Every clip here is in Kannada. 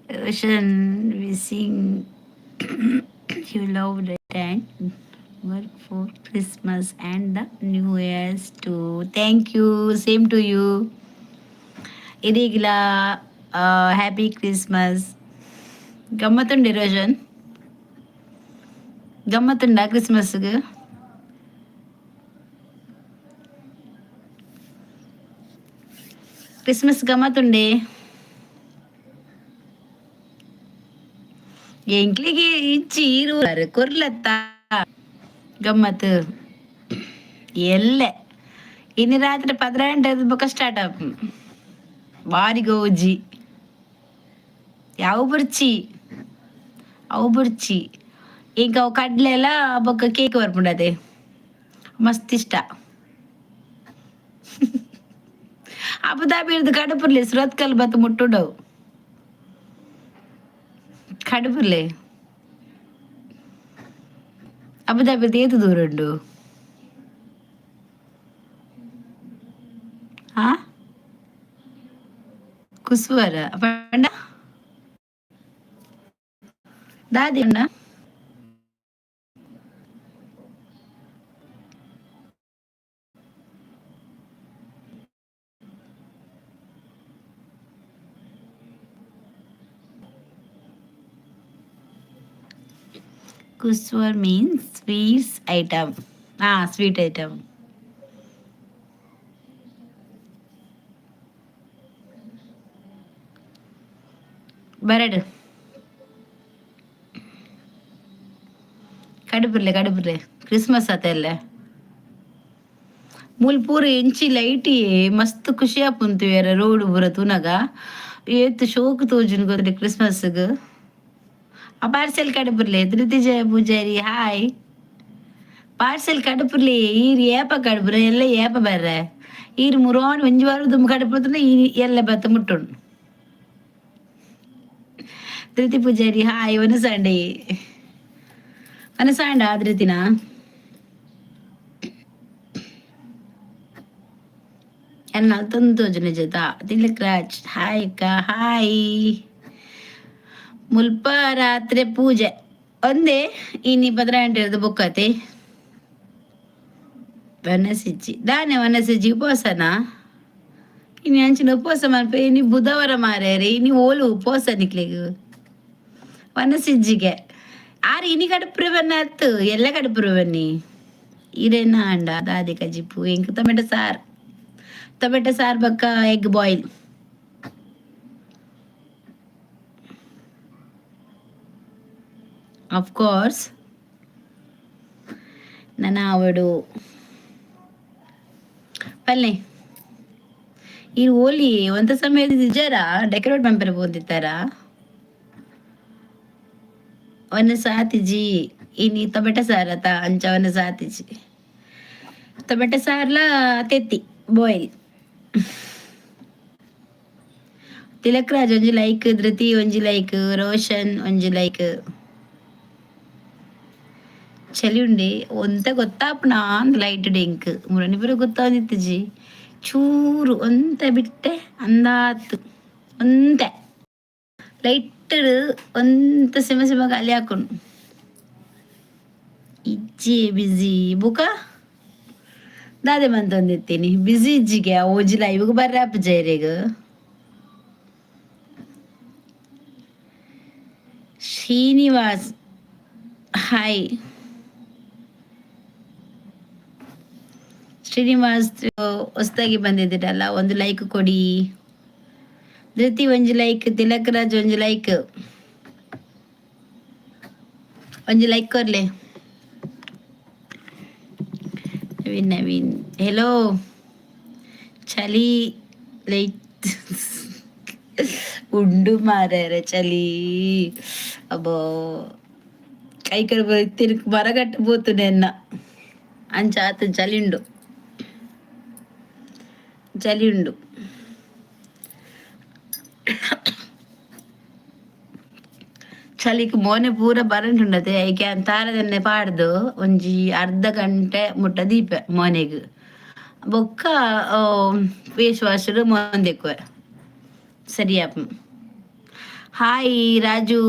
Roshan, wishing you love the and work for Christmas and the New Year's too. Thank you. Same to you. Irigla, happy Christmas. ಗಮ್ಮತ್ತುಂಡಿ ರೋಷನ್ ಗಮ್ಮತ್ತುಂಡ ಕ್ರಿಸ್ಮಸ್ಗೆ ಕ್ರಿಸ್ಮಸ್ ಗಮ್ಮತ್ತುಂಡಿ ಎಂಕ್ಲಿಗೆ ಇಚ್ಚಿ ಇರುವರು ಕೊರ್ಲತ್ತ ಗಮ್ಮತ್ತು ಎಲ್ಲೆ ಇನ್ನು ರಾತ್ರಿ 10 ಗಂಟೆ ಬೊಕ್ಕ ಸ್ಟಾರ್ಟ್ ಆಪ್ ಬಾರಿ ಗೌಜಿ ಯಾವ ಬರ್ಚಿ ಅವು ಬರ್ಚಿ ಈಗ ಅವು ಕಡ್ಲೆ ಎಲ್ಲ ಬೊಕ್ಕ ಕೇಕ್ ಬರ್ಬಿಡದೆ ಮಸ್ತ್ ಇಷ್ಟ ಅಬುದಾಬಿ ಇರ್ದು ಕಡಪುರ್ಲಿ ಸುರತ್ಕಲ್ ಬತ್ತು ಮುಟ್ಟುಡವು ಕಡಪುರ್ಲೆ ಅಬುದಾಬಿ ಏತು ದೂರ ಉಂಡು ಹಾ ಕುಸುವರ ಪಂಡ ದಾದಿ ಉಂಡ Kuswar means sweets item. Sweet item. ಬರಡು ಕಡುಬುರ್ಲೆ ಕ್ರಿಸ್ಮಸ್ ಆತಲ್ಲ ಮೂಲ್ ಪೂರ ಎಂಚಿ ಲೈಟಿ ಮಸ್ತ್ ಖುಷಿ ಆಪುಂತು ರೋಡ್ ಪೂರ ತುನಗ ಏತ್ ಶೋಕ್ ತೋಜುನ್ ಗೊತ್ತಿದೆ ಕ್ರಿಸ್ಮಸ್ಗೆ ಪಾರ್ಸೆಲ್ ಕಡುಬುರ್ಲೆ ಧೃತಿ ಜಯ ಪೂಜಾರಿ ಹಾಯ್ ಪಾರ್ಸೆಲ್ ಕಡುಪುರ್ಲಿ ಈರ್ ಏಪ ಕಡುಪುರ ಎಲ್ಲ ಏಪ ಬರ್ರ ಈರ್ ಮುರೋನ್ ಒಂಜಿ ವಾರ ದುಮ್ ಕಡುಪುರ ಈ ಎಲ್ಲ ಬತ್ತ ಮುಟ್ಟುಂಡು ಧೃತಿ ಪೂಜಾರಿ ಹಾಯ್ ಒನಸಾಂಡ ಧೃತಿನ ಎನ್ನ ತಂತೋಜು ನಿಜದ ತಿಲಕ್ ರಾಜ್ ಹಾಯ್ ಅಕ್ಕ ಹಾಯ್ ಮುಲ್ಪ ರಾತ್ರಿ ಪೂಜೆ ಒಂದೇ ಇನಿ 10 ಗಂಟೆ ಬುಕ್ಕತೆ ವನಸಿಜ್ಜಿ ದಾನೆ ವನಸಿಜ್ಜಿ ಉಪವಾಸನ ಇನ್ನು ಅಂಚಿನ ಉಪವಾಸ ಮಾಡ್ಪೆ ಇನಿ ಬುಧವಾರ ಮಾರ್ಯಾರೆ ಇನಿ ಓಲು ಉಪವಾಸ ನಿಕ್ಲಿಗೆ ವನಸಿಜ್ಜಿಗೆ ಆರು ಇನಿ ಕಡುಪುರ ಬನ್ನ ಹತ್ತು ಎಲ್ಲ ಕಡುಪುರ ಬನ್ನಿ ಇರೇನ ಅಂಡ ದಾದಿ ಕಜಿಪ್ಪು ಎಂಕ್ ಟೊಮೆಟೊ ಸಾರ್ ಬಕ್ಕ ಎಗ್ ಬಾಯ್ಲ್ ಆಫ್ ಕೋರ್ಸ್ ನನ್ನ ಅವಡು ಪಲ್ಲೆ ಈ ಓಲಿ ಒಂತ ಸಮಯದ ನಿಜಾರ ಡೆಕೋರೇಟ್ ಪಂಪರ ಬೋದಿತ್ತಾರ ಒಂದು ಸಾತಿಜಿ ಇನಿ ಟೊಮೆಟೊ ಸಾರತ ಅಂಚ ಒಂದು ಸಾತಿಜಿ ಟೊಮೆಟೊ ಸಾರ್ಲ ತೆತ್ತಿ ಬಾಯ್ಲ್ ತಿಲಕ್ ರಾಜ್ ಒಂಜಿ ಲೈಕ್ ಧೃತಿ ಒಂಜಿ ಲೈಕ್ ರೋಷನ್ ಒಂಜಿ ಲೈಕ್ ಚಳಿ ಉಂಡಿ ಒಂತ ಗೊತ್ತಾಪುನ ಲೈಟ್ ಡೆಂಕ್ ಮುರನಿ ಪುರ ಗೊತ್ತಾದಿತ್ತಜಿ ಚೂರು ಒಂತ ಬಿಟ್ಟೆ ಅಂದಾತು ಒಂತೆ ಲೈಟ್ ಒಂತ ಸಿಮ ಖಾಲಿ ಹಾಕೊಂಡು ಇಜ್ಜಿ ಬಿಸಿ ಬುಕ ದಾದೆ ಬಂತೊಂದಿತ್ತೀನಿ ಬಿಸಿ ಇಜ್ಜಿಗೆ ಓಜಿ ಲೈವ್ಗೆ ಬರ್ರಾಪ ಜೈರೆಗ ಶ್ರೀನಿವಾಸ್ ಹಾಯ್ ಶ್ರೀನಿವಾಸ್ ಹೊಸದಾಗಿ ಬಂದಿದ್ದೀರಲ್ಲ ಒಂದು ಲೈಕ್ ಕೊಡಿ ಧೃತಿ ಒಂಜಿ ಲೈಕ್ ತಿಲಕ್ ರಾಜ್ ಒಂಜಿ ಲೈಕ್ ಕೊರ್ಲೆ ನವೀನ್ ಹೆಲೋ ಚಳಿ ಲೈಟ್ ಉಂಡು ಮಾರ್ಯಾರ ಚಳಿ ಅಬ್ಬೋ ಕೈ ಕಡೆ ತಿರುಗಿ ಮರಗಟ್ಟ పోతుంది ಎನ್ನ ಅಂಚ ಆತ ಚಳಿ ಉಂಡು ಚಳಿಗೆ ಮೋನೆ ಪೂರ ಬರಂಟುಂಡತೆ ಐಕೆ ತಾರದನ್ನೆ ಪಾಡ್ದು ಒಂಜಿ ಅರ್ಧ ಗಂಟೆ ಮುಟ್ಟ ದೀಪ ಮೋನೆಗ್ ಬೊಕ್ಕ ಫೇಸ್ ವಾಶ್ ಮೊಂದೆಕ್ಕುವೆ ಸರಿಯಪ್ಪ hi Raju,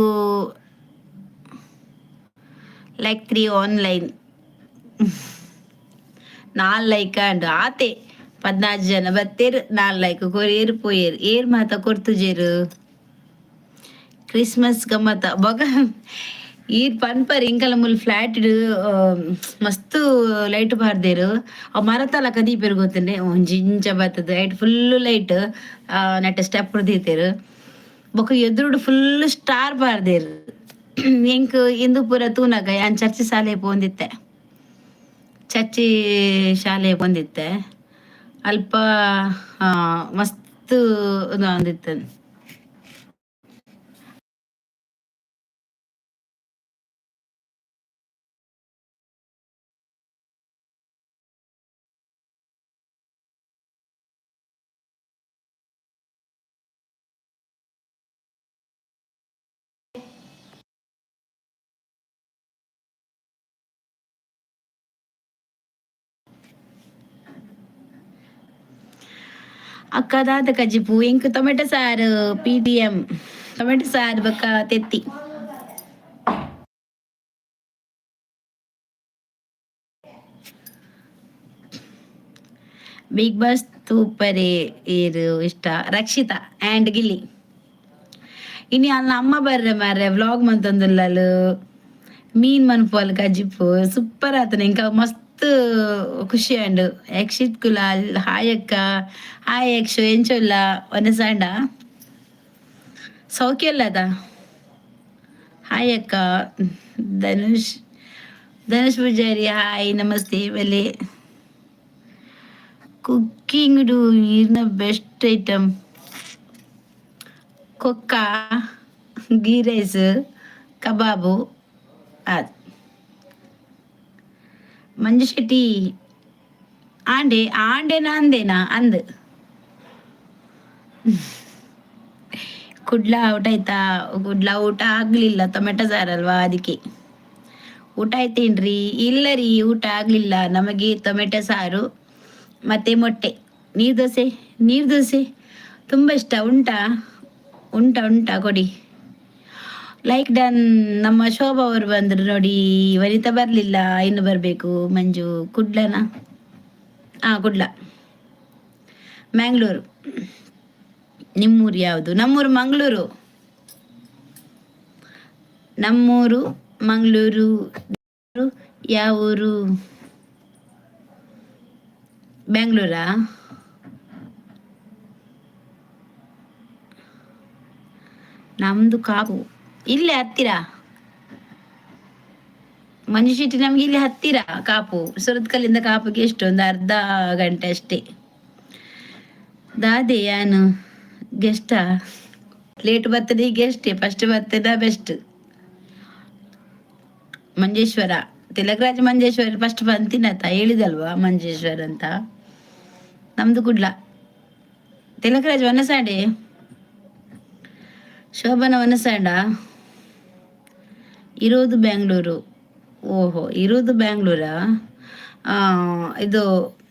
like 3 online 4 like and ಆತೆ 14 ಜನ ಬತ್ತೇರು 4 ಲೈಕ್ ಕೊರಿಯರು ಪೋಯೇರು ಏರ್ ಮಾತ ಕೊರ್ತುಜೇರು ಕ್ರಿಸ್ಮಸ್ ಗಮ್ಮತ್ತ ಬೊಗ ಈರ್ ಪನ್ಪರ್ ಇಂಕಲ ಮುಲ್ ಫ್ಲಾಟ್ ಮಸ್ತ್ ಲೈಟ್ ಬಾರ್ದೇರು ಅವ್ ಮರತಲಕ ದೀಪೆರ್ ಗೊತ್ತಂಡೆ ಒಂಜಿಂಚ ಬತ್ತದ ಐಟ್ ಫುಲ್ ಲೈಟ್ ನೆಟ್ಟ ಸ್ಟೆಪ್ ದೀತೆರು ಬೊಕ ಎದುರುಡು ಫುಲ್ ಸ್ಟಾರ್ ಬಾರ್ದೇರು ಎಂಕ್ ಇಂದು ಪೂರ ತೂನಗ ಯಾನ್ ಚರ್ಚಿ ಶಾಲೆ ಪೋಂದಿತ್ತೆ ಚರ್ಚಿ ಶಾಲೆ ಬಂದಿತ್ತೆ ಅಲ್ಪ ಮಸ್ತ್ ಅಂದಿತ್ತು. ಅಕ್ಕದಾದ ಕಜಿಪು ಇಂಕ್ ಟೊಮೆಟೊ ಸಾರು PTM ಟೊಮೆಟೊ ಸಾರು ಬಕ್ಕ ತೆತ್ತಿ ಬಿಗ್ ಬಾಸ್ ತೂಪರೆ ಏರು ಇಷ್ಟ ರಕ್ಷಿತಾ ಆ್ಯಂಡ್ ಗಿಲ್ಲಿ ಇನಿ ಅಲ್ಲ ಅಮ್ಮ ಬರ್ರೆ ಮಾರ್ರೆ ವ್ಲಾಗ್ ಮಂತೊಂದುಲ್ಲಲು ಮೀನ್ ಮನ್ಪೋಲ್ ಕಜಿಪು ಸೂಪರ್ ಆತನ ಇಂಕ ಮಸ್ತ್ ಖುಷಿ ಅಂಡು ಯಕ್ಷಿತ್ ಕುಲಾಲ್ ಹಾಯಕ್ಕ ಹಾಯ್ ಯಕ್ಷು ಎಂಚೊಲ್ಲ ಒನಸಾಂಡ ಸೌಖ್ಯಲ್ಲದ ಹಾಯ್ ಅಕ್ಕ ಧನುಷ್ ಧನುಷ್ ಪೂಜಾರಿ ಹಾಯ್ ನಮಸ್ತೆ ಬೆಲೆ ಕುಕ್ಕಿಂಗ್ ಡು ಇರ್ನ ಬೆಸ್ಟ್ ಐಟಮ್ ಕೊಕ್ಕ ಗೀ ರೈಸ್ ಕಬಾಬು ಅದು ಮಂಜು ಶೆಟ್ಟಿ ಆಂಡೆ ಆಂಡೆನಾ ಅಂದೇನಾ ಅಂದ್ ಕುಡ್ಲ ಊಟ ಆಯ್ತಾ ಕುಡ್ಲ ಊಟ ಆಗ್ಲಿಲ್ಲ ಟೊಮೆಟೊ ಸಾರಲ್ವಾ ಅದಕ್ಕೆ ಊಟ ಆಯ್ತೇನ್ರಿ ಇಲ್ಲ ರೀ ಊಟ ಆಗ್ಲಿಲ್ಲ ನಮಗೆ ಟೊಮೆಟೊ ಸಾರು ಮತ್ತೆ ಮೊಟ್ಟೆ ನೀರ್ ದೋಸೆ ತುಂಬ ಇಷ್ಟ ಉಂಟಾ ಉಂಟಾ ಉಂಟಾ ಕೊಡಿ ಲೈಕ್ ಡನ್. ನಮ್ಮ ಶೋಭಾ ಅವರು ಬಂದ್ರು ನೋಡಿ, ವನಿತಾ ಬರ್ಲಿಲ್ಲ, ಇನ್ನು ಬರ್ಬೇಕು. ಮಂಜು ಕುಡ್ಲನಾ? ಕುಡ್ಲ, ಮ್ಯಾಂಗ್ಳೂರು. ನಿಮ್ಮೂರು ಯಾವುದು? ನಮ್ಮೂರು ಮಂಗಳೂರು. ನಮ್ಮೂರು ಮಂಗಳೂರು. ಯಾವ ಊರು? ಬೆಂಗಳೂರಾ? ನಮ್ದು ಕಾಪು, ಇಲ್ಲೇ ಹತ್ತಿರ. ಮಂಜು ಶೆಟ್ಟಿ ನಮ್ಗೆ ಇಲ್ಲಿ ಹತ್ತಿರ ಕಾಪು. ಸುರತ್ಕಲ್ಲಿಂದ ಕಾಪುಗೆ ಎಷ್ಟು, ಒಂದು ಅರ್ಧ ಗಂಟೆ ಅಷ್ಟೇ. ದಾದೆ ಯಾನು ಗೆಸ್ಟಾ? ಲೇಟ್ ಬರ್ತದೆ ಗೆಸ್ಟೇ, ಫಸ್ಟ್ ಬರ್ತದ ಬೆಸ್ಟ್. ಮಂಜೇಶ್ವರ, ತಿಲಕರಾಜ್ ಮಂಜೇಶ್ವರ ಫಸ್ಟ್ ಬಂತಿನತ ಹೇಳಿದಲ್ವಾ ಮಂಜೇಶ್ವರ್ ಅಂತ. ನಮ್ದು ಕುಡ್ಲ. ತಿಲಕರಾಜ್ ವನಸಾಡೆ, ಶೋಭನ ವನಸಾಡ, ಇರೋದು ಬ್ಯಾಂಗ್ಳೂರು. ಓಹೋ, ಇರೋದು ಬ್ಯಾಂಗ್ಳೂರಾ? ಇದು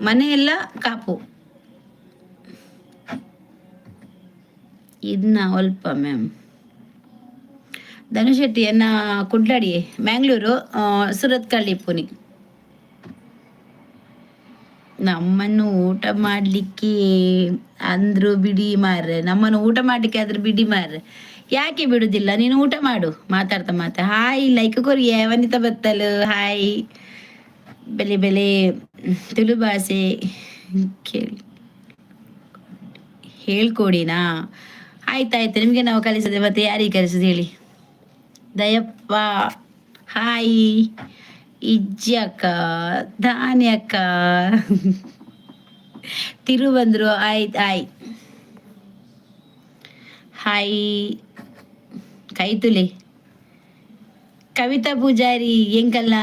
ಮನೆಯೆಲ್ಲ ಕಾಪು. ಇದನ್ನ ಅಲ್ಪ ಮ್ಯಾಮ್. ಧನುಷ್ ಶೆಟ್ಟಿ ಎನ್ನ ಕುಡ್ಲಾಡಿ, ಮ್ಯಾಂಗ್ಳೂರು, ಸುರತ್ಕಳ್ಳಿ, ಪುನಿ. ನಮ್ಮನ್ನು ಊಟ ಮಾಡ್ಲಿಕ್ಕೆ ಅಂದ್ರು ಬಿಡಿ ಮಾರ್ರೆ, ನಮ್ಮನ್ನು ಊಟ ಮಾಡ್ಲಿಕ್ಕೆ ಆದ್ರೆ ಬಿಡಿ ಮಾರ್ರೆ. ಯಾಕೆ ಬಿಡುದಿಲ್ಲ? ನೀನು ಊಟ ಮಾಡು ಮಾತಾಡ್ತಾ. ಹಾಯ್ ಲೈಕ್ ಕೊರಿಯ ವನಿತಾ ಬತ್ತಲು. ಹಾಯ್ ಬೆಲೆ ಬೆಲೆ ತುಳು ಭಾಷೆ ಕೇಳಿ ಹೇಳ್ಕೊಡಿನಾ? ಆಯ್ತಾಯ್ತು, ನಿಮ್ಗೆ ನಾವು ಕಲಿಸದೆ ಮತ್ತೆ ಯಾರಿಗೆ ಕಲಿಸೋದು ಹೇಳಿ. ದಯಪ್ಪ ಹಾಯ್. ಇಜ್ಜಿ ಅಕ್ಕ, ಧಾನಿ ಅಕ್ಕ ತಿರು ಬಂದ್ರು. ಆಯ್ತು ಹಾಯ್ ಕೈತುಲೆ. ಕವಿತಾ ಪೂಜಾರಿ ಎಂಕಲ್ನ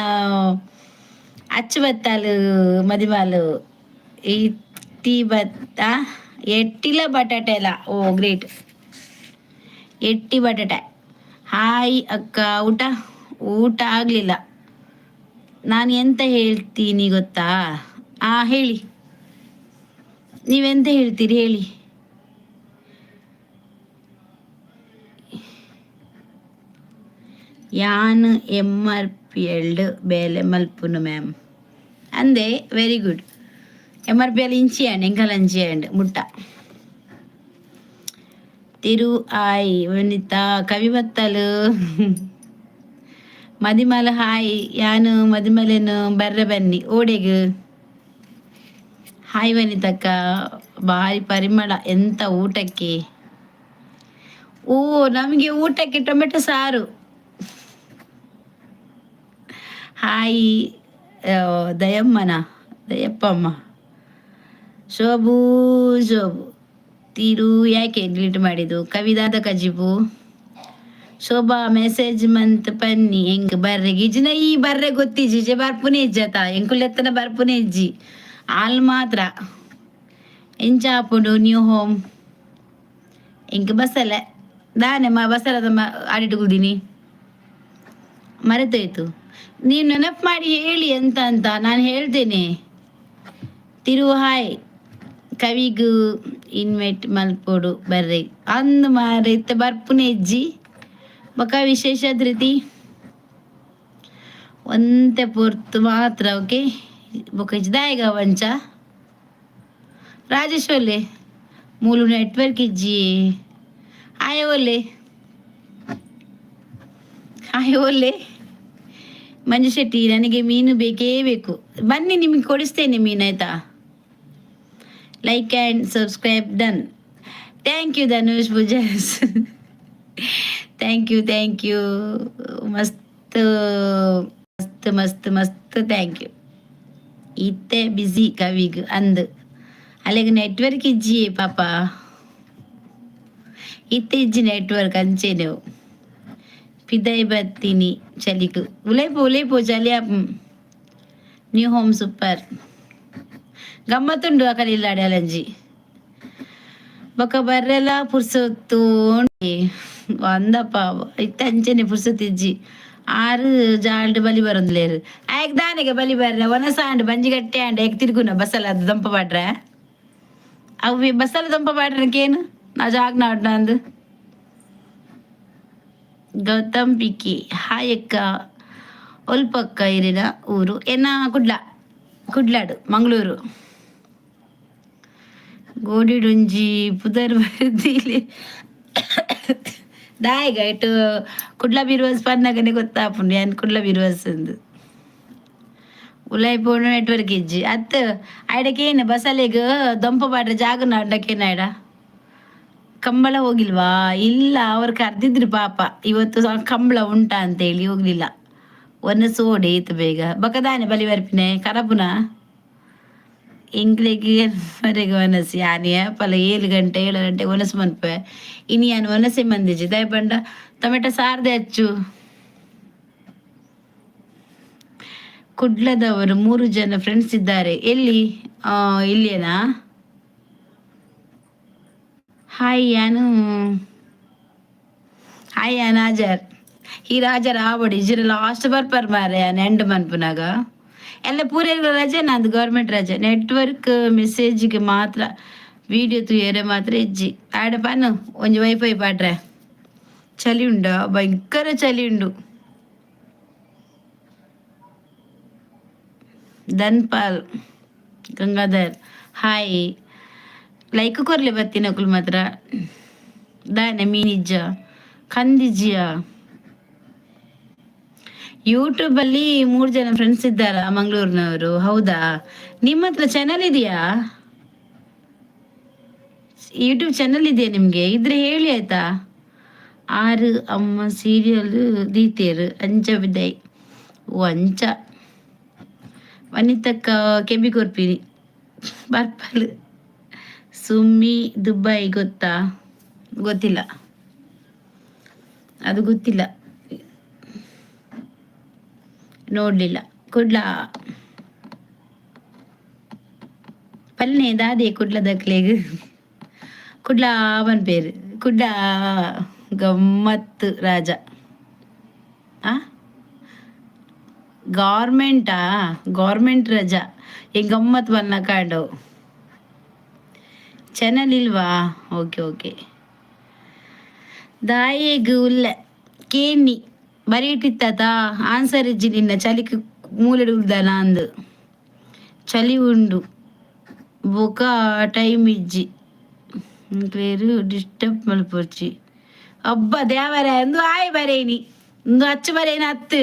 ಅಚ್ಚು ಬತ್ತಾಲು ಮದಿಮಾಲು ಇಟ್ಟಿ ಬತ್ತ ಎಟ್ಟಿಲ ಬಟಾಟೆ ಎಲ್ಲ. ಓ ಗ್ರೇಟ್, ಎಟ್ಟಿ ಬಟಾಟೆ. ಹಾಯ್ ಅಕ್ಕ, ಊಟ ಆಗಲಿಲ್ಲ. ನಾನು ಎಂತ ಹೇಳ್ತೀನಿ ಗೊತ್ತಾ? ಹೇಳಿ, ನೀವೆಂತ ಹೇಳ್ತೀರಿ ಹೇಳಿ. ಯಾನ್ MRPL ಬೇಲೆ ಮಲ್ಪುನು ಮ್ಯಾಮ್ ಅಂದೆ ವೆರಿ ಗುಡ್. MRPL ಇಂಚಿಯಂಡ್ ಎಂಕಲ್ ಅಂಚಿಯಂಡ್ ಮುಟ್ಟ ತಿರು ಆಯ್ ವನಿತಾ ಕವಿ ಬತ್ತಲು ಮದಿಮಲ ಹಾಯ್ ಯಾನು ಮದಿಮಲೇನು ಬರ್ರೆ ಬನ್ನಿ ಓಡೆಗ್. ಹಾಯ್ ವನಿತಕ್ಕ, ಭಾರಿ ಪರಿಮಳ ಎಂತ ಊಟಕ್ಕೆ. ಓ ನಮಗೆ ಊಟಕ್ಕೆ ಟೊಮೆಟೊ ಸಾರು. ಹಾಯ್ ದಯಮ್ಮನ ದಯಪ್ಪಮ್ಮ. ಶೋಭು ಶೋಭು ತೀರು ಯಾಕೆ ಡಿಲೀಟ್ ಮಾಡಿದ್ದು. ಕವಿದಾದ ಕಜಿಬು ಶೋಭಾ ಮೆಸೇಜ್ ಮಂತ್ ಪನ್ನಿ ಹೆಂಗ್ ಬರ್ರೆ ಗಿಜಿನ ಈ ಬರ್ರೆ ಗೊತ್ತಿಜಿ ಬರ್ಪುನೆ ಇಜ್ಜತ ಎಂಕುಲೆತ್ತನ ಬರ್ಪುನೆ ಇಜ್ಜಿ ಆಲ್ ಮಾತ್ರ ಎಂಚಾಪುಡು ನ್ಯೂ ಹೋಮ್ ಎಂಕ್ ಬಸ್ಸಲ್ಲ ದಾನೆ ಬಸ್ಸಲ್ಲದ ಆಡಿಟ್ಟುಗುದೀನಿ ಮರೆತೋಯ್ತು. ನೀವು ನೆನಪು ಮಾಡಿ ಹೇಳಿ ಎಂತ ಅಂತ ನಾನು ಹೇಳ್ತೇನೆ. ತಿರು ಹಾಯ್ ಕವಿಗೂ ಇನ್ವೈಟ್ ಮಲ್ಪೋಡು ಬರ್ರಿ ಅಂದು ಮಾರೈತೆ ಬರ್ಪುನೆ ಇಜ್ಜಿ ಬೊಕ ವಿಶೇಷ ಧೃತಿ ಒಂತೆ ಪೊರ್ತು ಮಾತ್ರ ಓಕೆ ಬೊಕ ಇಜ್ದಾಯಗ ವಂಚ ರಾಜೇಶ್ ಒಲ್ಲೆ ಮೂಲು ನೆಟ್ವರ್ಕ್ ಇಜ್ಜಿ ಆಯ ಒಲ್ಲೆ ಆಯ ಒಲ್ಲೆ. ಮಂಜು ಶೆಟ್ಟಿ ನನಗೆ ಮೀನು ಬೇಕೇ ಬೇಕು. ಬನ್ನಿ ನಿಮಗೆ ಕೊಡಿಸ್ತೇನೆ ಮೀನು ಆಯ್ತಾ. Like and subscribe done. Thank you Dhanush ಪೂಜಾಸ್. ಥ್ಯಾಂಕ್ ಯು ಮಸ್ತ್ ಮಸ್ತ್ ಮಸ್ತ್ ಮಸ್ತ್ ಥ್ಯಾಂಕ್ ಯು. ಇತ್ತೆ ಬಿಸಿ ಕವಿಗ್ ಅಂದ್ ಅಲ್ಲಿಗೆ ನೆಟ್ವರ್ಕ್ ಇಜ್ಜಿ ಪಾಪ ಇತ್ತೆ ಇಜ್ಜಿ ನೆಟ್ವರ್ಕ್ ಅಂಚೆನೆವು ಪಿದೈ ಬರ್ತೀನಿ ಚಲಿಕು ಉಲೇಪು ಚಲಿಯ ನ್ಯೂ ಹೋಮ್ ಸೂಪರ್ ಗಮ್ಮತ್ತುಂಡು ಆ ಕಡೆ ಇಲ್ಲಾಡಿ ಅಲಂಜಿ ಬೊಕ ಬರ್ರೆಲ್ಲ ಪುರ್ಸೊತ್ತು ಅಂದಪ್ಪ ಇತ್ತ ಅಂಚೆನೆ ಪುರ್ಸೊತ್ತಿಜ್ಜಿ ಆರು ಜಾಲ್ಡ್ ಬಲಿ ಬರೊಂದ್ಲೇರು ಆಯ್ಕೆ ದಾನೆಗೆ ಬಲಿ ಬರ್ರೆ ಒನಸಾಂಡ್ ಬಂಜಿ ಗಟ್ಟೆ ಆಂಡ್ ಏಕ್ ತಿರ್ಗುನ ಬಸ್ಸಲ್ಲ ಅದು ದಂಪ ಪಾಡ್ರೆ ಅವು ಬಸ್ಸಲ್ಲ ದಂಪ ಪಾಡ್ರಕೇನು ನಾ ಜಾಗ್ ನಾಡ್ ನಂದು. ಗೌತಮ್ ಪಿಕ್ಕಿ ಹಾಯಕ್ಕ ಒಲ್ಪಕ್ಕ ಇರಿನ ಊರು ಎನ್ನ ಕುಡ್ಲಾಡು ಮಂಗಳೂರು ಗೋಡಿಡುಂಜಿ ಪುದರ್ ಬರ್ದಿಲಿ ದಾಯಿಗ ಇಟ್ಟು ಕುಡ್ಲ ಬಿರುವಸ್ ಪನ್ನಗನೆ ಗೊತ್ತಾಪುಂಡು ಯಾನ್ ಕುಡ್ಲ ಬಿರುವಸ್ ಅಂದು ಉಲಾಯ್ಪೋಣ ನೆಟ್ವರ್ಕ್ ಇಜ್ಜಿ ಅತ್ತ ಆಯ್ಡಕೇನು ಬಸಲೆಗ ದೊಂಪ ಬಾಡ್ರೆ ಜಾಗ ನಾಡ್ಲಕ್ಕೇನ ಆಯ್ಡ ಕಂಬಳ ಹೋಗಿಲ್ವಾ. ಇಲ್ಲ ಅವ್ರು ಕರ್ದಿದ್ರು ಪಾಪ ಇವತ್ತು ಕಂಬಳ ಉಂಟಾ ಅಂತೇಳಿ ಹೋಗ್ಲಿಲ್ಲ. ಒಂದು ಸೋಡೆ ಇತ್ತು ಬೇಗ ಬಕದಾನೆ ಬಲಿ ಬರ್ಪಿನೆ ಕರಪುನ ಎಂಕ್ಲೆಗೆ ಮರೆಗೆ ಒನಸಿ ಆನೆಯ ಪಲ 7 ಗಂಟೆ ಒನಸು ಮನ್ಪೆ ಇನಿ ಯಾನು ಒನಸೆ ಮಂದಿಜಿ ದಯಪಂಡ ಟೊಮೆಟೊ ಸಾರ್ದೆ ಹಚ್ಚು. ಕುಡ್ಲದವರು 3 ಜನ ಫ್ರೆಂಡ್ಸ್ ಇದ್ದಾರೆ. ಎಲ್ಲಿ ಇಲ್ಲೇನಾ. ಹಾಯ್ ಯಾನು ಹಾಜರ್ ಈ ರಾಜರ ಆವಡಿ ಇಜ್ರ ಲಾಸ್ಟ್ ಬರ್ಪರ್ ಮಾರೆ ಎಂಡ್ ಮನ್ಪುನಾಗ ಎಲ್ಲ ಪೂರ ರಜೆ ನಂದು ಗೌರ್ಮೆಂಟ್ ರಜೆ. ನೆಟ್ವರ್ಕ್ ಮೆಸೇಜ್ಗೆ ಮಾತ್ರ ವಿಡಿಯೋ ತುಯರೆ ಮಾತ್ರ ಇಜ್ಜಿ ಆಡ ಪನ್ನು ಒಂಜಿ ವೈಫೈ ಪಾಡ್ರೆ ಚಳಿ ಉಂಡ ಭಯಂಕರ ಚಳಿ ಉಂಡು. ಧನ್ಪಾಲ್ ಗಂಗಾಧರ್ ಹಾಯ್ ಲೈಕ್ ಕೊರ್ಲೆ ಬತ್ತಿನಕುಲ್ ಮಾತ್ರ ದಾನೆ ಮೀನಿಜ್ಜ ಕಂದಿಜ್ಜಿಯ. ಯೂಟ್ಯೂಬಲ್ಲಿ 3 ಜನ ಫ್ರೆಂಡ್ಸ್ ಇದ್ದಾರ ಮಂಗಳೂರಿನವರು. ಹೌದಾ, ನಿಮ್ಮ ಹತ್ರ ಚಾನಲ್ ಇದೆಯಾ? ಯೂಟ್ಯೂಬ್ ಚಾನಲ್ ಇದೆಯಾ ನಿಮಗೆ? ಇದ್ರೆ ಹೇಳಿ ಆಯ್ತಾ. 6 ಅಮ್ಮ ಸೀರಿಯಲ್ ದೀತೇರು ಅಂಚ ಬಿದ್ದಾಯಿ ಓ ಅಂಚ ವನಿತಕ್ಕ ಕೆಂಬಿ ಕೊರ್ಪಿನಿ ಬರ್ಪಲ್ ಸುಮ್ಮಿ ದುಬೈ ಗೊತ್ತಾ? ಗೊತ್ತಿಲ್ಲ, ಅದು ಗೊತ್ತಿಲ್ಲ, ನೋಡ್ಲಿಲ್ಲ. ಕುಡ್ಲ ಪಲ್ನೆ ದಾದೆ ಕುಡ್ಲ ದಕ್ಲೆಗ್ ಕುಡ್ಲ ಅವನ್ ಪೇರು ಕುಡ್ಲ ಗಮ್ಮತ್ ರಾಜ. ಗೌರ್ಮೆಂಟ್ ರಜಾ ಈ ಗಮ್ಮತ್ ಬನ್ನ ಕಾಂಡವು ಚಾನಲ್ ಇಲ್ವಾ? ಓಕೆ ದಾಯೆಗ್ ಉಲ್ಲ ಕೇನಿ ಬರೀ ಇಟ್ಟಿತ್ತಾತ ಆನ್ಸರ್ ಇಜ್ಜಿ ನಿನ್ನ ಚಲಿಕ್ ಮೂಲೆಡು ಉಳ್ದನ ಅಂದು ಚಳಿ ಉಂಡು ಬೊಕ ಟೈಮ್ ಇಜ್ಜಿ ಬೇರು ಡಿಸ್ಟರ್ಬ್ ಮಲ್ಪೊರ್ಚಿ ಅಬ್ಬ ದೇವರ ಒಂದು ಆಯ್ ಬರೇನಿ ಒಂದು ಹಚ್ಚು ಬರೇನಿ ಹತ್ತು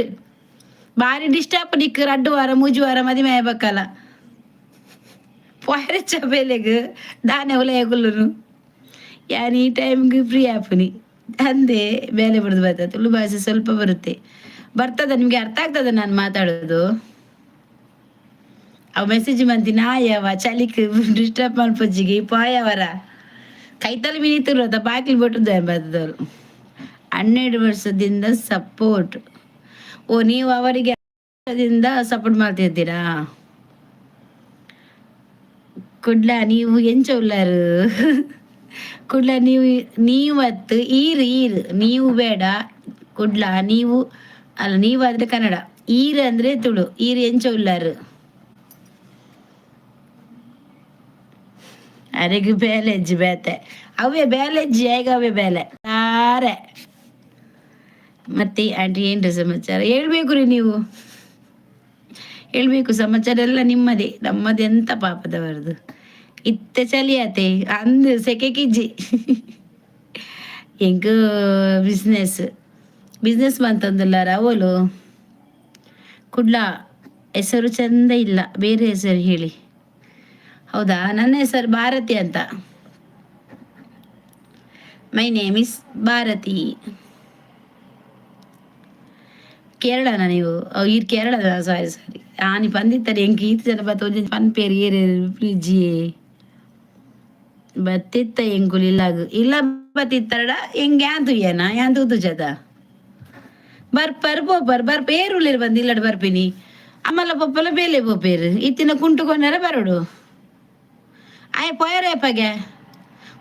ಬಾರಿ ಡಿಸ್ಟರ್ಬ್ ನಿಕ್ 2 ವಾರ 3 ವಾರ ಮದುವೆ ಆಗ್ಬೇಕಲ್ಲ ಪೊರೆಚ್ಚ ಬೆಲೆಗ್ ದಾನೆ ಹೊಲೆಗುಲ್ಲುನು ಯಾನ್ ಈ ಟೈಮ್ಗೆ ಫ್ರೀ ಆಪುನಿ ಅಂದೆ ಬೇಲೆ ಬಿಡ್ದು ಬರ್ತದೆ ತುಳು ಭಾಷೆ ಸ್ವಲ್ಪ ಬರ್ತದ ನಿಮ್ಗೆ ಅರ್ಥ ಆಗ್ತದ ನಾನು ಮಾತಾಡೋದು ಅವ್ ಮೆಸೇಜ್ ಮಂತಿನ ಆಯವ ಚಲಿಕ್ ಡಿಸ್ಟರ್ಬ್ ಮಲ್ಪೊಜ್ಜಿಗೆ ಪಾಯವರ ಕೈತಲ್ಲಿ ಮಿನಿತಿರೋದ ಬಾಗಿಲು ಬಿಟ್ಟದ್ದು ಎಂಬತ್ತದವರು 12 ವರ್ಷದಿಂದ ಸಪೋರ್ಟ್ ಓ ನೀವು ಅವರಿಗೆ ಸಪೋರ್ಟ್ ಮಾಡ್ತಿದ್ದೀರಾ ಕುಡ್ಲ ನೀವು ಎಂಚ ಉಳ್ಳಾರು ಕುಡ್ಲ ನೀವತ್ತು ಈರು ನೀವು ಬೇಡ ಕುಡ್ಲ ನೀವು ಅಲ್ಲ ನೀವಾದ್ರೆ ಕನ್ನಡ ಈರು ಅಂದ್ರೆ ತುಳು ಈರು ಎಂಚ ಉಳ್ಳಾರು ಅರೆಗೆ ಬೇಲೆಜ್ಜಿ ಬೇತೆ ಅವೇ ಬೇಲೆಜ್ಜಿ ಹೇಗ ಅವೇ ಬೇಲೆ ಸಾರೆ ಮತ್ತೆ ಆಂಟಿ ಏನ್ರಿ ಸಮಾಚಾರ ಹೇಳ್ಬೇಕು ರೀ ನೀವು ಹೇಳ್ಬೇಕು ಸಮಾಚಾರ ಎಲ್ಲ ನಿಮ್ಮದೇ ನಮ್ಮದು ಎಂತ ಪಾಪದವರದು ಇತ್ತೆ ಚಲಿಯಾತೆ ಅಂದು ಸೆಕೆ ಕಿಜ್ಜಿ ಹೆಂಗ ಬಿಸ್ನೆಸ್ ಬಂತಂದಲ್ಲಾರ ಅವಳು ಕುಡ್ಲ ಹೆಸರು ಚಂದ ಇಲ್ಲ ಬೇರೆ ಹೆಸರು ಹೇಳಿ ಹೌದಾ ನನ್ನ ಹೆಸರು ಭಾರತಿ ಅಂತ ಮೈ ನೇಮ್ ಇಸ್ ಭಾರತಿ ಕೇರಳನ ನೀವು ಈರ್ ಕೇರಳದ ಸಾರಿ ಆನಿ ಪಂದಿತ್ತಾರೆ ಹೆಂಗೆ ಈತ ಜನ ಬತ್ತ ಪನ್ ಪೇರು ಏರು ಫ್ರಿಜ್ಜಿ ಬತ್ತಿತ್ತ ಹೆಂಗುಲ್ ಇಲ್ಲ ಬತ್ತಿತ್ತರಡ ಹೆಂಗೆ ಯಾಂತು ತುಜದ ಬರ್ ಪೇರುಲಿರ್ ಬಂದು ಇಲ್ಲಡ್ ಬರ್ಪಿನಿ ಅಮ್ಮಲ ಪಪ್ಪಲ ಬೇಲೆ ಪೋಪೇರು ಇತ್ತಿನ ಕುಂಟುಕೊಂಡರ ಬರೋಡು ಆಯ್ ಪೊಯರೇಪಗೆ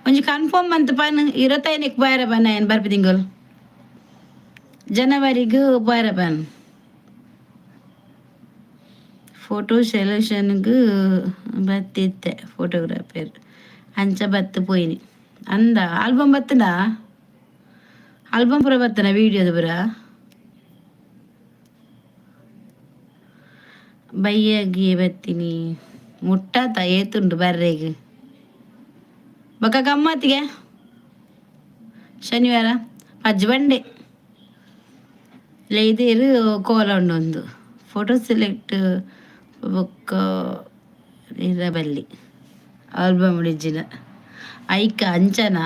ಒಂಜಿ ಕನ್ಫರ್ಮ್ ಅಂತ ಪನ್ 25 ಪೊಯರ ಬನ್ನ ಏನು ಬರ್ಪಿ ತಿಂಗಳು ಜನವರಿಗೂ ಪೊಯರ ಬನ್ ಫೋಟೋ ಸೆಲೆಕ್ಷನ್ಗೂ ಬತ್ತಿತ್ತೆ ಫೋಟೋಗ್ರಾಫರ್ ಅಂಚ ಬತ್ತು ಪೋಯಿನಿ ಅಂದ ಆಲ್ಬಮ್ ಬತ್ತನ ಆಲ್ಬಮ್ ಪುರ ಬತ್ತನ ವೀಡಿಯೋದ ಪುರ ಬಯ್ಯಗೆ ಬತ್ತೀನಿ ಮುಟ್ಟಾತ ಏತುಂಡು ಬರ್ರೆಗೆ ಬೊಕ ಗಮ್ಮತ್ತಿಗೆ ಶನಿವಾರ ಅಜ್ಜಿ ಬಂಡೆ ಲೈದೇರು ಕೋಲ ಉಂಡೊಂದು ಫೋಟೋ ಸೆಲೆಕ್ಟ್ ಬೊಕ್ಕ ಇರಬಲ್ಲಿ ಆಲ್ಬಮ್ ಡಿಜ್ಜಿನ ಐಕ ಅಂಚನ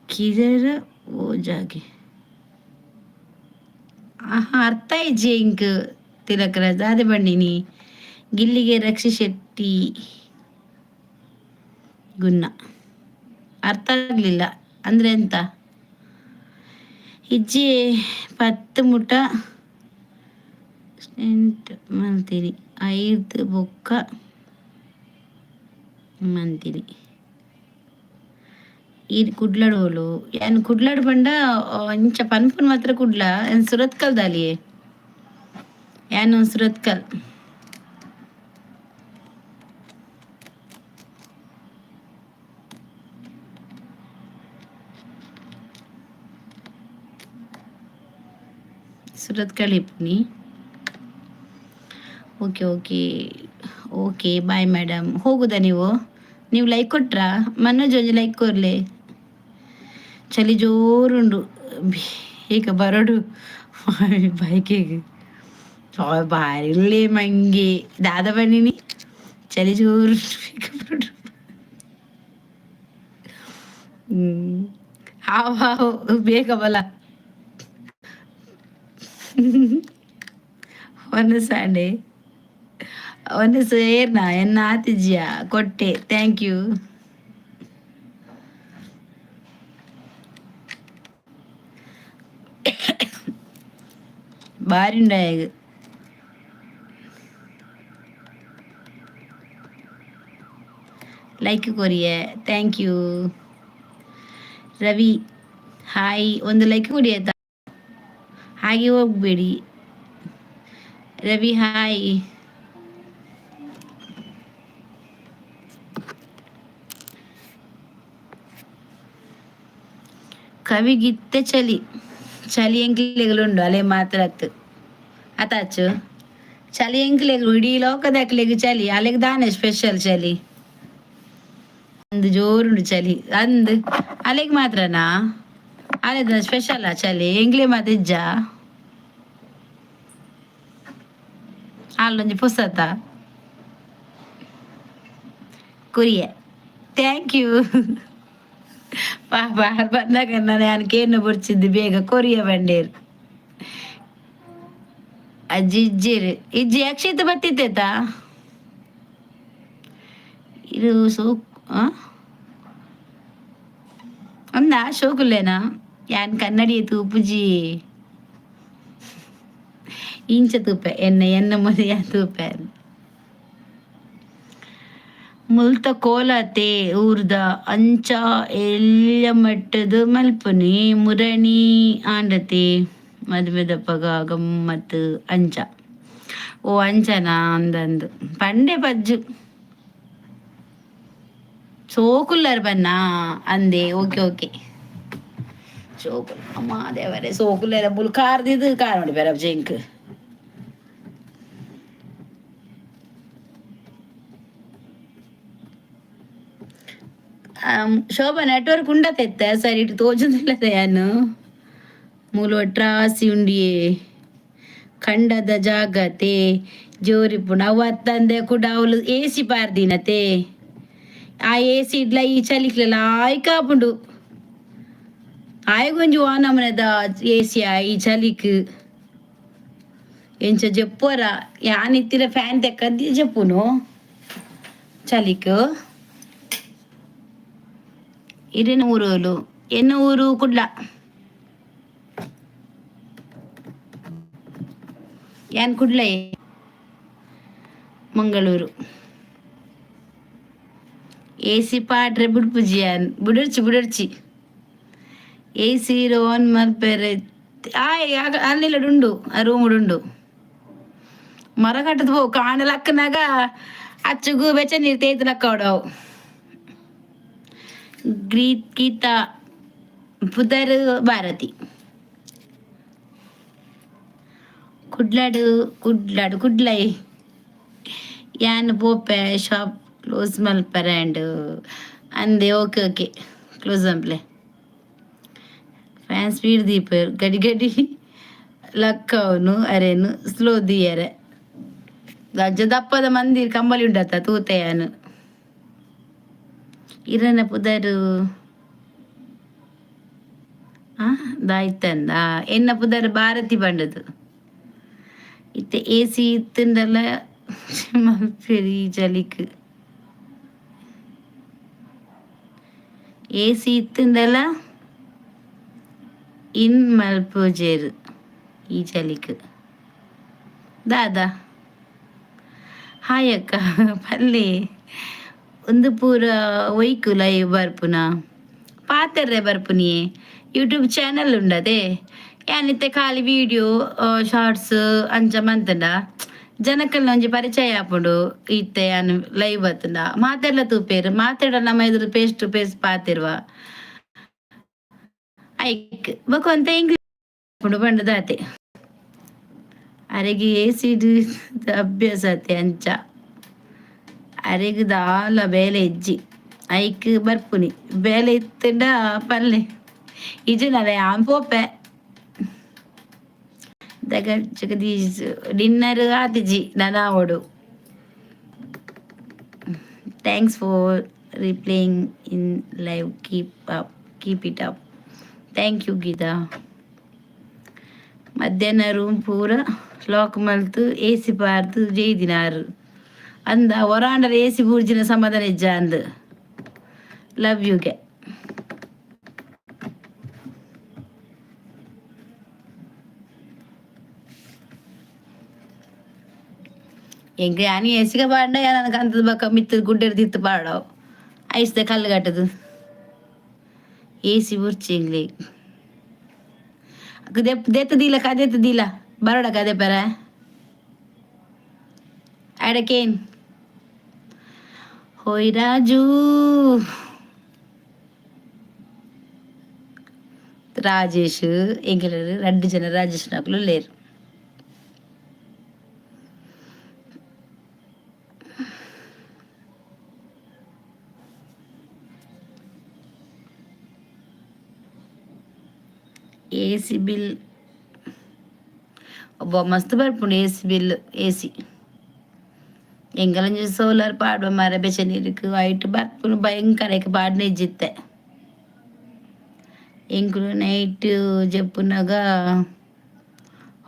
ಕಿರರ ಓಜಾಗೆ ಅರ್ಥ ಇಜ್ಜಿ ಇಂಕ್ ತಿಲಕರ ದಾದೆ ಬಂಡಿನಿ ಗಿಲ್ಲಿಗೆ ರಕ್ಷಿ ಶೆಟ್ಟಿ ಗುನ್ನ ಅರ್ಥ ಆಗ್ಲಿಲ್ಲ ಅಂದ್ರೆ ಎಂತ ಇಜ್ಜಿ 10 ಮುಟ ಮಂತೀನಿ 5 ಬೊಕ್ಕ ಮಂತೀನಿ ಈ ಕುಡ್ಲಡೋಲು ಏನು ಕುಡ್ಲಾಡ್ ಬಂಡ ಇಂಚ ಪನ್ಪುನ್ ಮಾತ್ರ ಕುಡ್ಲ ಏನು ಸುರತ್ಕಲ್ ದಾಲಿಯೇ ಏನು ಸುರತ್ಕಲ್ ಇಪ್ನಿ ಓಕೆ ಬಾಯ್ ಮೇಡಮ್ ಹೋಗುದಾ ನೀವು ಲೈಕ್ ಕೊಟ್ರಾ ಮನೋಜ್ ಒಂಜಿ ಲೈಕ್ ಕೊರ್ಲೆ ಚಳಿ ಜೋರುಂಡು ಈಗ ಬರೋಡು ಬೈಕಿಗೆ ಬಾರಿಲ್ಲೇ ಮಂಗೆ ದಾದ ಬನ್ನಿನಿ ಚಳಿ ಜೋರು ಹಾವು ಬೇಗ ಬಲ ಒಂದು ಸಂಡೆ ಒಂದು ಸೇರ್ನ ಎನ್ನ ಆತಿಜ್ಯ ಕೊಟ್ಟೆ ಥ್ಯಾಂಕ್ ಯು ಬಾರಿ ಉಂಡಾಯಗ ಲೈಕ್ ಕೊರಿಯೆ ಥ್ಯಾಂಕ್ ಯು ರವಿ ಹಾಯ್ ಒಂದು ಲೈಕ್ ಕೊಡಿ ಆಯ್ತಾ ಹಾಗೆ ಹೋಗ್ಬೇಡಿ ರವಿ ಹಾಯ್ ಕವಿಗಿತ್ತೆ ಚಳಿ ಚಳಿ ಎಂಕ್ಲೆಗಳುಂಡು ಅಲೆ ಮಾತ್ರತ್ತು ಅತಾಚು ಚಳಿ ಎಂಕ್ಲೆಗಳು ಇಡೀ ಲೋಕದ ಅಕ್ಲೆಗ್ ಚಳಿ ಅಲೆಗ್ ದಾನೆ ಸ್ಪೆಷಲ್ ಚಳಿ ಅಂದ್ ಜೋರುಂಡು ಚಳಿ ಅಂದ್ ಅಲೆಗ್ ಮಾತ್ರನಾ ಅಲೆದ ಸ್ಪೆಷಲ್ ಚಳಿ ಎಂಗ್ಲೆ ಮಾತ ಇಜ್ಜ ಅಲ್ಲೊಂಜಿ ಪುಸ್ತಕ ಕೊರಿಯ ಥ್ಯಾಂಕ್ ಯು ಬಂದಾಗ ನಾನು ಕೇನು ಬುಡ್ಚಿದ್ದು ಬೇಗ ಕೊರಿಯ ಬಂಡೇರು ಅಜ್ಜಿ ಇಜ್ಜಿರು ಇಜ್ಜಿ ಅಕ್ಷಿತ ಬತ್ತಿತ್ತೇತ ಇದು ಸೋಕ್ ಅಂದ ಶೋಕುಲ್ಲೇನಾ ಯಾನ್ ಕನ್ನಡಿ ತೂಪುಜಿ ಇಂಚ ತೂಪೆ ಎನ್ನ ಮೊದಲ ತೂಪೆ ಮುಲ್ತ ಕೋಲತೆ ಊರ್ದ ಅಂಚ ಎಲ್ಲ ಮಟ್ಟದ ಮಲ್ಪನಿ ಮುರಣಿ ಆಂಡತೆ ಮದುವೆದಪ್ಪಗ ಗಮ್ಮತ್ ಅಂಚ ಓ ಅಂಚನ ಅಂದಂದು ಪಂಡೆ ಪಜ್ಜು ಸೋಕುಲ್ಲರ್ ಬನ್ನ ಅಂದೆ ಓಕೆ ಓಕೆ ಸೋಕುಲ್ ಅಮ್ಮ ದೇವರೇ ಸೋಕುಲ್ಲರ ಬುಲ್ ಕಾರ್ದಿದ್ದು ಕಾರ್ ನೋಡಿ ಬೇರೆ ಜಂಕ್ ಶೋಭಾ ನೆಟ್ವರ್ಕ್ ಉಂಡತೆತ್ತ ಸರಿ ಇಟ್ಟು ತೋಜುದಿಲ್ಲದ ಯಾನು ಮೂಲು ಟ್ರಾಸಿ ಉಂಡಿಯೇ ಖಂಡದ ಜಾಗತೆ ಜೋರಿ ಪುಣ ಅವತ್ತಂದೆ ಕೂಡ ಅವಳು ಎ ಸಿ ಪಾರ್ದಿನತೆ ಆ ಎ ಸಿ ಇಡ್ಲ ಈ ಚಲಿಕ್ಲೆಲ್ಲ ಆಯ್ಕಾಪುಂಡು ಆಯ್ಗೊಂಜಿ ವಾನಮನದ ಎ ಸಿ ಈ ಚಲಿಕ್ ಎಂಚ ಜಪ್ಪರ ಯಾನಿತ್ತಿರ ಫ್ಯಾನ್ ತೆಕ್ಕದ್ದಿ ಜಪ್ಪುನು ಚಲಿಕ್ ಇರಿನ ಊರು ಎನ್ನ ಊರು ಕುಡ್ಲ ಯಾನ್ ಕುಡ್ಲೆ ಮಂಗಳೂರು ಎ ಸಿ ಪಾಡ್ರೆ ಬಿಡ್ಪುಜಿ ಯಾನ್ ಬುಡರ್ಚಿ ಎ ಸಿ ಆನ್ ಮಲ್ಪೆರೆ ಅಲ್ಲಿಲ್ಲ ಉಂಡು ಆ ರೂಮ್ ಉಂಡು ಮರ ಕಟ್ಟದ ಹೋ ಕಾಣಲಕ್ಕನಾಗ ಅಚ್ಚುಗು ಬೆಚ್ಚ ನೀರು ತೇಯ್ತು ಲಕ್ಕ ಹೊಡವು ಗೀತಾ ಪುದರ್ ಭಾರತಿ ಕುಡ್ಲೈ ಯಾನ್ ಪೋಪೆ ಶಾಪ್ ಕ್ಲೋಸ್ ಮಲ್ಪರೆ ಆ್ಯಂಡ್ ಅಂದೆ ಓಕೆ ಓಕೆ ಕ್ಲೋಸ್ ಅಂಪ್ಲೆ ಫ್ಯಾನ್ ಸ್ಪೀಡ್ ದೀಪರ್ ಗಡಿ ಲಕ್ಕ ಅವನು ಅರೇನು ಸ್ಲೋ ದಿಯರೆ ಗಜ್ಜ ದಪ್ಪದ ಮಂದಿರ್ ಕಂಬಲಿ ಉಂಡತ್ತ ತೂತೆಯಾನು ಇರನ ಪುದರು ದಾಯ್ತಂದ ಎನ್ನ ಪುದರ್ ಭಾರತಿ ಬಂಡದು ಇತ್ತೆ ಎ ಸಿ ಇತ್ತಂದಲ್ಲ ಮಲ್ಪೆರಿ ಜಲಿಕ್ ಎ ಸಿ ಇತ್ತಂದಲ್ಲ ಇನ್ ಮಲ್ಪುಜೇರು ಈ ಚಲಿಕ್ ದಾದಾ ಹಾಯ್ ಅಕ್ಕ ಪಲ್ಲೆ ಒಂದು ಪೂರ ಒಯ್ಕು ಲೈವ್ ಬರ್ಪುನ ಪಾತರ್ರೆ ಬರ್ಪುನಿಯೇ ಯೂಟ್ಯೂಬ್ ಚಾನಲ್ ಉಂಡದೆ ಯಾನಿತ್ತೆ ಖಾಲಿ ವಿಡಿಯೋ ಶಾರ್ಟ್ಸ್ ಅಂಚ ಮಂತಂಡ ಜನಕ್ಕಲ್ಲ ಒಂಜಿ ಪರಿಚಯ ಆಪುಂಡು ಇತ್ತೆ ಯಾನು ಲೈವ್ ಬತ್ತಂಡ ಮಾತೆಲ್ಲ ತೂಪೇರು ಮಾತಾಡ ನಮ್ಮ ಎದುರು ಪೇಸ್ಟ್ ಟು ಪೇಸ್ಟ್ ಪಾತಿರುವ ಐಕ್ ಬಕು ಅಂತ ಇಂಗ್ಲೀಷ್ ಬಂಡದಾತೆ ಅರೆಗೆ ಏಸಿಡ್ ಅಭ್ಯಾಸ ಅತ್ತೆ ಅಂಚ ಅರೆಗ್ ದಾಲ ಬೇಲೆ ಇಜ್ಜಿ ಐಕ್ ಬರ್ಪುನಿ ಬೇಲೆ ಇತ್ತಂಡ ಪಲ್ಲೆ ಇಜು ನಲೆ ಆಂಪೋಪೆ ಜಗದೀಶ್ ಡಿನ್ನರ್ ಆತಿಜಿ ನನಾವೋಡು thanks for replying in live keep it up thank you Geeta ಮಧ್ಯಾಹ್ನ ರೂಮ್ ಪೂರ ಲಾಕ್ ಮಲ್ತು ಎ ಸಿ ಪಾರ್ದು ಜೈದಿನಾರು ಅಂದ ಹೊರಾಂಡರ ಎ ಸಿ ಬೂರ್ಜಿನ ಸಮಾಧಾನ ಇಜ್ಜ ಅಂದ್ ಲವ್ ಯುಗೆ ಎಂಗೆ ಯಾನಿ ಎಸಿಗೆ ಪಾಂಡ ನನಗೆ ಅಂತದ ಬಕ್ಕ ಮಿತ್ತದ ಗುಡ್ಡೆರ್ದಿತ್ತು ಪಾಡವು ಐಸ್ದ ಕಲ್ಲು ಕಟ್ಟದು ಎ ಸಿ ಬುರ್ಚಿ ಎಂಗ್ಲಿ ದೆತ್ತದಿಲ್ಲ ಕದೆತ್ತದಿಲ್ಲ ಬರೋಡ ಕದೆ ಪರ ಅಡಕೇನ್ ಹೋಯ್ ರಾಜು రాజేష్ ఇంకెళ్ళరు 2 జన రాజేష్ నాకులు లేరు. ఏసీ బిల్ ಒಬ್ಬ ಮಸ್ತ್ ಬರ್ಪುಂಡು ಏಸಿ ಬಿಲ್ ಏಸಿ ಎಂಗಲ ಸೋಲಾರ್ ಪಾಡುವ ಮರ ಬೆಚ್ಚ ನೀರಿಗೆ ವೈಟ್ ಬರ್ಪುನು ಭಯಂಕರ ಪಾಡಿನ ಇಜ್ಜಿತ್ತೆ ಎಂಕುಲು ನೈಟ್ చెప్పునಗ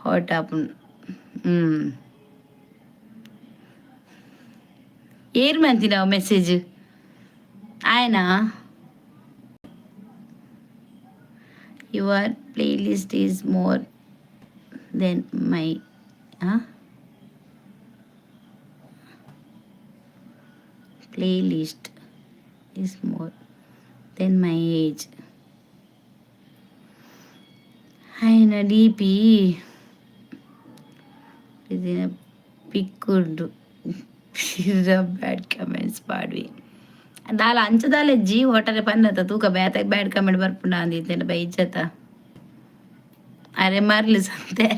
హాట్ ఆపు ఏరు మంతినావు మెసేజ్ ఆయన your playlist is more than my playlist is more than my age. ఆయన డిపి ಇದನ್ನ ಪಿಕ್ಕುಂಡು ಬ್ಯಾಡ್ ಕಮೆಂಟ್ಸ್ ಪಾಡ್ವಿ ದಾಲ ಅಂಚದಾಲೆ ಜಿ ಒಟ್ಟಾರೆ ಪನ್ನತ ತೂಕ ಬ್ಯಾತ ಬ್ಯಾಡ್ ಕಮೆಂಟ್ ಬರ್ಪುಂಡ ಅಂದಿದ್ದೇನೆ ಬೈ ಇಜ್ಜತ ಅರೆ ಮರ್ಲಿ ಸಂತೆ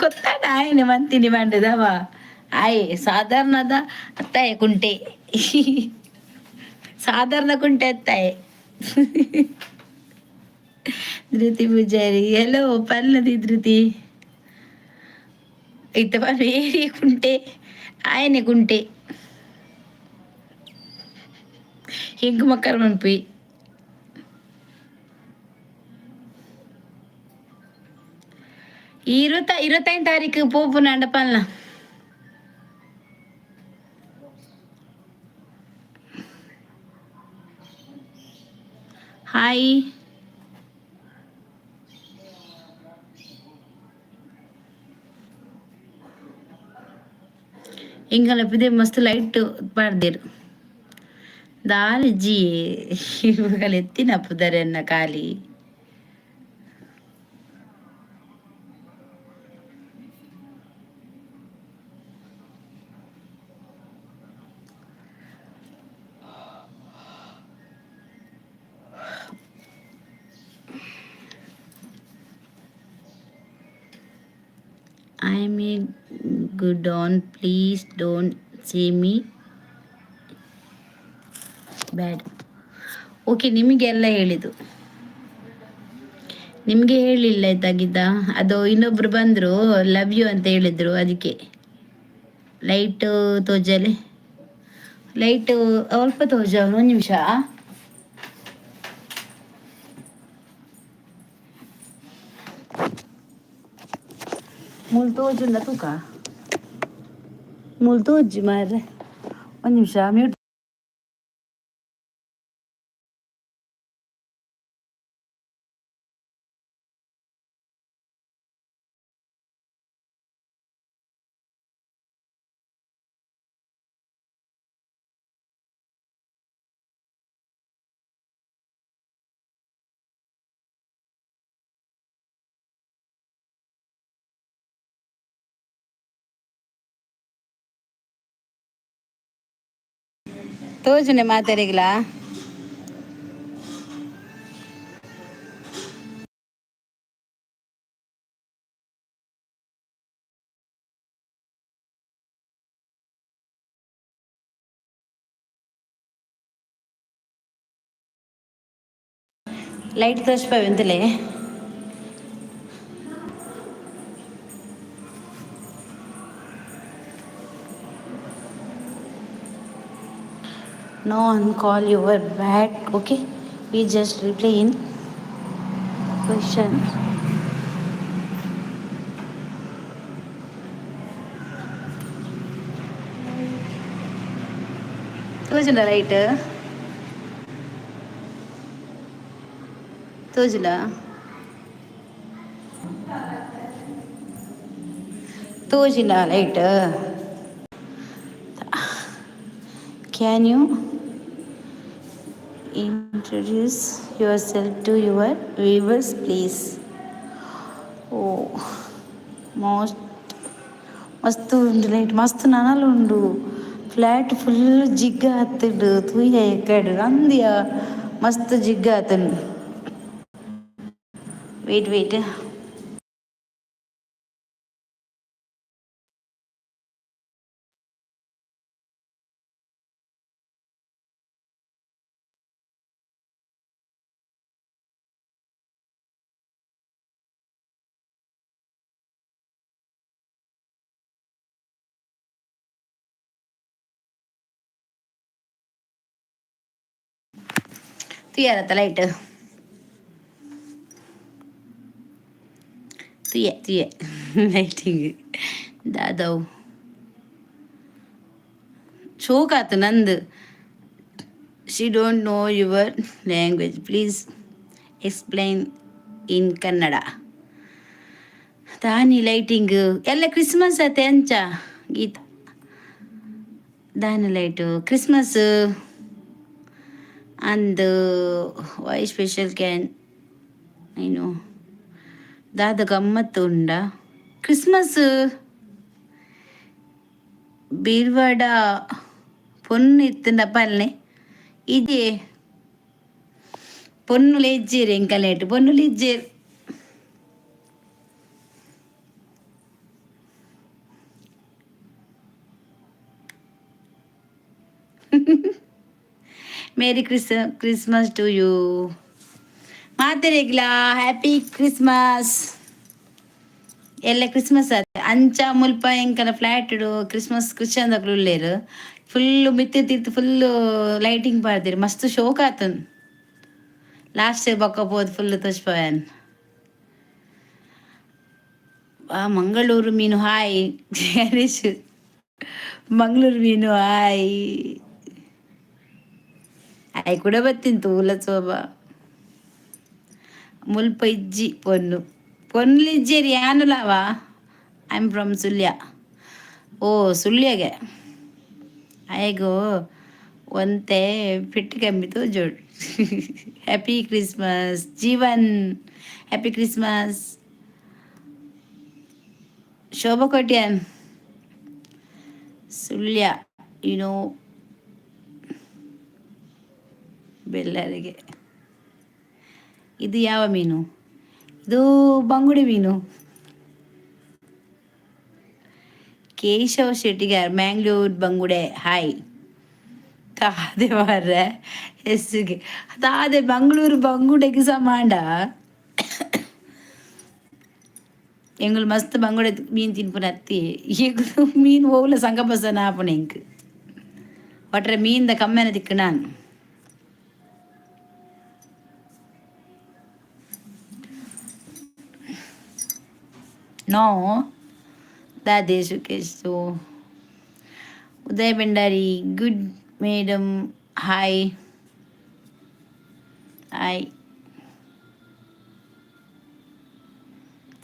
ಗೊತ್ತಾಡ ಆಯ್ನೆ ಮಂತಿನಿ ಮಂಡದವ ಆಯ್ ಸಾಧಾರಣದ ಅತ್ತಾಯ ಕುಂಟೆ ಸಾಧಾರಣ ಕುಂಟೆ ಅತ್ತಾಯ ಧೃತಿ ಪೂಜಾರಿ ಹಲೋ ಪಲ್ಲದಿ ಧೃತಿ ಇತ್ತ ಬೇರೆ ಕುಂಟೆ ಆಯನೆ ಕುಂಟೆ ಹೆಂಗ್ ಮಕ್ಕಳು ಮನ್ಪಿ இருபத்தைந்து தாரீக்கு போப்பு நடப்பான்ல ಹಾಯ್ ಹಿಂಗಲ್ಲಪ್ಪಿದೆ ಮಸ್ತ್ ಲೈಟ್ ಪಾಡ್ದಿರು ದಾಲಜ್ಜಿ ಇವುಗಳು ಎತ್ತಿನಪ್ಪುದರೆ ಅನ್ನ ಖಾಲಿ I am a good on. Please don't say me bad. Okay ನಿಮಗೆಲ್ಲ ಹೇಳಿದ್ದು ನಿಮಗೆ ಹೇಳಿಲ್ಲ ಆಯ್ತಾಗಿದ್ದ ಅದು ಇನ್ನೊಬ್ರು ಬಂದರು ಲವ್ ಯು ಅಂತ ಹೇಳಿದ್ರು ಅದಕ್ಕೆ ಲೈಟ್ ತೋಜಲೆ ಲೈಟ್ ಅಲ್ಪ ತೋಜ ಒಂದು ನಿಮಿಷ ಮುಲ್ತೋಜುಂಡ ತೂಕ ಮುಲ್ತೋಜ್ಜಿ ಮಾರ್ರೆ ಒಂದು ನಿಮಿಷ ಮ್ಯೂಟ್ ತೋಜುನೆ ಮಾತಾಡಿಗ್ಲಾ ಲೈಟ್ ತೋರಿಸ್ಪಾವ ಎಂತಲೇ no one call your back. Okay, we just reply in question. ತೋಜುಂಡ ಲೈಟ್ ತೋಜುಲ ತೋಜಿಲ್ಲ light Can you introduce yourself to your viewers, please? Oh, ಮಸ್ತ್ ಉಂಡು ಲೈಟ್ ಮಸ್ತ್ ನನಲುಂಡು ಫ್ಲ್ಯಾಟ್ ಫುಲ್ ಜಿಗ್ಗ ಹತ್ತಿಡು ತೂಯ ಎಕ್ಕಡು ಅಂದಿಯ ಮಸ್ತ್ ಜಿಗ್ಗ ಹತ್ತನು ವೆಯ್ಟ್ ತುಯ್ಯಾರತ್ತ ಲೈಟ್ ತುಯ್ಯ ಲೈಟಿಂಗ್ ದಾದವು ಶೋಕಾತು ನಂದು she don't know your language please explain ಇನ್ ಕನ್ನಡ ದಾನಿ ಲೈಟಿಂಗ್ ಎಲ್ಲ ಕ್ರಿಸ್ಮಸ್ ಆಯ್ತು ಎಂಚ ಗೀತ ದಾನಿ ಲೈಟು ಕ್ರಿಸ್ಮಸ್ ಅಂದ್ ವೈ ಸ್ಪೆಷಲ್ ಕ್ಯಾನ್ ಏನು ದಾದ ಗಮ್ಮತ್ತು ಉಂಡ ಕ್ರಿಸ್ಮಸ್ ಬೀರ್ವಾಡ ಪೊನ್ನು ಇತ್ತಂಡ ಪಲ್ಲೆ ಇದೇ పొన్నులు ఇచ్చారు ఇంకా లేటు పొన్నులు ఇచ్చారు ಮೇರಿ ಕ್ರಿಸ್ಮಸ್ ಟು ಯು ಮಾತೆರೆಗ್ಲಾ ಹ್ಯಾಪಿ ಕ್ರಿಸ್ಮಸ್ ಎಲ್ಲ ಕ್ರಿಸ್ಮಸ್ ಆದ ಅಂಚ ಮುಲ್ಪ ಎಂಕನ ಫ್ಲಾಟ್ ಕ್ರಿಸ್ಮಸ್ ಕ್ರಿಶ್ಚಿಯನ್ದಕ್ಲು ಉಳ್ಳೇರು ಫುಲ್ಲು ಮಿತ್ತೆ ತಿರ್ತು ಫುಲ್ಲು ಲೈಟಿಂಗ್ ಪಾಡ್ದಿರು ಮಸ್ತ್ ಶೋಕ್ ಆತನ್ ಲಾಸ್ಟ್ ಬೊಕ್కపోదు ಫುಲ್ ತೋಚ್ಪೋಯನ್ ಮಂಗಳೂರು ಮೀನು ಹಾಯ್ ಹರೀಶ್ ಮಂಗಳೂರು ಮೀನು ಹಾಯ್ ಆಯ್ ಕೂಡ ಬತ್ತಿಂತು ಉಲ್ಲಸೋಬ ಮುಲ್ಪ ಇಜ್ಜಿ ಪೊನ್ನುಲು ಇಜ್ಜೇರಿ ಯಾನುಲಾವಾ ಐ ಆಮ್ ಫ್ರಮ್ ಸುಳ್ಯ ಓ ಸುಳ್ಯಗೆ ಆಯ್ಗೋ ಒಂತೆ ಫಿಟ್ ಕಮ್ಮಿತು ಜೋಡ್ happy Christmas Jeevan happy Christmas Shobha Kotian Sullia ಯುನೋ ಬೆಲ್ಲರಿಗೆ ಇದು ಯಾವ ಮೀನು ಇದು ಬಂಗುಡೆ ಮೀನು ಕೇಶವ್ ಶೆಟ್ಟಿಗಾರ್ ಮ್ಯಾಂಗ್ಳೂರ್ ಬಂಗುಡೆ ಹಾಯ್ ತಾದೆ ಮಾರ್ರೆ ಹೆಸ್ಸಿಗೆ ತಾದೆ ಮಂಗಳೂರು ಬಂಗುಡೆಗೆ ಸಮಾಂಡ ಎಂಗಳು ಮಸ್ತ್ ಬಂಗುಡೆ ಮೀನು ತಿನ್ಪುನ ಅತ್ತಿ ಈಗ ಮೀನು ಹೋಗ್ಲ ಸಂಗಪಸ ನಾಪುಣ ಎಂಕ್ ಒಟ್ರೆ ಮೀನ್ದ ಕಮ್ಮೆನ ತಿಕ್ಕು ನಾನು ನೋ ದಾದೆ Sukesh Udaya Bhandari good madam hi hi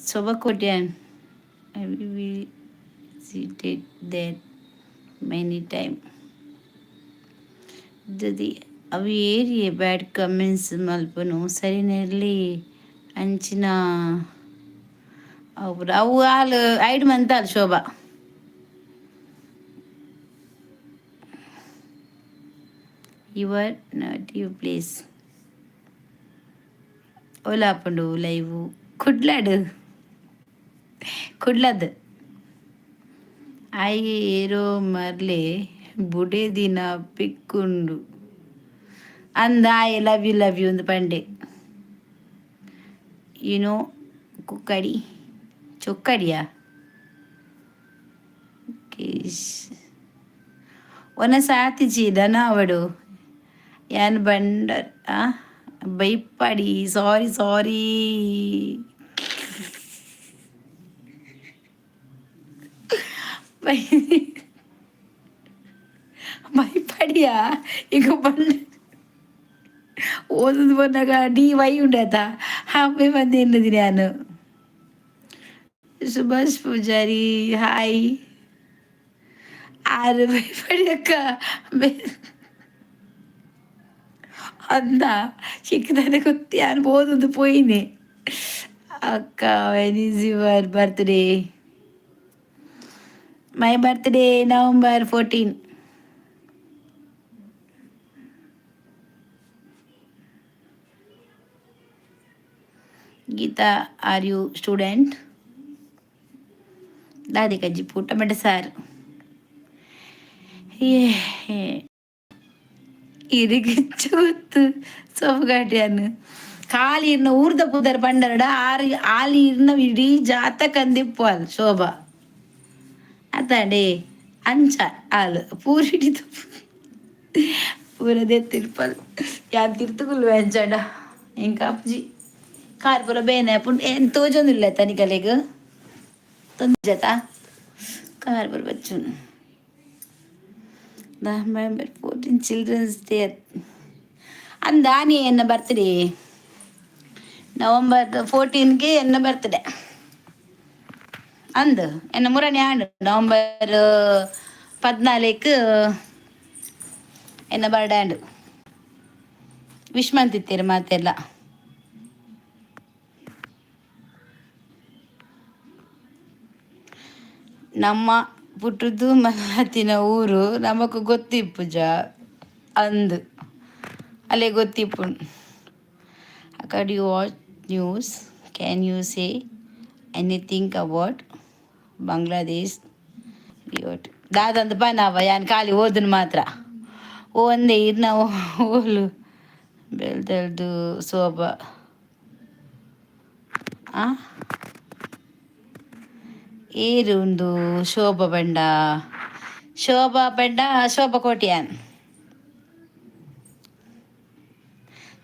Sobakotian, I visited there many times. Jadi ಅವು ಏರಿಯೇ ಬ್ಯಾಡ್ ಕಮೆಂಟ್ಸ್ ಮಲ್ಪನು ಸರಿನಲ್ಲಿ ಅಂಚಿನ ಅವು ಹಾಲು ಐದು ಮಂತ್ ಅಲ್ಲ Shobha your native place ಓಲಾಪಂಡು ಲೈವು ಕುಡ್ಲದ್ ಆಯ್ಗೆ ಏರೋ ಮರ್ಲೆ ಬುಡೆ ದಿನ ಪಿಕ್ಕುಂಡು ಅಂದ ಐ ಲವ್ ಯು ಒಂದು ಪಂಡೆ ಯುನೋ ಕುಕ್ಕಡಿ ಚೊಕ್ಕಡಿಯಾ ಒನ ಸಾತಿಚಿದನ ಅವಡು ಯಾನ್ ಬಂಡರ್ ಬೈಪಡಿ ಸಾರಿ ಭಯಪಡಿಯಾ ಈಗ ಬಂದ ಓದದು ಬಂದಾಗ DY ఉండేత ಹಾಪೆ ಬಂದೆ ಎನ್ನದಿ ನಾನು ಸುಭಾಷ್ ಪೂಜಾರಿ ಹಾಯ್ ಆರು ಭಯಪಡಿಯಕ್ಕ ಅಂದ ಚಿಕ್ಕದಾನೆ ಗೊತ್ತಿ ನಾನು ಓದೋದು ಪೋಯಿನಿ ಅಕ್ಕ when is your birthday my birthday November 14. Geeta are you student? ದಾದಿ ಕಜ್ಜಿಪ್ಪು ಟೊಮೆಟೊ ಸಾರು. ಇರಿಗಿಚ್ಚು ಗೊತ್ತು ಸೊಪ್ಪುಗಾಟಿಯನ್ನು ಖಾಲಿ ಇರ್ನ ಊರ್ದ ಪುದರ್ ಪಂಡರಡ ಆಲಿ ಇರ್ನ ಇಡೀ ಜಾತ ಕಂದಿಪ್ಪು ಅದು ಶೋಭಾ ಅತಡೆ ಅಂಚ ಹಾಲು ಪೂರಿಡಿತು ಪೂರದೆ ತಿರ್ಪಲ್ ಯಾನ್ ತಿರ್ತುಗುಲ್ವೆ ಅಂಚಡ ಇಂಕ ಅಪ್ಜಿ ಕಾರ್ ಪೂರ ಬೇನೆ ಪುಂಡ್ ಏನ್ ತೋಜೊಂದಿಲ್ಲ ತನಿಕಲೆಗ್ ತೊಂಜತ ಕಾರ್ ಪೂರ ಬಚ್ಚುನ್. November 14 Children's Day. ಅಂದಾನಿ ಎನ್ನ ಬರ್ತ್ಡೇ ನವಂಬರ್ 14ಗೆ ಎನ್ನ ಬರ್ತ್ಡೇ ಅಂದು ಎನ್ನ ಮುರನೇ ಆಂಡು ನವಂಬರ್ 14 ಎನ್ನ ಬರ್ಡೇ ಆಂಡು ವಿಶ್ ಮಂತಿತ್ತೀರಿ ಮಾತೆಲ್ಲ. ನಮ್ಮ ಪುಟ್ಟದ್ದು ಮಲ್ಲಾತಿನ ಊರು ನಮಕ್ ಗೊತ್ತಿಪ್ಪುಜ ಅಂದು ಅಲ್ಲೇ ಗೊತ್ತಿಪ್ಪು. Accord you watch news can you say anything about Bangladesh riot ದಾದಂದು ಪನಾವ ಯಾನ್ ಖಾಲಿ ಓದನ್ ಮಾತ್ರ ಒಂದೇ ಇರ್ನ ಓಲು ಬೆಳ್ದಳ್ದು ಶೋಭಾ ಏರು ಒಂದು ಶೋಭಾ ಬಂಡ ಶೋಭಾ ಕೋಟ್ಯಾನ್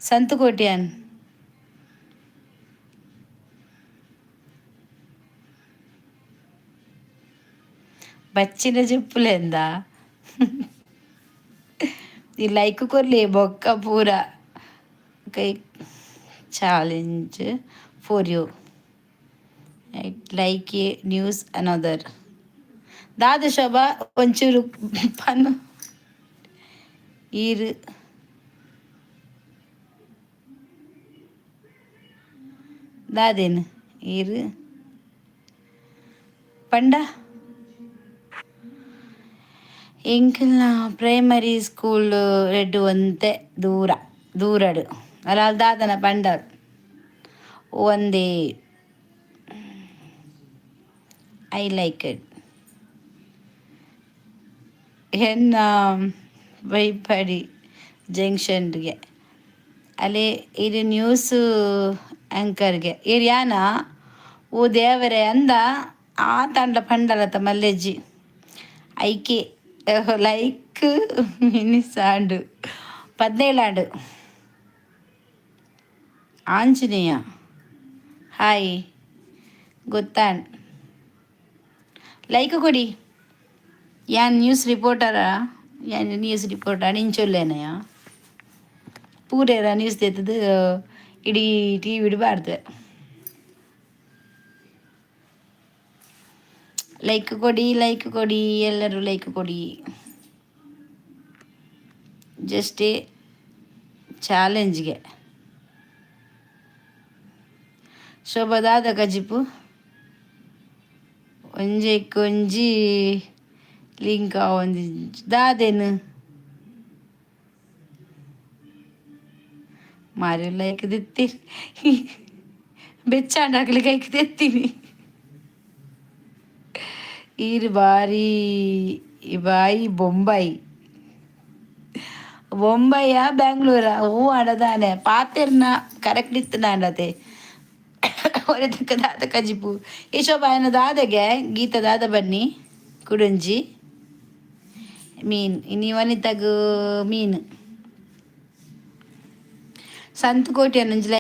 ಸಂತು ಕೋಟ್ಯಾನ್ ಬಚ್ಚಿನ చెప్పులేంద ఈ లైక్ కొర్లే బొక్క పూర challenge for you like a news another ದಾದ ಶೋಭಾ ಒಂಚೂರು ಪನ್ನು ಈರು ದಾದೇನು ಈರು ಪಂಡ ಎಂಕಲ್ನ ಪ್ರೈಮರಿ ಸ್ಕೂಲ್ ರೆಡ್ ಒಂತೆ ದೂರಡು ಅಲ್ಲ ದಾದನ ಪಂಡ ಒಂದೇ ಐ ಲೈಕ್ ಇಟ್ ಹೆನ್ನ ಬೈಪಡಿ ಜಂಕ್ಷನ್ಗೆ ಅಲ್ಲೇ ಇದು ನ್ಯೂಸ್ ಆ್ಯಂಕರ್ಗೆ ಇರ್ಯಾನ ಓ ದೇವರೇ ಅಂದ ಆ ತಂಡ ಪಂಡಲತ ಮಲ್ಲೆಜ್ಜಿ ಐಕೆ ಲೈಕ್ ಮಿನಿಸಾಂಡು 17 ಆಂಜನೇಯ ಹಾಯ್ ಗೊತ್ತಾನ್ ಲೈಕ್ ಕೊಡಿ ಯಾನ್ ನ್ಯೂಸ್ ರಿಪೋರ್ಟರಾ ನ್ಯೂಸ್ ರಿಪೋರ್ಟರ್ ನಿಂಚೊಲ್ಲೇನಯ್ಯ ಪೂರೇರ ನ್ಯೂಸ್ ತೆತ್ತದು ಇಡೀ ಟಿ ವಿ ಇಡಬಾರ್ದು. ಲೈಕ್ ಕೊಡಿ ಎಲ್ಲರೂ ಲೈಕ್ ಕೊಡಿ. ಜಸ್ಟ್ ಚಾಲೆಂಜ್ಗೆ ಶೋಭದಾದ ಕಜಿಪು ಒಂಜಿ ಲಿಂಕ್ ಒಂದು ದಾದೇನು ಮಾರಿ ಲೈಕ್ ದಿತ್ತಿ ಬೆಚ್ಚಾಂಡಾಕ್ಲಿಕ್ಕೆ ಐಕ್ ತೆತ್ತೀನಿ ಈರು ಬಾಯಿ ಬೊಂಬೈಯ ಬ್ಯಾಂಗ್ಳೂರ ಹೂ ಆಡದಾನೆ ಪಾತೆರ್ನ ಕರೆಕ್ಟ್ ಇತ್ತು ನಾಡತೆ ಹೊರತಕ್ಕ ದಾದ ಕಜಿಪು ಯಶೋಬಾಯನ ದಾದಗೆ ಗೀತ ದಾದ ಬನ್ನಿ ಕುಡಂಜಿ ಮೀನ್ ಇನ್ನಿವನಿತಗ ಮೀನು ಸಂತು ಕೋಟಿ ಅನ್ನಂಜಲ.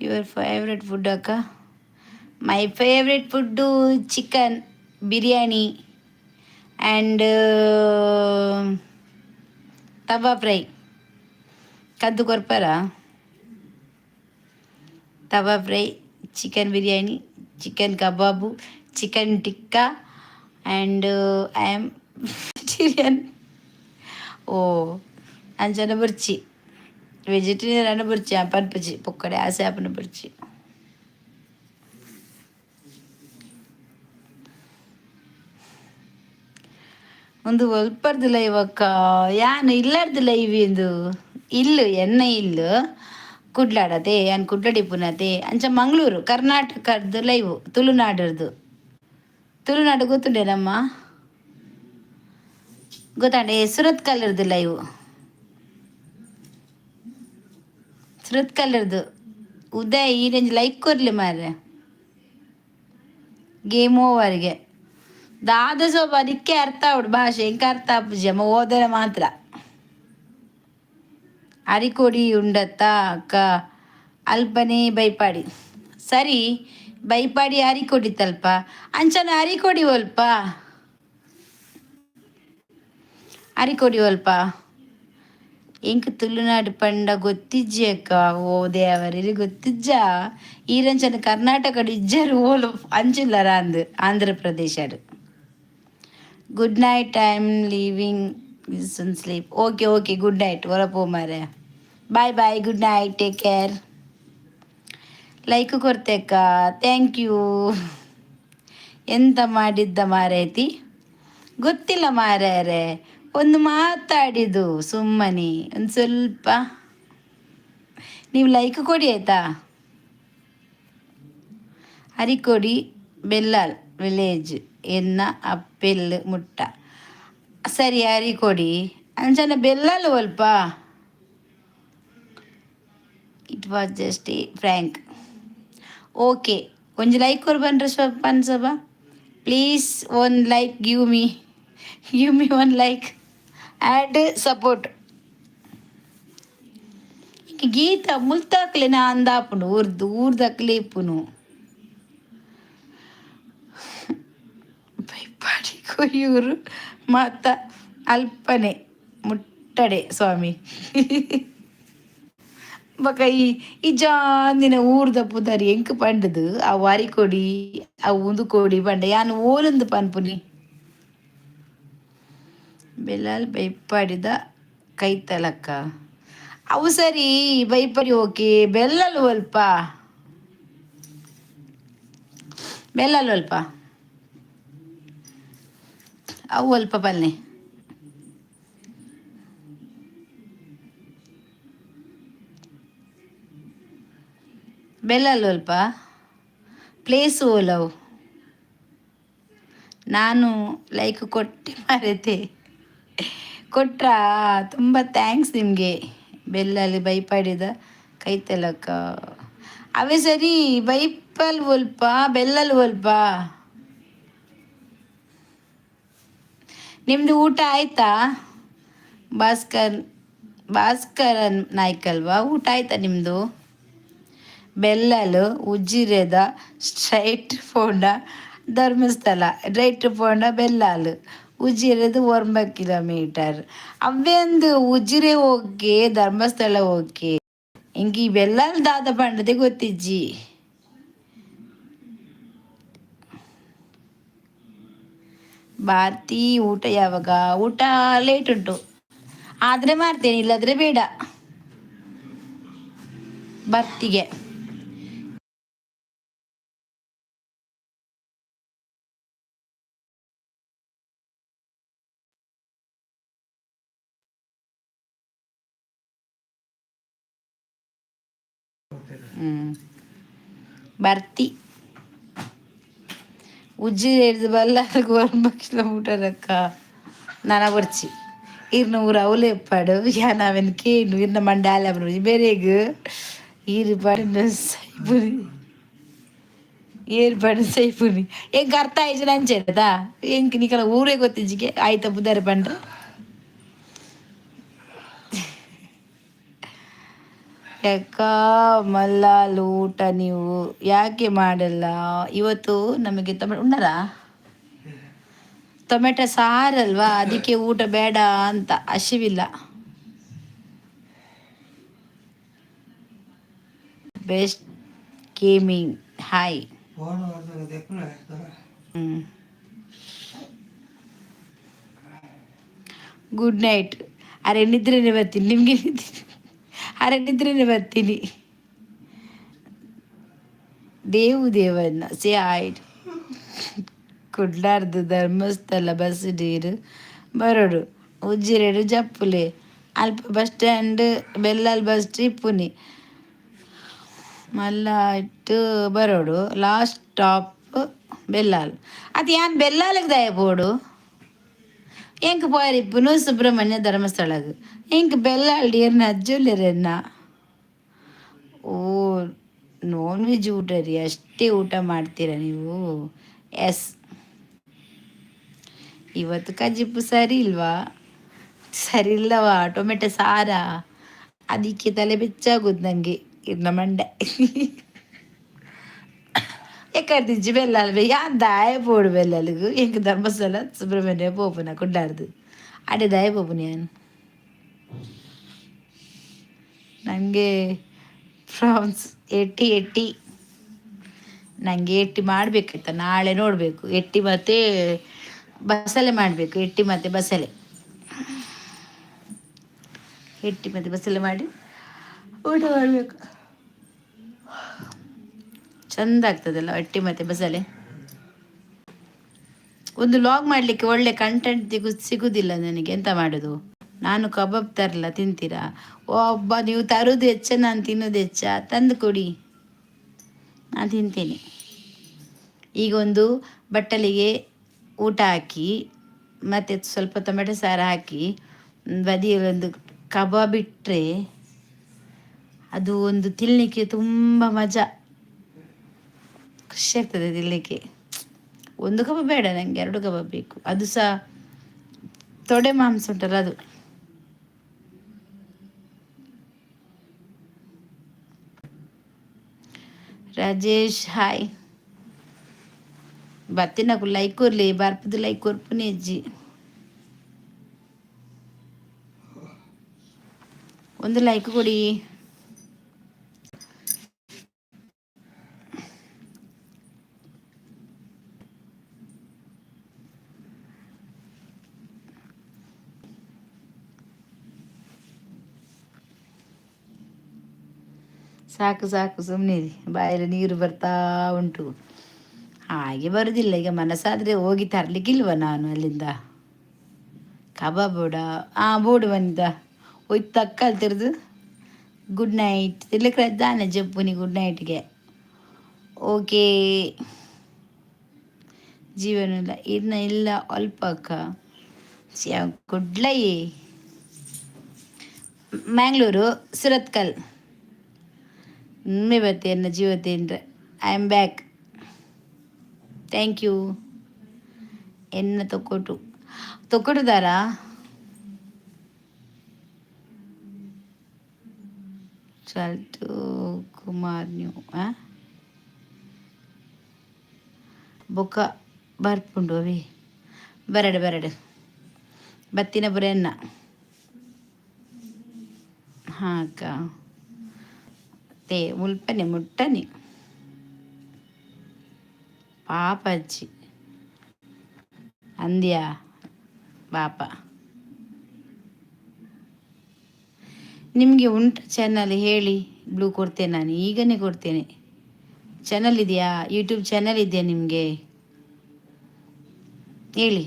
ಯುವರ್ ಫೇವ್ರೆಟ್ ಫುಡ್ ಅಕ್ಕ? My favourite food chicken biryani and tawa fry ಕದ್ದು ಕೊರ್ಪರ tawa fry chicken biryani chicken kebab chicken tikka and I am vegetarian. ಓ ಅಂಚನ ಬುರ್ಚಿ ವೆಜಿಟೇರಿಯನ್ ಅನ್ನ ಬುರ್ಚಿ ಪನ್ಪಜಿ ಪೊಕ್ಕಡೆ ಆಸೆ ಆಪನ ಬುರ್ಚಿ. ಒಂದು ಒಲ್ಪರ್ದಿಲ್ಲ ಇವಕ್ಕ ಯಾನು ಇಲ್ಲಾರ್ದಿಲ್ಲ ಇವಿಂದು ಇಲ್ಲು ಎನ್ನ ಇಲ್ಲು ಕುಡ್ಲಾಡತೆ ಅನ್ ಕುಡ್ಲಡಿಪುನತೆ ಅಂಚ ಮಂಗಳೂರು ಕರ್ನಾಟಕದ್ದು ಲೈವ್ ತುಳುನಾಡರ್ದು. ತುಳುನಾಡು ಗೊತ್ತುಂಡೇನಮ್ಮ? ಗೊತ್ತಾಂಡೆ ಸುರತ್ ಕಲ್ಲರ್ದು ಲೈವ್. ಸುರತ್ ಕಲ್ಲರ್ದು ಉದಯ್ ಈ ರೇಂಜ್ ಲೈಕ್ ಕೊರ್ಲಿ ಮಾರ್ರೆ. ಗೇಮ್ ಓವರ್ಗೆ ದಾದ ಸೋಪ ಅದಕ್ಕೆ ಅರ್ಥ ಆಗ್ಬಿಡು ಭಾಷೆ ಹೆಂಗೆ ಅರ್ಥ ಆಪುಜಿ ಅಮ್ಮ ಓದರೆ ಮಾತ್ರ. ಅರಿಕೊಡಿ ಉಂಡತ್ತ ಅಕ್ಕ ಅಲ್ಪನೆ ಬೈಪಾಡಿ ಸರಿ ಬೈಪಾಡಿ ಅರಿಕೊಡಿತಲ್ಪ ಅಂಚನ ಅರಿಕೊಡಿ ಒಲ್ಪ ಅರಿಕೊಡಿ ಒಲ್ಪ ಎಂಕ್ ತುಳುನಾಡು ಪಂಡ ಗೊತ್ತಿಜ್ಜಿ ಅಕ್ಕ. ಓ ದೇವರಿಗೆ ಗೊತ್ತಿಜ್ಜ ಈರಂಚನ ಕರ್ನಾಟಕಡು ಇಜ್ಜರು ಓಲು ಅಂಚಿಲ್ಲರ ಅಂದ್ ಆಂಧ್ರ ಪ್ರದೇಶಡು. Good night I am leaving sleep. Okay okay good night ಹೊರಪೋ ಮಾರೆ. Bye bye good night take care. Like ಕೊಡ್ತೇಕ್ಕ ಥ್ಯಾಂಕ್ ಯು. ಎಂತ ಮಾಡಿದ್ದ ಮಾರೈತಿ ಗೊತ್ತಿಲ್ಲ ಮಾರ್ಯಾರೆ, ಒಂದು ಮಾತಾಡಿದ್ದು ಸುಮ್ಮನೆ ಒಂದು ಸ್ವಲ್ಪ. ನೀವು ಲೈಕ್ ಕೊಡಿ ಆಯ್ತಾ. ಅರಿಕೊಡಿ ಬೆಲ್ಲಾಲ್ ವಿಲೇಜ್ ಎನ್ನ ಅಪ್ಪೆಲ್ ಮುಟ್ಟ ಸರಿ ಅರಿಕೊಡಿ ಅಂಚನ ಬೆಲ್ಲಾಲ್ ಒಲ್ಪ. It was just a prank. Okay ಒಂಜಿ ಲೈಕ್ ಕೊರ್ ಬಂದ್ರೆ ಸ್ವಲ್ಪ ಅನ್ಸಬ please. One like give me one like add support. Geeta ಮುಲ್ತಾಕ್ಲೆ ನಾ ಅಂದಾಪುನು ಊರ್ದಕ್ಲೆ ಇಪ್ಪುನು ಬೈಪಾಡಿ ಕೊಯ್ಯೂರು ಮತ್ತ ಅಲ್ಪನೆ ಮುಟ್ಟಡೆ ಸ್ವಾಮಿ. ಬಕ ಈ ಜಾಂದಿನ ಊರ್ದ ಪುದರಿ ಎಂಕ್ ಪಂಡದು ಆ ವಾರಿ ಕೊಡಿ ಆ ಉಂದು ಕೊಡಿ ಪಂಡ ಯಾನು ಓಲೊಂದು ಪನ್ಪುನಿ. ಬೆಲ್ಲಾಲ್ ಬೈಪಾಡಿದ ಕೈತಲಕ್ಕ ಅವು ಸರಿ ಬೈಪಡಿ ಓಕೆ ಬೆಲ್ಲಲು ಅಲ್ಪ ಬೆಲ್ಲಲು ಅಲ್ಪ ಅವು ಅಲ್ಪ ಬಲ್ಲೆ ಬೆಲ್ಲಲು ಅಲ್ಪ ಪ್ಲೇಸು ಓಲವು. ನಾನು ಲೈಕ್ ಕೊಟ್ಟೆ ಮರೆತೆ ಕೊಟ್ರಾ ತುಂಬ ಥ್ಯಾಂಕ್ಸ್ ನಿಮಗೆ. ಬೆಲ್ಲಲ್ಲಿ ಬೈಪಾಡಿದ ಕೈತಲಕ್ಕ ಅವೇ ಸರಿ ಬೈಪಲ್ ಒಲ್ಪ ಬೆಲ್ಲಲ್ ಒಲ್ಪ. ನಿಮ್ಮದು ಊಟ ಆಯ್ತಾ ಭಾಸ್ಕರನ್ ನಾಯ್ಕಲ್ವಾ? ಊಟ ಆಯ್ತಾ ನಿಮ್ಮದು? ಬೆಲ್ಲಲು ಉಜ್ಜಿರೆದ straight ಪೋಂಡ Dharmasthala right ಪೋಂಡ ಬೆಲ್ಲಾಲು ಉಜ್ಜಿರೆದು 9 kilometre. ಅವೆಂದು Ujire ಹೋಗಿ ಧರ್ಮಸ್ಥಳ ಹೋಗಿ ಹಿಂಗೆ ಇವೆಲ್ಲ ದಾದ ಪಂಡದೆ ಗೊತ್ತಿಜ್ಜಿ. ಭಾರತಿ ಊಟ ಯಾವಾಗ? ಊಟ ಲೇಟ್ ಉಂಟು ಆದರೆ ಮಾಡ್ತೇನೆ, ಇಲ್ಲಾದರೆ ಬೇಡ. ಭರ್ತಿಗೆ ಭರ್ತಿ ಉಜ್ಜಿರೆ ಬಲ್ಲಾರಿಗೆ 9 ಕಿಲೋಮೀಟರ್ ಅಕ್ಕ. ನಾನು ಬರ್ಚಿ 200 ಅವಳು ಎಪ್ಪಾಡು ಯಾನವನ್ ಕೇನು ಇನ್ನ ಮಂಡಾಲ ಬೇರೆಗ ಈರುಪಾಡು ಸೈಪುರಿ ಏರ್ಪಾಡು ಸೈಪುರಿ ಹೆಂಗ ಅರ್ಥ ಆಯ್ತು ನಂಚೇನದಾ ಹೆಂಗೆ ನೀಕಲ್ಲ ಊರೇ ಗೊತ್ತಿಜ್ಜಿಗೆ ಆಯ್ತಾ ಬುಧಾರ ಪಂಡ್ರೆ. ಯಾಕ ಮಲ್ಲಾಲು ಊಟ ನೀವು ಯಾಕೆ ಮಾಡಲ್ಲ ಇವತ್ತು? ನಮಗೆ ಉಣ್ಣರ ಟೊಮೆಟೊ ಸಾರಲ್ವಾ ಅದಕ್ಕೆ ಊಟ ಬೇಡ ಅಂತ ಹಸಿವಿಲ್ಲ. Best gaming hi. Good night. ಅರೆ ನಿದ್ರೆನೆ ಬರ್ತೀನಿ ನಿಮಗೆ. ಅರೆ ನಿದ್ರೆನೆ ಬರ್ತೀನಿ. ದೇವನ್ನ ಸೇ ಆಯ್ಡ್ ಕುಡ್ಲಾರ್ದು ಧರ್ಮಸ್ಥಳ ಬಸ್ ಡೀರು ಬರೋಡು ಉಜ್ಜಿರೆಡು ಜಪ್ಪುಲೆ ಅಲ್ಪ ಬಸ್ ಸ್ಟ್ಯಾಂಡ್ ಬೆಲ್ಲಾಲ್ ಬಸ್ ಟ್ರಿಪ್ಪುನಿ ಮಲ್ಲ ಇಟ್ಟು ಬರೋಡು ಲಾಸ್ಟ್ ಸ್ಟಾಪ್ ಬೆಲ್ಲಾಲ್. ಅದು ಯಾನ್ ಬೆಲ್ಲಾಲಿಗೆ ದಯ ಬೋಡು ಎಂಕ್ ಪೋಯರಿಪ್ಪುನು ಸುಬ್ರಹ್ಮಣ್ಯ ಧರ್ಮಸ್ಥಳಗ್ ಎಂಕ್ ಬೆಲ್ಲಾಲ್ ಏರ್ನ ಅಜ್ಜುಲ್ಲೆರೆನ್ನ. ಓ, ನಾನ್ ವೆಜ್ ಊಟ ರೀ, ಅಷ್ಟೇ ಊಟ ಮಾಡ್ತೀರಾ ನೀವು? ಎಸ್. ಇವತ್ತು ಕಜಿಪ್ಪು ಸರಿ ಇಲ್ವಾ? ಸರಿ ಇಲ್ಲವಾ? ಟೊಮೆಟೊ ಸಾರ, ಅದಕ್ಕೆ ತಲೆ ಬೆಚ್ಚಾಗೋದು ನನಗೆ ಇರ್ನ ಮಂಡೆ. ಎಕ್ಕರ್ದಿಜ್ಜಿ ಬೆಲ್ಲಲ್ವೇ ಯಾನ್ ದಾಯ ಪೋಡು ಬೆಲ್ಲಲ್ಗು ಎಂಕ್ ಧರ್ಮಸ್ಥಳ ಸುಬ್ರಹ್ಮಣ್ಯ ಪೋಪುನ ಕುಡ್ಡಾರ್ದು ಅಡೆ ದಾಯ ಪೋಪುನ ನಾನು. ನನಗೆ ಪ್ರಾನ್ಸ್ ಎಟ್ಟಿ ನನಗೆ ಎಟ್ಟಿ ಮಾಡಬೇಕಾಯ್ತಾ, ನಾಳೆ ನೋಡಬೇಕು. ಎಟ್ಟಿ ಮತ್ತು ಬಸಳೆ ಮಾಡಬೇಕು. ಎಟ್ಟಿ ಮತ್ತು ಬಸಳೆ ಮಾಡಿ ಊಟ ಮಾಡಬೇಕು. ಚಂದ ಆಗ್ತದಲ್ಲ ಎಟ್ಟಿ ಮತ್ತು ಬಸಳೆ. ಒಂದು ಲಾಗ್ ಮಾಡಲಿಕ್ಕೆ ಒಳ್ಳೆ ಕಂಟೆಂಟ್ ಸಿಗುದಿಲ್ಲ ನನಗೆ, ಎಂತ ಮಾಡೋದು? ನಾನು ಕಬಾಬ್ ತರಲ್ಲ, ತಿಂತೀರಾ? ಒಬ್ಬ ನೀವು ತರೋದು ಹೆಚ್ಚ, ನಾನು ತಿನ್ನೋದು ಹೆಚ್ಚ? ತಂದು ಕೊಡಿ, ನಾನು ತಿಂತೇನೆ. ಈಗ ಒಂದು ಬಟ್ಟಲಿಗೆ ಊಟ ಹಾಕಿ ಮತ್ತು ಸ್ವಲ್ಪ ಟೊಮೆಟೊ ಸಾರು ಹಾಕಿ ಬದಿಯಲ್ಲಿ ಒಂದು ಕಬಾಬ್ ಇಟ್ಟರೆ ಅದು ಒಂದು ತಿನ್ನಲಿಕ್ಕೆ ತುಂಬ ಮಜಾ, ಖುಷಿ ಆಗ್ತದೆ ತಿನ್ನಲಿಕ್ಕೆ. ಒಂದು ಕಬಾಬ್ ಬೇಡ ನನಗೆ, 2 ಕಬಾಬ್ ಬೇಕು. ಅದು ಸಹ ತೊಡೆ ಮಾಂಸ ಉಂಟಲ್ಲ ಅದು. ರಾಜೇಶ್ ಹಾಯ್. ಬತ್ತಿನಕು ಲೈಕ್ ಕೊರ್ಲಿ, ಬರ್ಪದು ಲೈಕ್ ಕೊರ್ಪುನಿ ಅಜ್ಜಿ. ಒಂದು ಲೈಕ್ ಕೊಡಿ. ಸಾಕು ಸಾಕು, ಸುಮ್ಮನಿರಿ, ಬಾಯಲ್ಲಿ ನೀರು ಬರ್ತಾ ಉಂಟು. ಹಾಗೆ ಬರುದಿಲ್ಲ, ಈಗ ಮನಸ್ಸಾದರೆ ಹೋಗಿ ತರಲಿಕ್ಕಿಲ್ವ ನಾನು ಅಲ್ಲಿಂದ ಕಬಾಬೋಡ. ಬೋಡು ಬಂದ ಹೋಯ್ತು ತಕ್ಕಲ್ ತಿರ್ದು. ಗುಡ್ ನೈಟ್ ತಿರ್ಲಿಕ್ಕೆ ಇದ್ದಾನೆ ಜಪ್ಪುನಿ. Good ನೈಟ್ಗೆ okay. ಜೀವನ ಇಲ್ಲ ಇಲ್ಲ ಅಲ್ಪಕ್ಕ ಗುಡ್ಲೈ. ಮ್ಯಾಂಗ್ಳೂರು ಸುರತ್ಕಲ್. ಒಮ್ಮೆ ಬರ್ತೇನೆ ಜೀವತೇನ್ರ. I am back. Thank you. ಎನ್ನ ತೊಕೊಟುದಾರಾ? ಚಲ್ಟು ಕುಮಾರ್ ನ್ಯೂ ಬೊಕ್ಕ ಬರ್ಪುಂಡು ಅವಿ ಬರಡು ಬತ್ತಿನ ಬುರೆನ್ನ. ಹಾಂ ಅಕ್ಕ, ಮುಲ್ಪನೆ ಮುಟ್ಟನೆ ಪಾಪ ಅಜ್ಜಿ ಅಂದ್ಯಾ ಪಾಪ. ನಿಮಗೆ ಉಂಟು ಚಾನಲ್ ಹೇಳಿ, ಬ್ಲೂ ಕೊಡ್ತೇನೆ ನಾನು, ಈಗನೇ ಕೊಡ್ತೇನೆ. ಚಾನಲ್ ಇದೆಯಾ? ಯೂಟ್ಯೂಬ್ ಚಾನಲ್ ಇದೆಯಾ ನಿಮಗೆ? ಹೇಳಿ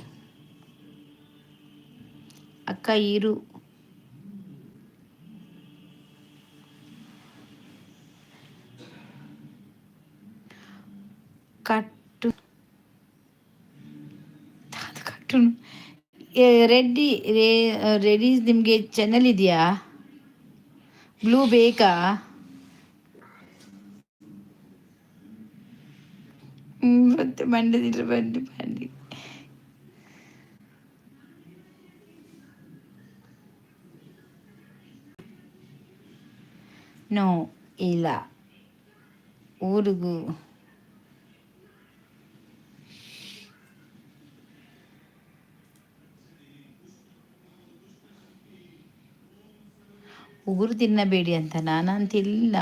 ಅಕ್ಕ. ಇರು ಕಟ್ಟು ರೆಡಿ ನಿಮಗೆ ಚಾನಲ್ ಇದೆಯಾ? ಬ್ಲೂ ಬೇಕಾ? ಮತ್ತೆ ಮಂಡ್ಯದಿಲ್ಲ ಬನ್ನಿ. ನೋ ಇಲ್ಲ ಊರಿಗೂ ಉಗುರು ತಿನ್ನಬೇಡಿ ಅಂತ ನಾನಂತಿಲ್ಲ.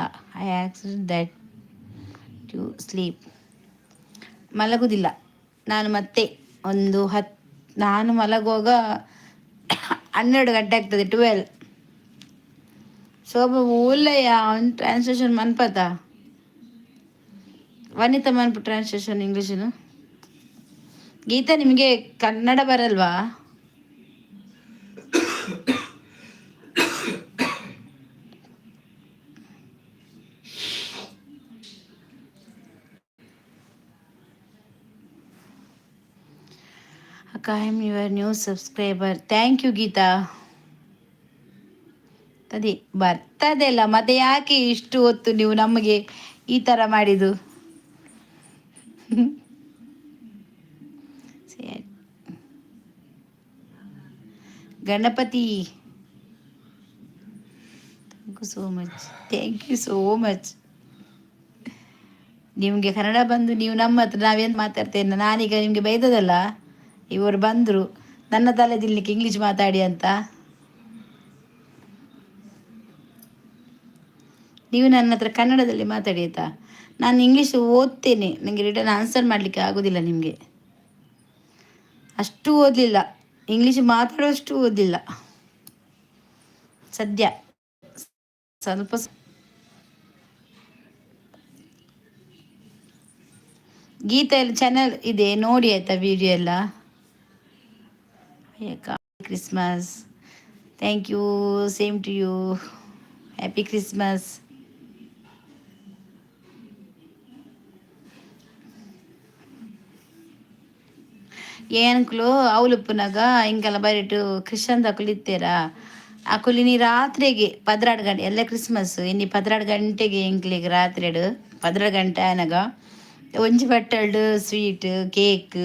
I accept that you sleep. ಮಲಗುವುದಿಲ್ಲ ನಾನು. ಮತ್ತೆ ಒಂದು ನಾನು ಮಲಗುವಾಗ 12 ಗಂಟೆ ಆಗ್ತದೆ. 12 ಶೋಭ ಓಲಯ್ಯ ಟ್ರಾನ್ಸ್ಲೇಷನ್ ಮನ್ಪತ ವನಿತಾ ಮನ್ಪು ಟ್ರಾನ್ಸ್ಲೇಷನ್ ಇಂಗ್ಲೀಷನು. ಗೀತಾ ನಿಮಗೆ ಕನ್ನಡ ಬರಲ್ವಾ? I am your new subscriber. Thank you Geeta. ಅದೇ ಬರ್ತದೆಲ್ಲ, ಮತ್ತೆ ಯಾಕೆ ಇಷ್ಟು ಹೊತ್ತು ನೀವು ನಮಗೆ ಈ ಥರ ಮಾಡಿದ್ದು? ಸರಿ. Ganapati, thank you so much. Thank you so much. ನಿಮಗೆ ಕನ್ನಡ ಬಂದು ನೀವು ನಮ್ಮ ಹತ್ರ ನಾವೇನು ಮಾತಾಡ್ತೇನೆ, ನಾನೀಗ ನಿಮಗೆ ಬೈದದಲ್ಲ, ಇವರು ಬಂದರು ನನ್ನ ತಲೆ ತಿನ್ಲಿಕ್ಕೆ ಇಂಗ್ಲೀಷ್ ಮಾತಾಡಿ ಅಂತ. ನೀವು ನನ್ನ ಹತ್ರ ಕನ್ನಡದಲ್ಲಿ ಮಾತಾಡಿ ಆಯಿತಾ? ನಾನು ಇಂಗ್ಲೀಷ್ ಓದ್ತೇನೆ, ನನಗೆ ರಿಟರ್ನ್ ಆನ್ಸರ್ ಮಾಡಲಿಕ್ಕೆ ಆಗೋದಿಲ್ಲ. ನಿಮಗೆ ಅಷ್ಟು ಓದಲಿಲ್ಲ, ಇಂಗ್ಲೀಷ್ ಮಾತಾಡೋಷ್ಟು ಓದಲಿಲ್ಲ ಸದ್ಯ, ಸ್ವಲ್ಪ. ಗೀತಾ ಎಲ್ಲ ಚಾನಲ್ ಇದೆ ನೋಡಿ ಆಯಿತಾ, ವಿಡಿಯೋ ಎಲ್ಲ. Christmas. Thank you, same to you. Happy Christmas. ಏನಕ್ಲು ಅವಲುಪ್ಪುನಾಗ ಹಿಂಗೆಲ್ಲ ಬರಿಟ್ಟು ಕ್ರಿಶ್ಚನ್ ತಕೊಲಿತ್ತೀರಾ? ಅಕುಲಿನಿ ರಾತ್ರಿಗೆ 12 ಗಂಟೆ ಎಲ್ಲ ಕ್ರಿಸ್ಮಸ್ ಇನ್ನು 12 ಗಂಟೆಗೆ ಎಂಕ್ಲಿಗೆ ರಾತ್ರಿಡು 12 ಗಂಟೆ ಆನಾಗ ಒಂಜಿ ಬಟ್ಟಲ್ಡು ಸ್ವೀಟ್ ಕೇಕ್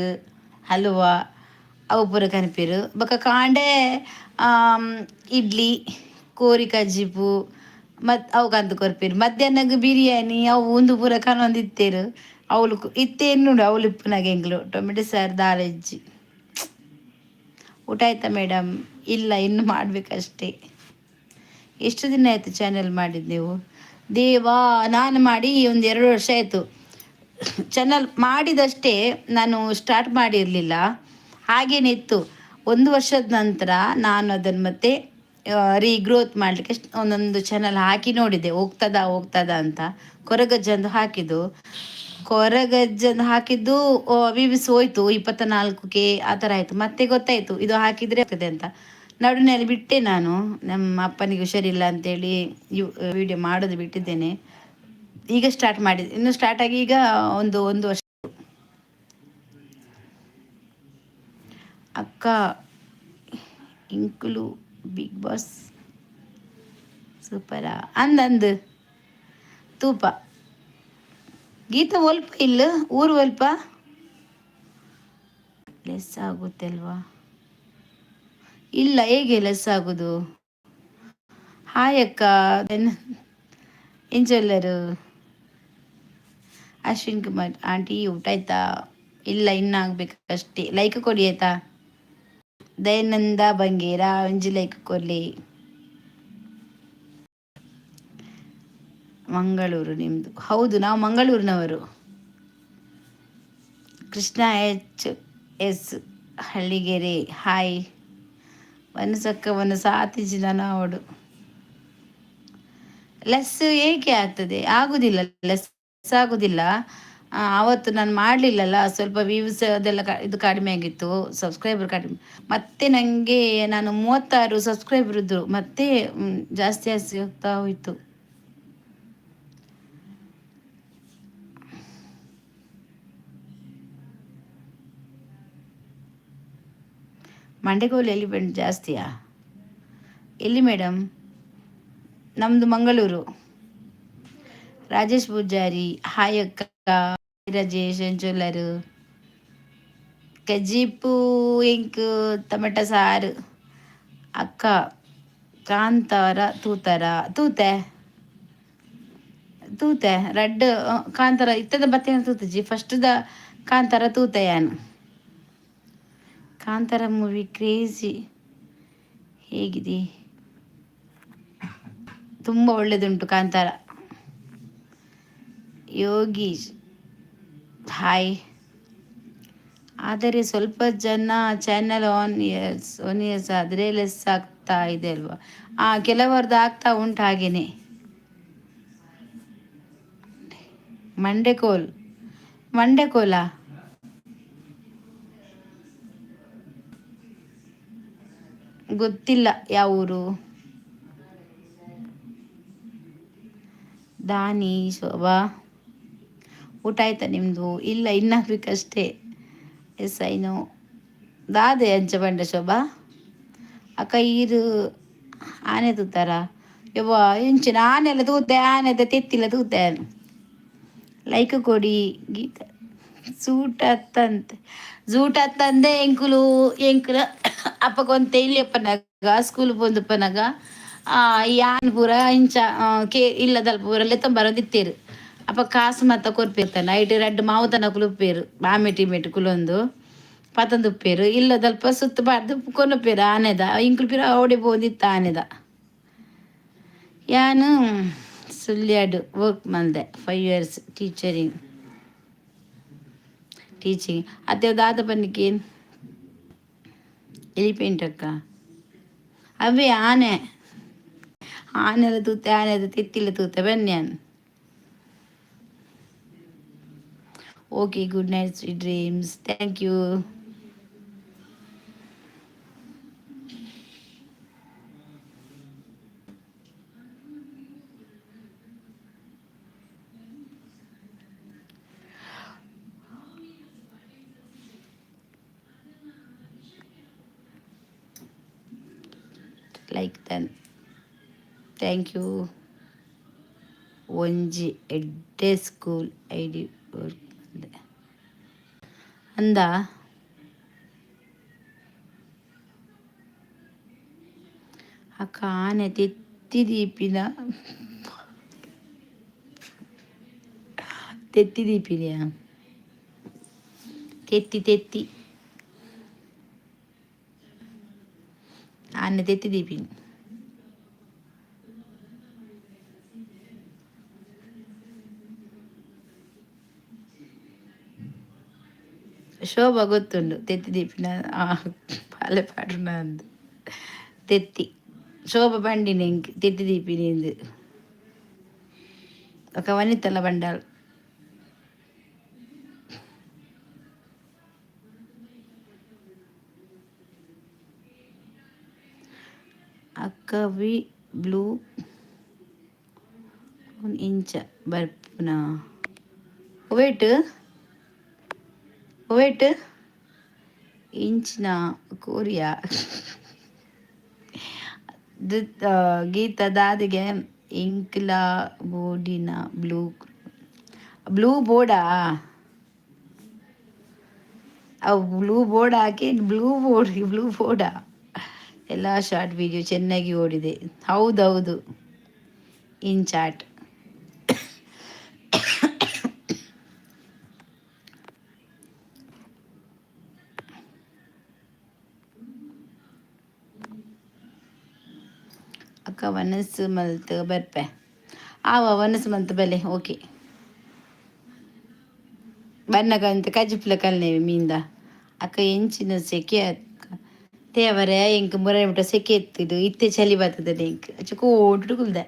ಹಲ್ವಾ ಅವು ಪೂರ ಕನಿಪಿರು. ಬೊಕ್ಕ ಕಾಂಡೆ ಇಡ್ಲಿ ಕೋರಿ ಕಜ್ಜಿಪು ಮತ್ತು ಅವು ಕಂತು ಕೊರ್ಪಿರು. ಮಧ್ಯಾಹ್ನಗ ಬಿರಿಯಾನಿ ಅವು ಒಂದು ಪೂರ ಕನೊಂದಿತ್ತೇರು. ಅವಳು ಇತ್ತೇನು ಅವಳು ಉಪ್ಪುನಾಗ ಎಂಗ್ಲು ಟೊಮೆಟೊ ಸಾರು ದಾಲೆಜ್ಜಿ. ಊಟ ಆಯ್ತಾ ಮೇಡಮ್? ಇಲ್ಲ, ಇನ್ನು ಮಾಡಬೇಕಷ್ಟೇ. ಎಷ್ಟು ದಿನ ಆಯಿತು ಚಾನೆಲ್ ಮಾಡಿದ್ದು ನೀವು? ದೇವಾ, ನಾನು ಮಾಡಿ ಒಂದು 2 ವರ್ಷ ಆಯಿತು. ಚಾನಲ್ ಮಾಡಿದಷ್ಟೇ, ನಾನು ಸ್ಟಾರ್ಟ್ ಮಾಡಿರಲಿಲ್ಲ, ಹಾಗೇನೆ ಇತ್ತು. 1 ವರ್ಷದ ನಂತರ ನಾನು ಅದನ್ನು ಮತ್ತೆ ರೀಗ್ರೋತ್ ಮಾಡಲಿಕ್ಕೆ ಒಂದೊಂದು ಚಾನಲ್ ಹಾಕಿ ನೋಡಿದೆ, ಹೋಗ್ತದ ಅಂತ. ಕೊರಗಜ್ಜಂದು ಹಾಕಿದ್ದು, ಕೊರಗಜ್ಜಂದು ಹಾಕಿದ್ದು ವ್ಯೂಸ್ ಹೋಯ್ತು 24K ಆ ಥರ ಆಯಿತು. ಮತ್ತೆ ಗೊತ್ತಾಯಿತು ಇದು ಹಾಕಿದರೆ ಆಗ್ತದೆ ಅಂತ. ನಡುವಿನಲ್ಲಿ ಬಿಟ್ಟೆ ನಾನು, ನಮ್ಮ ಅಪ್ಪನಿಗೆ ಹುಷಾರಿಲ್ಲ ಅಂತೇಳಿ ವಿಡಿಯೋ ಮಾಡೋದು ಬಿಟ್ಟಿದ್ದೇನೆ. ಈಗ ಸ್ಟಾರ್ಟ್ ಮಾಡಿದೆ, ಇನ್ನು ಸ್ಟಾರ್ಟ್ ಆಗಿ ಈಗ ಒಂದು ವರ್ಷ. ಅಕ್ಕ ಇಂಕ್ಲು ಬಿಗ್ ಬಾಸ್ ಸೂಪರಾ ಅಂದಂದು ತೂಪ. ಗೀತ ಒಲ್ಪ ಇಲ್ಲ ಊರು ಒಲ್ಪ ಲೆಸ್ ಆಗುತ್ತೆ ಅಲ್ವಾ? ಇಲ್ಲ, ಹೇಗೆ ಲೆಸ್ ಆಗೋದು? ಹಾಯ್ ಅಕ್ಕ, ಎಂಜಲ್ಲರು. ಅಶ್ವಿನ್ ಕುಮಾರ್ ಆಂಟಿ ಊಟ ಆಯ್ತಾ? ಇಲ್ಲ, ಇನ್ನಾಗಬೇಕಷ್ಟೇ. ಲೈಕ್ ಕೊಡಿ ಆಯ್ತಾ? ದಯಾನಂದ ಬಂಗೇರ ಒಂಜಿ ಲೈಕ್ ಕೊಡ್ಲಿ. ಮಂಗಳೂರು ನಿಮ್ಮದು? ಹೌದು, ನಾವು ಮಂಗಳೂರಿನವರು. Krishna HS Halligere hi. ವನಸಕ್ಕವನ್ನು ಸಾತಿಸಿ ಅವಡು ಲೆಸ್ ಏಕೆ ಆಗ್ತದೆ? ಆಗುದಿಲ್ಲ, ಲೆಸ್ ಆಗುದಿಲ್ಲ. ಅವತ್ತು ನಾನು ಮಾಡಲಿಲ್ಲಲ್ಲ, ಸ್ವಲ್ಪ ವ್ಯೂಸ್ ಅದೆಲ್ಲ ಇದು ಕಡಿಮೆ ಆಗಿತ್ತು, ಸಬ್ಸ್ಕ್ರೈಬರ್ ಕಡಿಮೆ. ಮತ್ತೆ ನನಗೆ ನಾನು 36 ಸಬ್ಸ್ಕ್ರೈಬರ್ ಇದ್ದರು, ಮತ್ತೆ ಜಾಸ್ತಿ ಹೋಗ್ತಾ ಹೋಯಿತು. ಮಂಡೆಗೋಲು ಎಲಿಫೆಂಟ್ ಜಾಸ್ತಿಯಾ? ಎಲ್ಲಿ ಮೇಡಮ್? ನಮ್ಮದು ಮಂಗಳೂರು. ರಾಜೇಶ್ ಪೂಜಾರಿ ಹಾಯ್ ಅಕ್ಕ. ರಾಜೇಶ್ ಎಂಚುಲ್ಲರು ಕಜ್ಜಿಪ್ಪು ಇಂಕ್ ಟೊಮೆಟೊ ಸಾರು ಅಕ್ಕ. ಕಾಂತಾರ ತೂತೆ ರೆಡ್ ಕಾಂತಾರ ಇತ್ತದ ಬತ್ತೇನ ತೂತಜಿ ಫಸ್ಟ್ದ ಕಾಂತಾರ ತೂತೆಯಾನು. ಕಾಂತಾರ ಮೂವಿ ಕ್ರೇಜಿ ಹೇಗಿದೆ? ತುಂಬ ಒಳ್ಳೆದುಂಟು ಕಾಂತಾರ. ಯೋಗೀಶ್ ಹಾಯ್. ಆದರೆ ಸ್ವಲ್ಪ ಜನ ಚಾನಲ್ ಆನ್ ಇಯರ್ಸ್ ಆದರೆ ಲೆಸ್ ಆಗ್ತಾ ಇದೆ ಅಲ್ವಾ? ಕೆಲವರದ್ದು ಆಗ್ತಾ ಉಂಟು ಹಾಗೇನೆ. ಮಂಡೆಕೋಲ ಗೊತ್ತಿಲ್ಲ ಯಾವ ಊರು. ದಾನಿ ಶೋಭಾ ಊಟ ಆಯ್ತಾ ನಿಮ್ಮದು? ಇಲ್ಲ, ಇನ್ನಾಗಬೇಕಷ್ಟೇ. Yes I know. ದಾದೆ ಅಂಚ ಬಂಡೆ ಶೋಭಾ ಅಕ್ಕ ಈರು ಆನೆ ತೂತಾರ ಯವ್ವ ಇಂಚಿನ ಆನೆಲ್ಲ ತೂತೆ ಆನೆದ ತೆತ್ತಿಲ್ಲ ತೂತೆ ಲೈಕ್ ಕೊಡಿ ಗೀತ ಸೂಟ್ ಹತ್ತಂತೆ ಜೂಟ್ ಹತ್ತಂದೆ ಎಂಕುಲು ಎಂಕುಲ ಅಪ್ಪಗೊಂತೆ ಇಲ್ಲಿ ಅಪ್ಪನಾಗ ಸ್ಕೂಲ್ ಬಂದುಪ್ಪನಾಗ ಯಾನ್ ಪೂರ ಇಂಚ ಇಲ್ಲದಲ್ ಪೂರ ಲೆತ್ತ ಬರೋದಿತ್ತೇರು ಅಪ್ಪ ಕಾಸು ಮತ್ತ ಕೊರ್ಪಿರ್ತಾನೆ ನೈಟ್ ರೆಡ್ ಮಾವುತನ ಕುಲುಪ್ಪೇರು ಬಾಮೆಟಿ ಮೆಟಿ ಕುಲೊಂದು ಪತಂದುಪ್ಪೇರು ಇಲ್ಲದಲ್ಪ ಸುತ್ತಬಾರ್ದು ಕೊನುಪ್ಪೇರು ಆನೆದ ಇಂಕುಲು ಪಿರ ಓಡಿ ಬೋದಿತ್ತ ಆನೆದ ಯಾನು ಸುಳ್ಯಾಡು ವರ್ಕ್ ಮಂದೆ 5 years ಟೀಚಿಂಗ್ ಅದೇ ದಾದ ಬನ್ನಿಕೆ ಎಲಿಪೆಂಟ್ ಅಕ್ಕ ಅವೇ ಆನೆಲ್ಲ ತೂತೆ ಆನೆದ ತಿತ್ತಿಲ್ಲ ತೂತೆ ಬನ್ಯಾನ್ okay good night sweet dreams thank you like done thank you ಒಂಜಿ ಎಡ್ಡೆ ಸ್ಕೂಲ್ ಐಡಿ ವರ್ಕ್ ಅಂದ ಅಕ್ಕ ಆನೆ ತೆತ್ತಿದೀಪಿನ ತೆತ್ತಿ ಆನೆ ತೆತ್ತಿದೀಪಿನಿ ಶೋಭಾ ಗೊತ್ತುಂಡು ತೆತ್ತಿದೀಪಿನ ಪಾಲೆ ಪಾಡುನ ಅಂದು ತೆತ್ತಿ ಶೋಭ ಬಂಡಿನ ಇಂಕ್ ತೆತ್ತಿದೀಪಿನಿ ಎಂದು ಅಕ್ಕ ವನಿತಲ್ಲ ಬಂಡಾಳು ಅಕ್ಕವಿ ಬ್ಲೂ ಇಂಚ ಬರ್ಪುನ ವೇಟ್ ಇಂಚಿನ ಕೋರಿಯಾ ಗೀತ ದಾದಿಗೆ ಇಂಕ್ಲ ಬೋರ್ಡಿನ ಬ್ಲೂ ಬೋರ್ಡಾ ಅವು ಬ್ಲೂ ಬೋರ್ಡ್ ಹಾಕಿ ಬ್ಲೂ ಬೋರ್ಡಾ ಎಲ್ಲ ಶಾರ್ಟ್ ವಿಡಿಯೋ ಚೆನ್ನಾಗಿ ಓಡಿದೆ ಹೌದೌದು ಇನ್ ಚಾಟ್ ಅಕ್ಕ ವನಸ್ಸು ಮಲ್ತು ಬರ್ಪೆ ವನಸ್ಸು ಮಲ್ತು ಬೆಲೆ ಓಕೆ ಬನ್ನಗಂತ ಕಜಿಪ್ಲ ಕಲ್ನೇವಿ ಮೀಂದ ಅಕ್ಕ ಎಂಚಿನ ಸೆಕೆ ಅಕ್ಕ ತೇವರೆ ಎಂಕ್ ಮುರ ಬಿಟ್ಟ ಸೆಕೆ ಎತ್ತಿಡು ಇತ್ತೆ ಚಳಿ ಬರ್ತದೆ ಎಂಕ್ ಕೋಟು ಕುಲ್ದೆ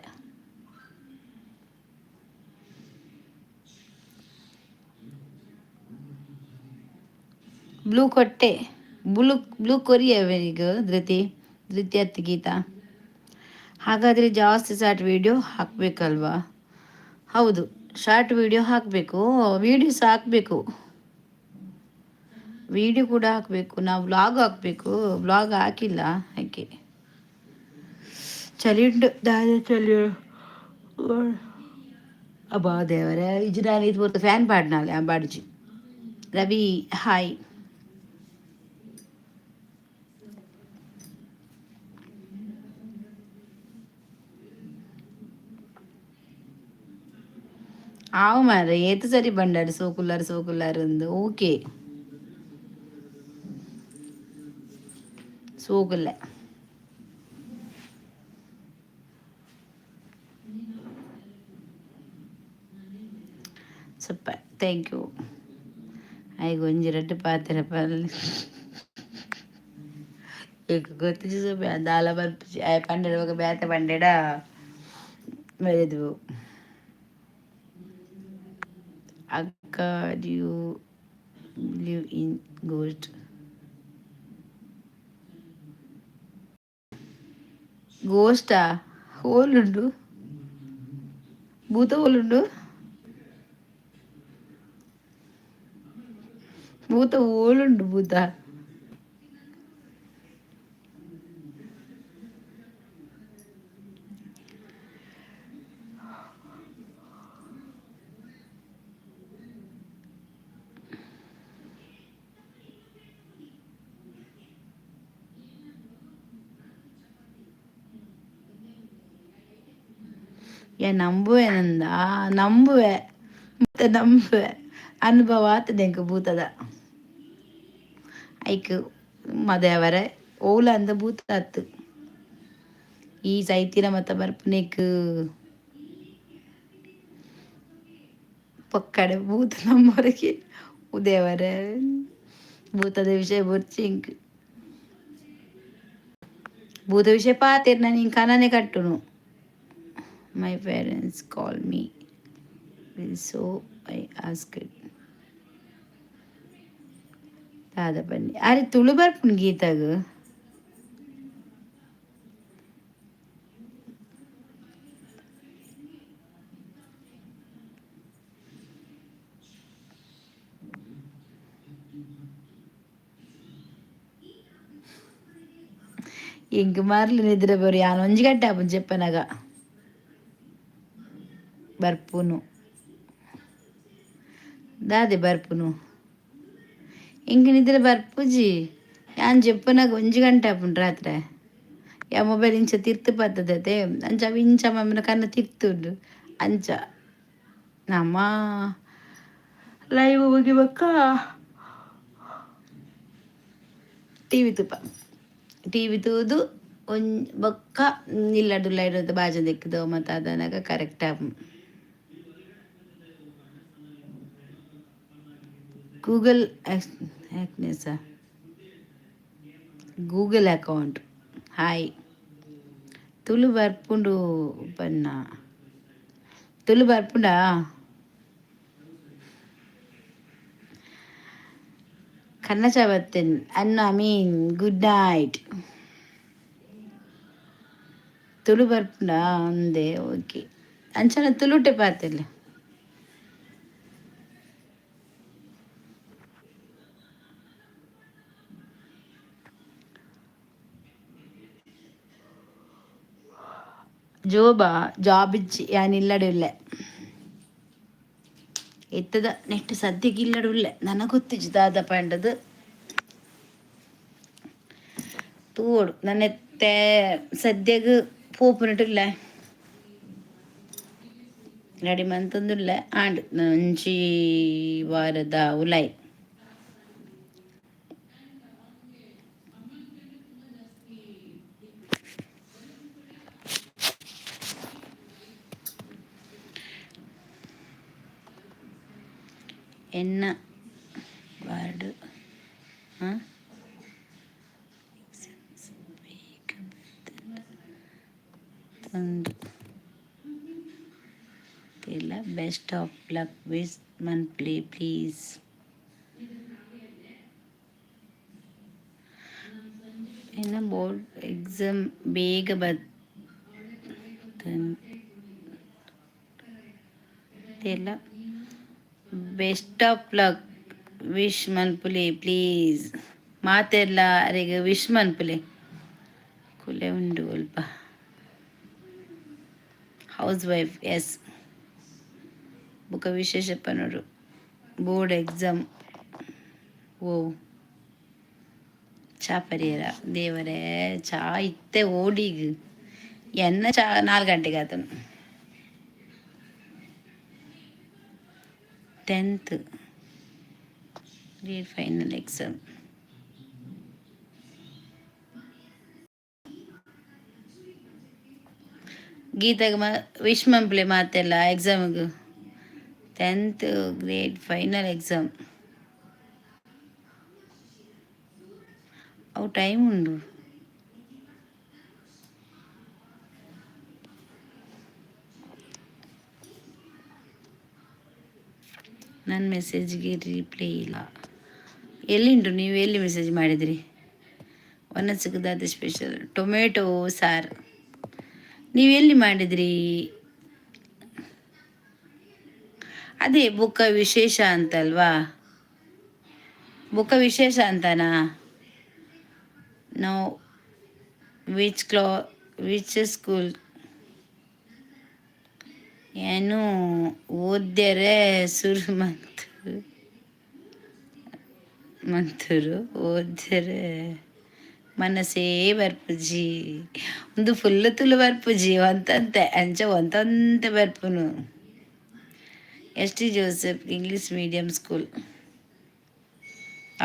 ಬ್ಲೂ ಕೊಟ್ಟೆ ಬ್ಲೂ ಕೊರಿಯವರಿಗ ಧೃತಿ ಅತ್ತಿ ಗೀತ ಹಾಗಾದರೆ ಜಾಸ್ತಿ ಶಾರ್ಟ್ ವಿಡಿಯೋ ಹಾಕಬೇಕಲ್ವಾ ಹೌದು ಶಾರ್ಟ್ ವಿಡಿಯೋ ಹಾಕಬೇಕು ವೀಡಿಯೋಸ್ ಹಾಕಬೇಕು ವಿಡಿಯೋ ಕೂಡ ಹಾಕಬೇಕು ನಾವು ವ್ಲಾಗ್ ಹಾಕಬೇಕು ವ್ಲಾಗ್ ಹಾಕಿಲ್ಲ ಹಾಗೆ ಚಳಿ ಉಂಟು ಚಳಿ ಅಬ್ಬಾ ದೇವರೇ ಇಜ್ರಾಲಿ ಇದು ಫ್ಯಾನ್ ಪಾಡ್ನಾಲೆ ಬಾಡಿಜಿ ರವಿ ಹಾಯ್ ಆವು ಮಾರ್ರೆ ಏತು ಸರಿ ಬಂಡಾರು ಸೋಕುಲಾರ್ ಅಂದು ಓಕೆ ಸೋಕುಲ್ಲ ಸೂಪರ್ ಥ್ಯಾಂಕ್ ಯು ಆಯ್ಗ ಒಂಜಿ ರಡ್ಡು ಪಾತ್ರೆ ಪಲ್ಲೆ ಈಗ ಗೊತ್ತಿದ್ದು ಸೊಪ್ಪೆ ದಾಲ ಬರ್ಪಿಸಿ ಆಯ್ ಪಂಡೆಡುವಾಗ ಬ್ಯಾತೆ ಪಂಡೆಡ ಮೆರೆದು ಅಕ್ಕ ಡ್ಯೂ ಲಿವ್ ಇನ್ ಗೋಸ್ಟಾ ಹೋಲುಂಡು ಭೂತ ಹೋಲುಂಡು ಭೂತ ಓಲುಂಡು ಭೂತ ನಂಬುವೆನಂದ ನಂಬುವೆ ಮತ್ತೆ ನಂಬುವೆ ಅನುಭವ ಆತದೆ ಎಂಕ ಭೂತದ ಐಕ್ ಮದವರ ಓಲ ಅಂದ ಭೂತ ಆತು ಈ ಸೈತಿನ ಮತ್ತ ಬರ್ಪನೇಕ್ ಪಕ್ಕಡೆ ಭೂತ ನಮ್ಮವರೆಗೆ ಉದಯವರ ಭೂತದ ವಿಷಯ ಬೊರ್ಚಿಂಕ್ ಭೂತ ವಿಷಯ ಪಾತೇರ್ ನಾನು ಹಿಂಗೆ ಕನನೆ ಕಟ್ಟುನು my parents call me so I ask ದಾದ ಬನ್ನಿ ಅರೆ ತುಳು ಬರ್ಪುನ್ ಗೀತಾಗ ఇంక మార్లు నిద్రపోరు ఆ నొంజి గంట అప్పుడు చెప్పనగా ಬರ್ಪುನು ದಾದೆ ಬರ್ಪುನು ఇంక నిద్ర ಬರ್ಪುಜಿ ಯಾನ್ చెప్పನಾಗ ಒಂಜಿ ಗಂಟೆ ಆಪುಂಡು ರಾತ್ರಿ ಯಾ ಮೊಬೈಲ್ ಇಂಚ ತಿರ್ತು ಬರ್ತದತೆ ಅಂಚ ಅವು ಇಂಚ ಮಮ್ಮನ ಕನ್ನ ತಿರ್ತುಂಡು ಅಂಚ ನಮ್ಮ ಲೈವ್ ಮುಗಿಬೇಕ ಟಿವಿ ತೂದು ಬೊಕ್ಕ ನಿಲ್ಲಡು ಲೈಡ್ ಬಾಜ ದಿಕ್ಕದು ಮತ್ತು ಅದನ್ನಾಗ ಕರೆಕ್ಟ್ ಗೂಗಲ್ ಆ್ಯಕ್ನೆಸ ಗೂಗಲ್ ಅಕೌಂಟ್ ಹಾಯ್ ತುಳು ಬರ್ಪುಂಡು ಬನ್ನ ತುಳು ಬರ್ಪುಂಡಾ ಕನ್ನಡ ಬರ್ತೇನೆ ಅನ್ನ ಮೀನ್ ಗುಡ್ ನೈಟ್ ತುಳು ಬರ್ಪುಂಡ ಅಂದೆ ಓಕೆ ಅಂಚನ ತುಳುಟೆ ಪಾತಿಲ್ಲ ജോബാ ജോബിച്ച് ഞാൻ ഇല്ലടില്ല എത്തದ ನೆಟ್ಟು ಸದ್ಯಕ್ಕೆ ಇಲ್ಲಡುಲ್ಲ ನನಗೆ ಗೊತ್ತಿಚ್ಚು ದಾದ ಪಂಡದು ತೂಡು ನನ್ನ ಎತ್ತೆ ಸದ್ಯಗೆ ಪೋಪುನಿಟ್ಟಿಲ್ಲ ರೆಡಿ ಮಂತಂದಿಲ್ಲ ಆಂಡ್ ನಂಚಿ ವಾರದ ಉಲಾಯ್ ಎನ್ನ ವಾರ್ಡ್ ಇಲ್ಲ best of luck wish monthly please ಇನ್ನು ಬೋರ್ಡ್ ಎಕ್ಸಾಮ್ ಬೇಗ ಇಲ್ಲ ಬೆಸ್ಟ್ ಆಫ್ ಲಕ್ ವಿಶ್ ಮನ್ಪುಲೆ ಪ್ಲೀಸ್ ಮಾತೆಲ್ಲ ಅರೆಗೆ ವಿಶ್ ಮನ್ಪುಲೆ ಕುಲೆ ಉಂಡು ಅಲ್ಪ ಹೌಸ್ ವೈಫ್ ಎಸ್ ಬುಕ್ಕ ವಿಶೇಷ ಪನೋಡು ಬೋರ್ಡ್ ಎಕ್ಸಾಮ್ ಓ ಚಾ ಪರಿಯರ ದೇವರೇ ಚಾ ಇತ್ತೆ ಓಡಿಗ ಎನ್ನ ಚಾ 4 ಗಂಟೆಗೆ ಆತನು 10th grade final exam ಗೀತಾಗ ವಿಶ್ ಮಂಪ್ಲೆ ಮಾತೆಲ್ಲ ಎಕ್ಸಾಮಿಗೆ 10th grade final exam ಅವು ಟೈಮ್ ಉಂಡು ನನ್ನ ಮೆಸೇಜ್ಗೆ ರಿಪ್ಲೈ ಇಲ್ಲ ಎಲ್ಲಿಂಟು ನೀವು ಎಲ್ಲಿ ಮೆಸೇಜ್ ಮಾಡಿದ್ರಿ ಸಿಗದಾದ ಸ್ಪೆಷಲ್ ಟೊಮೆಟೊ ಸಾರು ನೀವು ಎಲ್ಲಿ ಮಾಡಿದ್ರಿ ಅದೇ ಬುಕ್ಕ ವಿಶೇಷ ಅಂತಲ್ವಾ ಬುಕ್ಕ ವಿಶೇಷ ಅಂತನಾ ನೋ ವಿಚ್ ಸ್ಕೂಲ್ ಏನು ಓದ್ಯರೆ ಸುರು ಮಂತೂರು ಓದ್ಯರೆ ಮನಸ್ಸೇ ಬರ್ಪುಜಿ ಒಂದು ಫುಲ್ ತುಳು ಬರ್ಪುಜಿ ಒಂತಂತೆ ಅಂಚ ಒಂತಂತೆ ಬರ್ಪುನು. ST Joseph English medium school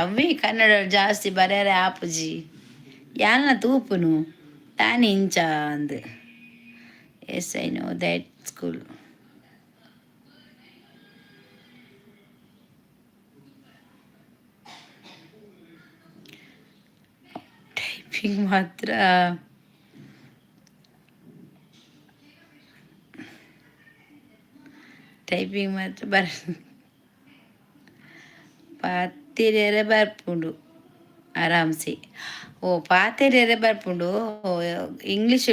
ಅವೇ ಕನ್ನಡ ಜಾಸ್ತಿ ಬರ್ಯಾರೆ ಆಪುಜಿ ಯಾನ ತೂಪುನು ತಾನಿ ಇಂಚ ಅಂದ್. Yes I know that school. Typing ಮಾತ್ರ ಬರ ಪಾತಿರೇರೆ ಬರ್ಪುಂಡು ಆರಾಮ್ಸೆ. ಓ ಪಾತೆರೇರೆ ಬರ್ಪುಂಡು. ಇಂಗ್ಲೀಷ್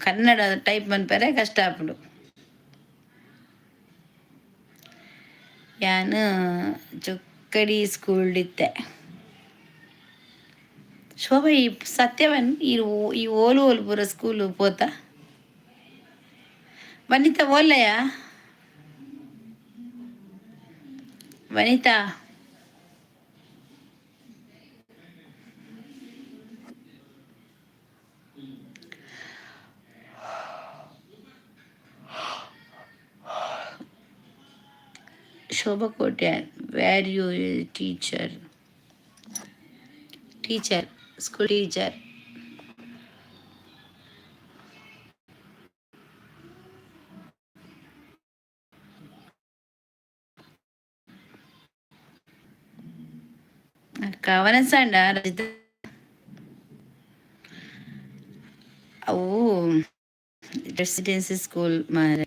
ಕನ್ನಡ ಟೈಪ್ ಮನ್ಪರೆ ಕಷ್ಟ ಆಪುಂಡು. ಯಾನ್ ಚೊಕ್ಕಡಿ ಸ್ಕೂಲ್ ಇತ್ತೆ. ಶೋಭಾ ಈ ಸತ್ಯವನ್ ಈ ಓಲು ಪೂರ ಸ್ಕೂಲು ಪೋತ ವನಿತಾ ಓಲಯ ವನಿತಾ ಶೋಭಾ ಕೋಟ್ಯಾನ್ ವ್ಯಾರ್ ಯು ಟೀಚರ್ ಸ್ಕೂಲ್ ಟೀಚರ್. ಕವನಸಂಡ ಅವು ರೆಸಿಡೆನ್ಸಿ ಸ್ಕೂಲ್ ಮಾರ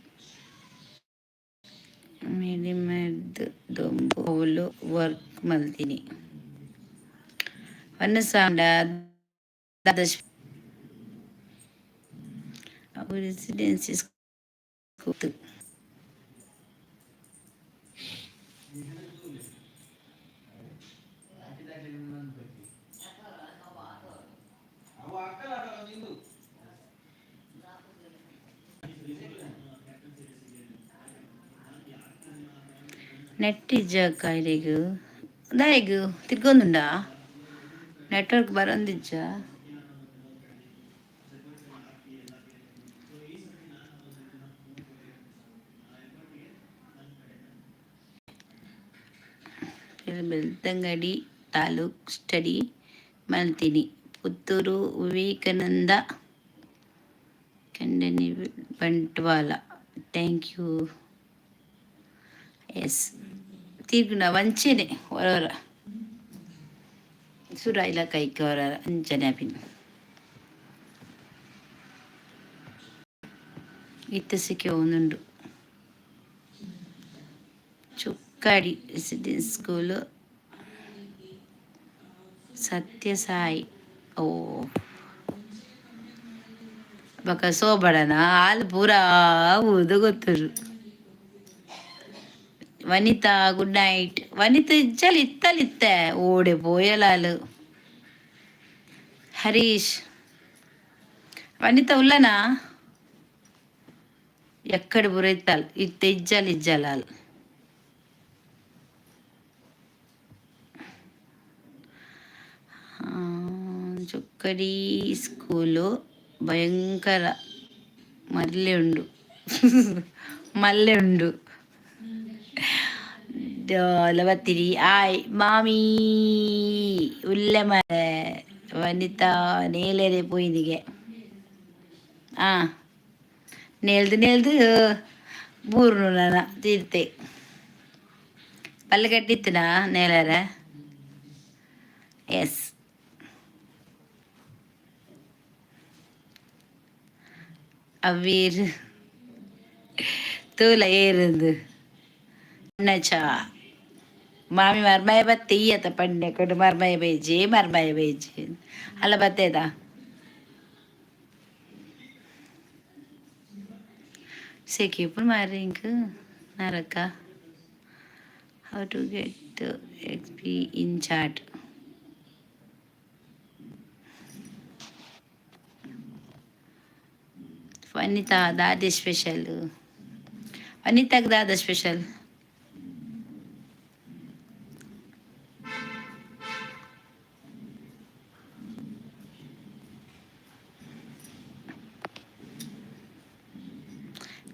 ದೊಂಬು ವರ್ಕ್ ಮಲ್ತೀನಿ ವನಸಾಂಡ ಅವು ರೆಸಿಡೆನ್ಸಿ ಸ್ಕೂಲ್. ನೆಟ್ ಇಜ್ಜಕ್ಕ ಇಲ್ಲಿಗೂ ದಾಯಿಗೂ ತಿರ್ಗೊಂದುಂಡ ನೆಟ್ವರ್ಕ್ ಬರೊಂದಿಜ್ಜ. ಬೆಳ್ತಂಗಡಿ ತಾಲೂಕ್ ಸ್ಟಡಿ ಮಲ್ತೀನಿ. ಪುತ್ತೂರು ವಿವೇಕಾನಂದ ಕಂಡನಿ ಬಂಟ್ವಾಳ. Thank you. ಎಸ್ ತಿರ್ಗುನ ವಂಚನೆ ಹೊರವರ ಸುರ ಇಲ್ಲ ಕೈಕ ಹೊರ ಅಂಚನೆ ಅಪಿನ್ ಇತ್ತ ಸಿಕ್ಕೆ ಒಂದುಂಡು. ಚುಕ್ಕಾಡಿ ರೆಸಿಡೆನ್ಸ್ ಸ್ಕೂಲು ಸತ್ಯಸಾಯಿ. ಓ ಬಕ ಸೋಬಡನ ಹಾಲು ಪೂರ ಊದು ಗೊತ್ತರು. ವನಿತಾ ಗುಡ್ ನೈಟ್. ವನಿತಾ ಇಜ್ಜಲ್ ಇತ್ತಲಿತ್ತೆ ಓಡೆ ಪೋಯಲಾಲು. ಹರೀಶ್ ವನಿತಾ ಉಲ್ಲನಾ ఎక్కడి బురైతాల్ ఇత్త ఇజ్జాలు చొక్కడి స్కూలు భయంకర మల్లె ఉండు ಲವತ್ತಿರಿ ಆಯ್ ಮಾಮಿ ಉಲ್ಲೆ ಮರೆ ವನಿತಾ ನೇಲೆರೆ ಪೋಯಿದಿಗೆ ನೇಲ್ದು ಬೂರ್ನು ನಾನು ತೀರ್ತೆ ಪಲ್ಲೆ ಕಟ್ಟಿತ್ತನಾ ನೇಲರ. ಎಸ್ ಅವೀರ್ ತೂಲ ಏರುಂದು ನಚಾ ಮಾಮಿ ಮರ್ಮಯ ಬತ್ತೆ ಈಯತ ಪಂಡೆ ಕೊಡು ಮರ್ಮಯ ಬೇಜಿ ಅಲ್ಲ ಬತ್ತೇದ ಸೇಕಿ ಪುನ್ ಮಾರಿ ಇಂಕ್ ನರಕ how to get XP in chat. Vanitha ದಾದೆ ಸ್ಪೆಷಲ್. ವನಿತಾಗ್ ದಾದ ಸ್ಪೆಷಲ್.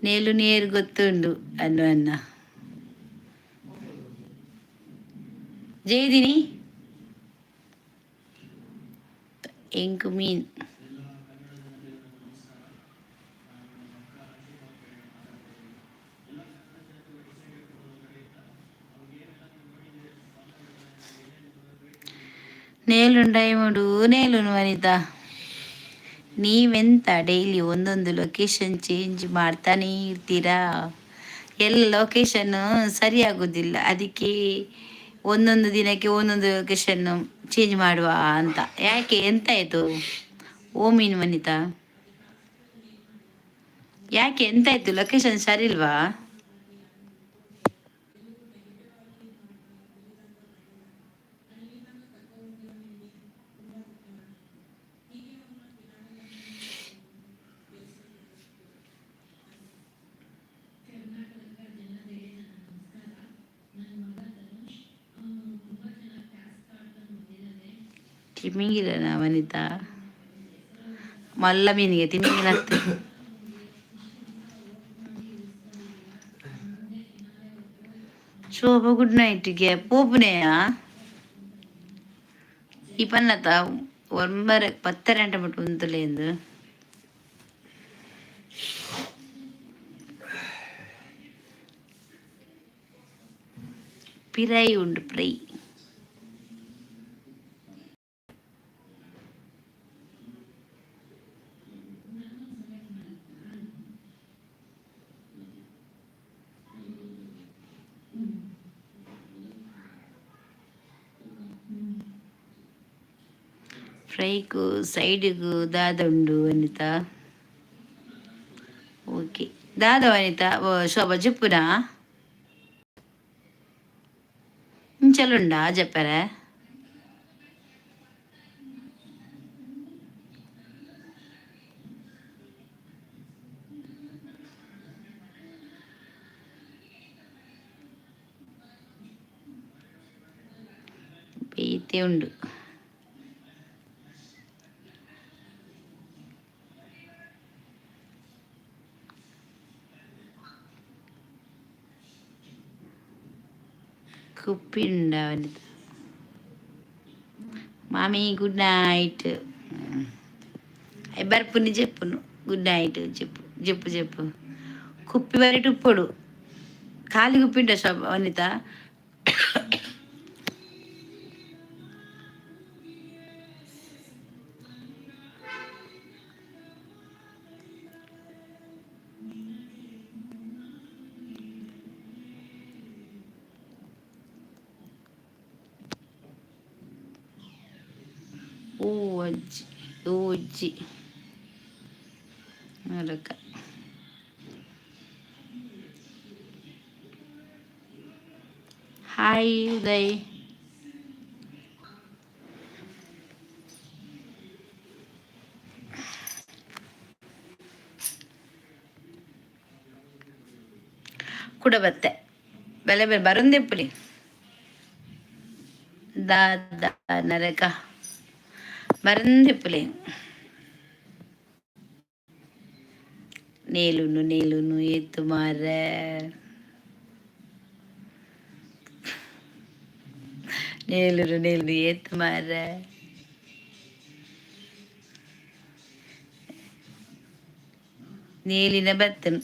నేలు నేరు ಗೊತ್ತುಂಡು ಅನ್ನು ಅನ್ನ ಜೇದಿನಿ ಎಂಕು ಮೀನ್ నేలుండయముడు నేలును ವನಿತ ನೀವೆಂತ ಡೈಲಿ ಒಂದೊಂದು ಲೊಕೇಶನ್ ಚೇಂಜ್ ಮಾಡ್ತಾನೇ ಇರ್ತೀರಾ. ಎಲ್ಲ ಲೊಕೇಶನ್ ಸರಿಯಾಗೋದಿಲ್ಲ, ಅದಕ್ಕೆ ಒಂದೊಂದು ದಿನಕ್ಕೆ ಒಂದೊಂದು ಲೊಕೇಶನ್ ಚೇಂಜ್ ಮಾಡುವ ಅಂತ. ಯಾಕೆ ಎಂತ ಆಯ್ತು ಓ ಮೀನು ವನಿತಾ? ಯಾಕೆ ಎಂತ ಆಯ್ತು, ಲೊಕೇಶನ್ ಸರಿ ಇಲ್ವಾ? ತಿಮಿಂಗಿಲನ ವನಿತಾ? ಮಲ್ಲ ಮೀನಿಗೆ ತಿಮಿಂಗಿಲ ಆಗ್ತದೆ. ಶೋಭ ಗುಡ್ ನೈಟ್ಗೆ ಪೋಪುನೆಯಾ ಈ ಪನ್ನತ ಒಂಬರ 10 ಗಂಟೆ ಬಿಟ್ಟು ಉಂತಲೇಂದು ಪಿರೈ ಉಂಡು ಪ್ರೈ. ಫ್ರೈಗೂ ಸೈಡಿಗೂ ದಾದ ಉಂಡು ವನಿತಾ. ಓಕೆ ದಾದ ವನಿತಾ ಶೋಭ ಜಪ್ಪುನಾ ಇಂಚಲುಂಡಾ ಜಪ್ಪರ ಬೇತೆ ಉಂಡು. కుప్పిండా వనిత. మామీ గుడ్ నైట్. బర్పుని చెప్పును గుడ్ నైట్ చెప్పు చెప్పు చెప్పు. కుప్పి వరటి ఇప్పుడు ఖాళీ కుప్పిండా శోభ వనిత? ಓ ಅಜ್ಜಿ ಓ ಅಜ್ಜಿ ಅದಕ್ಕ ಹಾಯ್ ಉದಯ್. ಕೂಡ ಬತ್ತೆ ಬೆಲೆ ಬೆಲೆ ಬರಂದೆಪ್ಪುಲಿ ದಾದ ನರಕ ಬರಂದೆಪ್ಪುಲಿ. ನೇಲುನು ನೇಲುನು ಏತು ಮಾರ ನೇಲುನು ನೇಲುನು ಏತು ಮಾರ. ನೀಲಿನ ಬತ್ತನು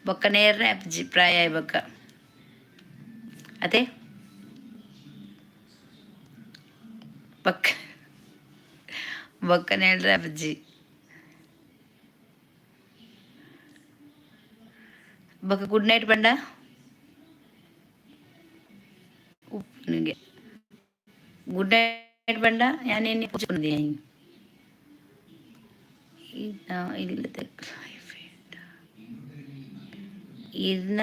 ಬೊಕ್ಕ ನೇರ ಅಪ್ಜಿ ಪ್ರಾಯ ಬೊಕ್ಕ ಅದೇ ಬೊಕ್ಕ ಬೊಕ್ಕ ನೇರ ಅಪ್ಜಿ ಬೊಕ್ಕ ಗುಡ್ ನೈಟ್ ಬಂಡ ಉಪ್ಪಿನಿಗೆ ಗುಡ್ ನೈಟ್ ಬಂಡ ಯಾನೇನು ಪೂಜೆ ಇಲ್ಲದ ಇರ್ನ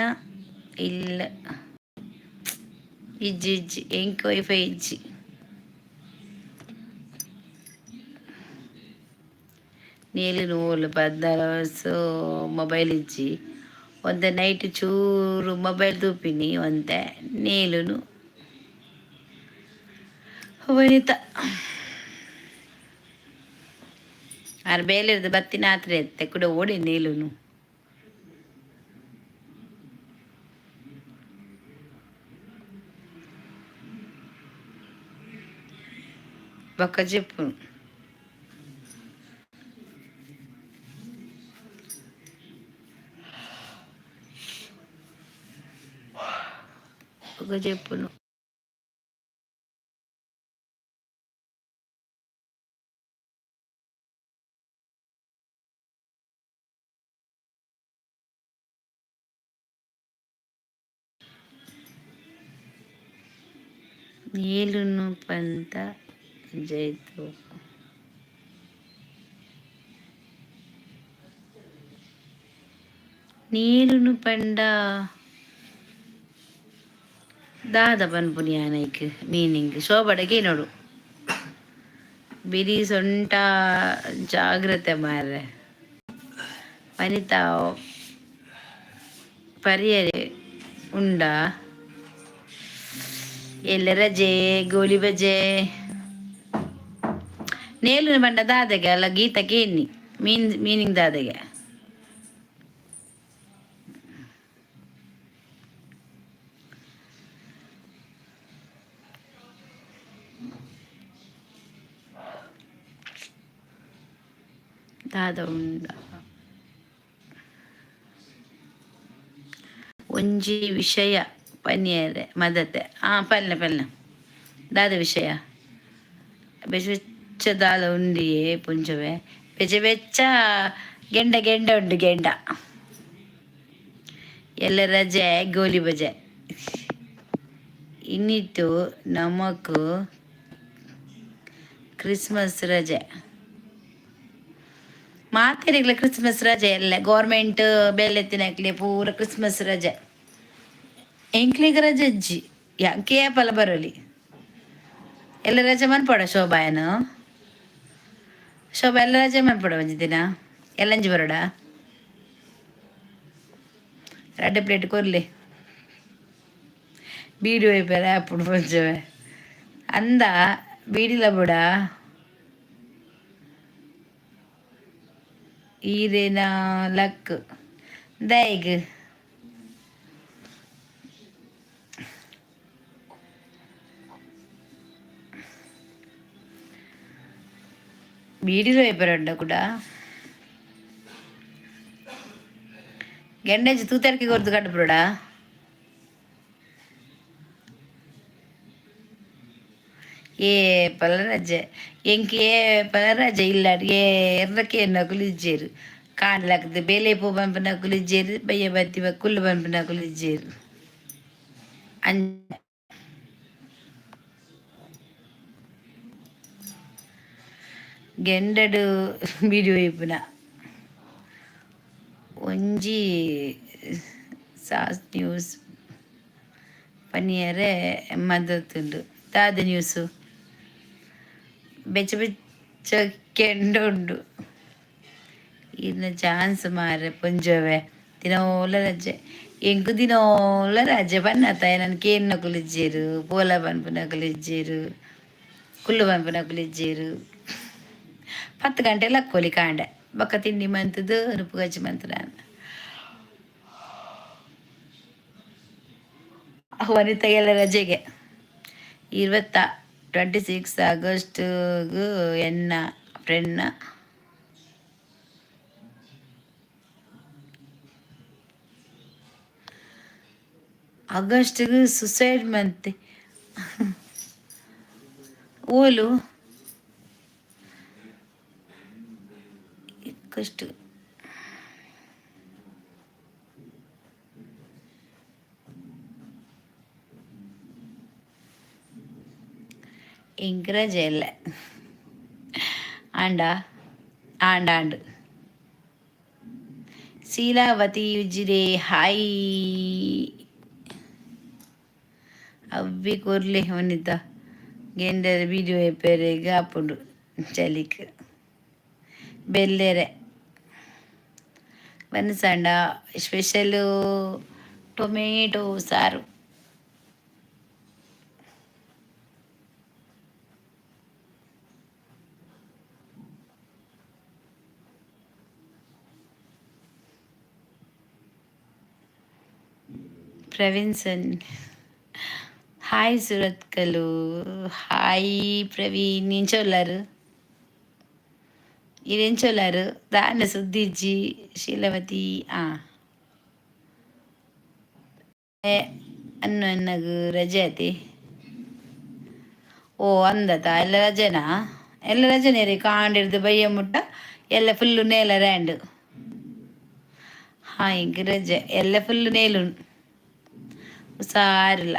ಇಲ್ಲ ಇಜ್ಜಿ ಇಜ್ಜಿ ಎಂಕ್ ವೈಫೈ ಇಜ್ಜಿ ನೀಲಿ ನೂಲು 16 ವರ್ಷ ಮೊಬೈಲ್ ಇಜ್ಜಿ ಒಂದ ನೈಟ್ ಚೂರು ಮೊಬೈಲ್ ತೂಪಿನಿ ಒಂತೆ ನೀಲುನು ವನಿತ ಆರು ಬೇಲಿರ್ದು ಬತ್ತಿನ ಆತ್ರೆ ಎತ್ತೆ ಕೂಡ ಓಡಿ ನೀಲುನು బక్క చెప్పు. ఒక చెప్పును. నీలును పంత జైతు. ನೀರುನು ಪಂಡ ದಾದ ಪನ್ಪುನಿಯಾನೈಕ್ ಮೀನಿಂಗ್ ಶೋಭಡಗೆ ನೋಡು ಬಿರಿ ಸೊಂಟ ಜಾಗ್ರತೆ ಮಾರ್ರೆ ವನಿತಾ ಪರಿಯರೆ ಉಂಡ ಎಲ್ಲ ರಜೆ ಗೋಳಿ ಬಜೆ ನೇಲು ಪಂಡ ದಾದಗೆ ಅಲ್ಲ ಗೀತಕ್ಕೆ ಎನ್ನಿ ಮೀನಿಂಗ್ ದಾದಗೆ ದಾದ ಉಂಡ ಒಂಜಿ ವಿಷಯ ಪನಿಯರೆ ಮದತೆ ಪಲ್ಲೆ ದಾದ ವಿಷಯ ಬೆಚ್ಚ ಬೆಚ್ಚ ದಾದ ಉಂಡಿಯೇ ಪುಂಜವೆ ಬೆಚ್ಚ ಬೆಚ್ಚ ಗೆಂಡ ಉಂಡು ಗೆಂಡ ಎಲ್ಲ ರಜೆ ಗೋಲಿ ಬಜೆ ಇನ್ನಿತ್ತು ನಮಕ್ ಕ್ರಿಸ್ಮಸ್ ರಜೆ ಮಾತೆರೆಗ್ಲ ಕ್ರಿಸ್ಮಸ್ ರಜೆ ಎಲ್ಲ ಗೌರ್ಮೆಂಟ್ ಬೆಲೆತ್ತಿನಕ್ಲೆ ಪೂರ ಕ್ರಿಸ್ಮಸ್ ರಜೆ ಎಂಕ್ಲಿಗ ರಜೆ ಅಜ್ಜಿ ಯಾಕೆ ಪಲ ಬರೋಲಿ ಎಲ್ಲ ರಜೆ ಮನ್ಪಡ ಶೋಭಾಯನು ಶೋಭಾ ಎಲ್ಲ ರಜೆ ಮನ್ಪಡ ಒಂಜಿ ದಿನ ಎಲ್ಲಂಜಿ ಬರೋಡ 2 ಪ್ಲೇಟ್ ಕೊರ್ಲಿ ಬೀಡಿ ಒಯ್ಪೇರ ಅప్పుడు ಪಂಚವೆ ಅಂದ ಬೀಡಿಲ ಬುಡ ಈರೇನ ಲಕ್ ದೈಗ್ బీడీలో అయిపోయాడు కూడా ಗೆಂಡೇಜ್ ತೂತರ್ಕಿ ಕೊರ್ದು ಕಟ್ಟಬಿಡ ఏ పలరజ ఎంకే పలరజ ఇల్లాడు ఏ ఎర్రకే నకులు ఇచ్చారు కాండ్లకి బేలేపు పంపి నకులు ఇచ్చారు బయ్య బత్తి కుళ్ళు పంపి నకులు ఇచ్చారు ಗೆಂಡಡು ಬೀಡಿ ವೈಪುನ ಒಂಜಿ ಸಾಸ್ ನ್ಯೂಸ್ ಪನಿಯರೆ ಮದ್ದತ್ತುಂಡು ದಾದ ನ್ಯೂಸು ಬೆಚ್ಚ ಬೆಚ್ಚ ಕೆಂಡ ಉಂಡು ಇನ್ನ ಚಾನ್ಸ್ ಮಾರೆ ಪುಂಜವೆ ದಿನೋಲ ರಜೆ ಎಂಕು ದಿನೋಲ ರಜೆ ಬನ್ನತ್ತಾಯ ನನಗೆ ಏನು ನಕುಲಿಜ್ಜೇರು ಪೋಲ ಪನ್ಪು ನಕುಲಿಜ್ಜೇರು ಕುಲ್ಲು ಪನ್ಪು ನಕುಲಿಜ್ಜೇರು 10 ಗಂಟೆಲ್ಲ ಹಾಕೋಲಿ ಕಾಂಡೆ ಬಕ್ಕ ತಿಂಡಿ ಮಂತದ್ದು ನುಪ್ಪು ಗಜ್ಜಿ ಮಂತ ನಾನು ವನಿತೆಗೆಲ್ಲ ರಜೆಗೆ 26 ಆಗಸ್ಟ್ಗೂ ಎನ್ನ ಫ್ರೆಂಡ್ನ ಆಗಸ್ಟ್ಗೂ ಸುಸೈಡ್ ಮಂತೆ ಓಲು ಕಷ್ಟ ಎಂಕರೇಜ್ ಎಲ್ಲ ಆಂಡ ಶೀಲಾವತಿ ಉಜ್ಜಿರೆ ಹಾಯ್ ಅವ್ವಿ ಕೊರ್ಲೆ ಹೊನಿತ ಗೆಂಡರ ವಿಡಿಯೋ ಎಪ್ಪೆರೆಗ ಅಪ್ಪುಂಡು ಚಲಿಕ್ ಬೆಲ್ಲೆರೆ ಬನ್ಸಂಡ ಸ್ಪೆಷಲು ಟೊಮೇಟೊ ಸಾರು ಪ್ರವೀಣ್ ಸನ್ హాయ్ సురత్కలు, హాయ్ ప్రవీణ్ నించోళ్ళారు, ఈ నించోళ్ళారు దాన్ని సుద్దిజ్జి ಶೀಲವತಿ ಆ ಅನ್ನು ಅನ್ನಗು ರಜೆ ಐತಿ. ಓ ಅಂದತ ಎಲ್ಲ ರಜೆನಾ, ಎಲ್ಲ ರಜೆನೇ ರೀ ಕಾಂಡಿರ್ದು ಬಯ್ಯ ಮುಟ್ಟ ಎಲ್ಲ ಫುಲ್ಲು ನೇಲ ರ್ಯಾಂಡ್. ಹಾಂ ಈಗ ರಜೆ ಎಲ್ಲ ಫುಲ್ಲು ನೇಲು ಸಾರಿಲ್ಲ.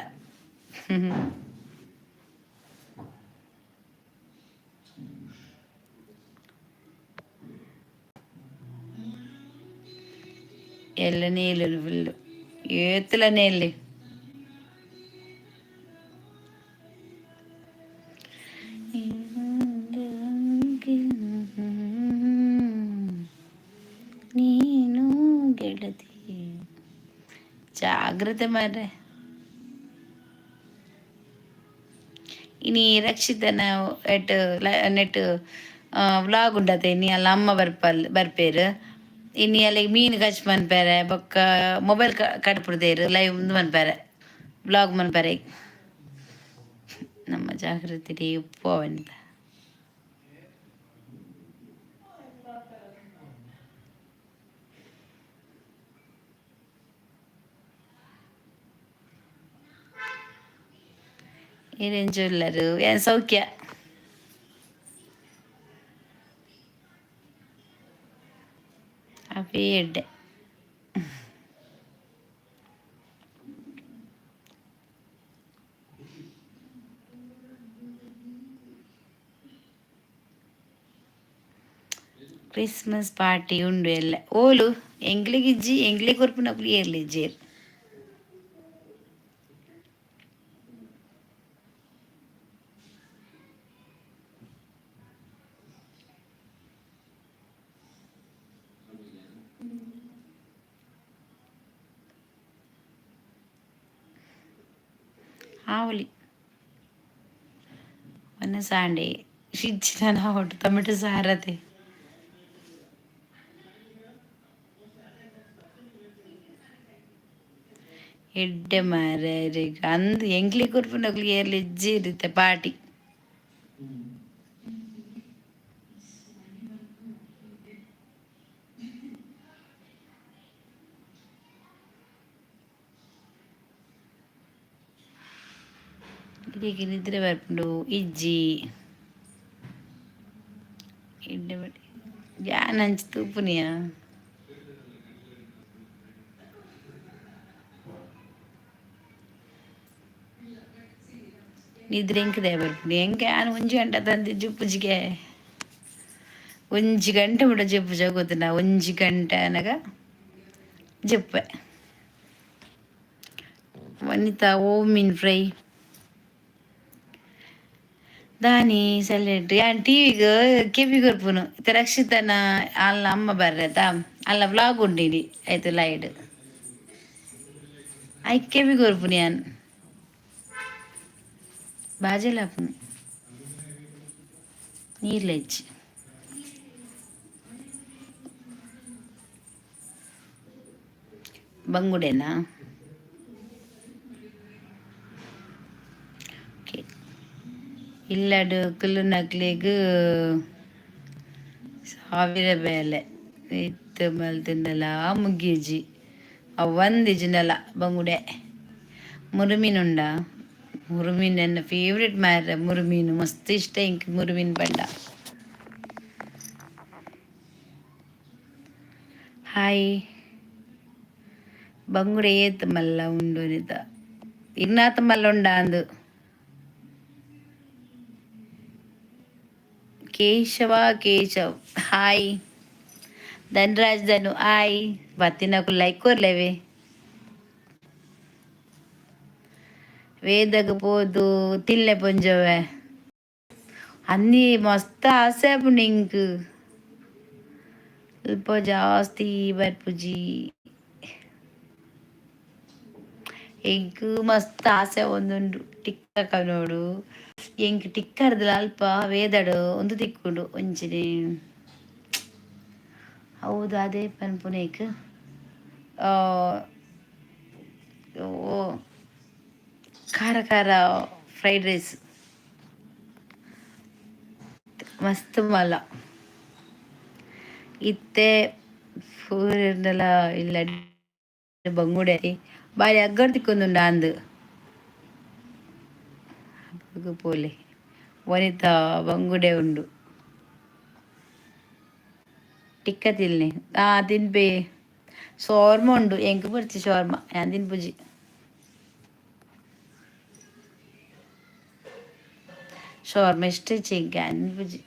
ಎಲ್ಲ ನೀಲು ಫುಲ್ಲು ಏತಲ ನೇಲಿ. ನೀನು ಗೆಳತಿ ಜಾಗ್ರತೆ ಮಾರ್ರೆ. ಇನಿ ರಕ್ಷಿತನ ಎಟ್ ನೆಟ್ ವ್ಲಾಗ್ ಉಂಡತೆ ಇನಿ ಅಲ್ಲ ಅಮ್ಮ ಬರ್ಪೇರು. ಇನಿ ಅಲ್ಲಿಗೆ ಮೀನು ಕಚ್ ಮನ್ಪೇರೆ ಬೊಕ್ಕ ಮೊಬೈಲ್ ಕಟ್ಬಿಡ್ದೇರು ಲೈವ್ ಮುಂದೆ ಮನ್ಪೇರೆ ವ್ಲಾಗ್ ಮನ್ಪೇರೆ. ನಮ್ಮ ಜಾಗೃತಿ ಉಪ್ಪು ಅವಂತ ಏನೇನು ಜೊಲ್ಲರು ಏನು ಸೌಖ್ಯ. ಅವೇ ಎಡ್ಡೆ ಕ್ರಿಸ್ಮಸ್ ಪಾರ್ಟಿ ಉಂಡು ಎಲ್ಲ ಓಲು ಎಂಗ್ಲಿಗಿಜ್ಜಿ ಎಂಗ್ಲಿಗೆ ಕೊರ್ಪುನಕ್ಲು ಏರ್ಲಿಜ್ಜೇರು. ಆವಲಿ ಒನ್ನ ಸಾಂಡೆ ಶಿಜ್ಜಿನ ಹೊಟ್ಟು ಟೊಮೆಟೊ ಸಾರತೆ ಎಡ್ಡೆ ಮಾರ್ರೆ ಅಂದು ಎಂಗ್ಲಿ ಕೊರ್ಪುನಕ್ಲು ಏರ್ಲಿ ಇಜ್ಜಿ ಇರುತ್ತೆ ಪಾರ್ಟಿ. ಇಲ್ಲಿಗೆ ನಿದ್ರೆ ಬರ್ಪುಂಡು ಇಜ್ಜಿ ಎಡ್ಡೆ ಬಡಿ ಯಾನ್ ಹಂಚಿ ತೂಪುನಿಯ ನಿದ್ರೆ ಎಂಕದೇ ಬರ್ಪುಂಡು ಹೆಂಗೆ ನಾನು 1 ಗಂಟೆ ತಂದು ಜುಪ್ಪುಜಿಗೆ 1 ಗಂಟೆ ಮುಟ ಜಪ್ಪು ಜಗೋತಿನ 1 ಗಂಟೆ ಅನಗ ಜಪ್ಪೆ ವನಿತಾ ಓಮಿನ್ ಫ್ರೈ ದಾನಿ ಸೆಲೆಕ್ಟ್ ಯಾನ್ ಟಿವಿಗೆ ಕೆಬಿ ಕೊರ್ಪುನು ರಕ್ಷಿತನ ಅಲ್ಲ ಅಮ್ಮ ಬರ್ರತ ಅಲ್ಲ ವ್ಲಾಗ್ ಉಂಡಿನಿ ಆಯ್ತು ಲೈಡ್ ಐ ಕೆಬಿ ಕೊರ್ಪುನು ಯಾನ್ ಬಾಜೆಲಾಪುನು ನೀರ್ಲೆಚ್ಚಿ ಬಂಗುಡೆನಾ ಇಲ್ಲಡು ಕುಲ್ಲು ನಕ್ಲಿಗೂ 1000 ಬೇಲೆ ಇತ್ತು ಮಲ್ತಿಂದಲ ಮುಗ್ಗಿಜಿ ಒಂದಿಜಿನಲ್ಲ ಬಂಗುಡೆ. ಮುರುಮೀನುಂಡ ಮುರುಮೀನು ನನ್ನ ಫೇವ್ರೆಟ್ ಮಾರ್ರೆ ಮುರುಮೀನು ಮಸ್ತ್ ಇಷ್ಟ ಇಂಕ್ ಮುರುಮೀನು ಪಂಡ. ಹಾಯ್ ಬಂಗುಡೆ ಏತ್ ಮಲ್ಲ ಉಂಡು ನಿತ ಇನ್ನಾತ ಮಲ್ಲ ಉಂಡ ಅಂದು ಕೇಶವ್ ಹಾಯ್ ಧನ್ರಾಜ್ ಧನು ಹಾಯ್ ಬತ್ತಿನಕು ಲೈಕ್ ಕೊರ್ಲೇವೆ ವೇದಗ ಪೋದು ತಿಲ್ಲೆ ಪೊಂಜವೆ ಅನ್ನಿ ಮಸ್ತ್ ಆಸೆ ಆಪುಂಡು ಇಂಕ್ ಸ್ವಲ್ಪ ಜಾಸ್ತಿ ಬರ್ಪುಜಿ ಎಂಕ್ ಮಸ್ತ್ ಆಸೆ ಒಂದುಂಡು ಟಿಕ್ಕ ನೋಡು ಎಂಕ್ ಟಿಕ್ಕರ್ದ ಅಲ್ಪ ವೇದಡು ಒಂದು ತಿಕ್ಕುಂಡು ಒಂಚಿನಿ ಹೌದು ಅದೇ ಪನ್ಪುನೇಕ್ ಓ ಖಾರ ಖಾರ ಫ್ರೈಡ್ ರೈಸ್ ಮಸ್ತ್ ಮಲ್ಲ ಇತ್ತೆ ಪೂರೆಂಡಲ ಇಲ್ಲ ಬಂಗುಡೆ ಬಾರಿ ಅಗ್ಗಡ್ ತಿಕ್ಕೊಂದುಂಡು ಅಂದು ಪೋಲೆ ವನಿತಾ ಬಂಗುಡೆ ಉಂಡು ಟಿಕ್ಕ ತಿಲ್ನಿ ತಿನ್ಪೆ ಶೋರ್ಮ ಉಂಡು ಎಂಕ್ ಬರ್ಚಿ ಶೋರ್ಮ ഞാൻ ತಿನ್ಪುಜಿ ಶೋರ್ಮ ಇಷ್ಟ ಚಿಗ್ಗ ಅನ್ಪುಜಿ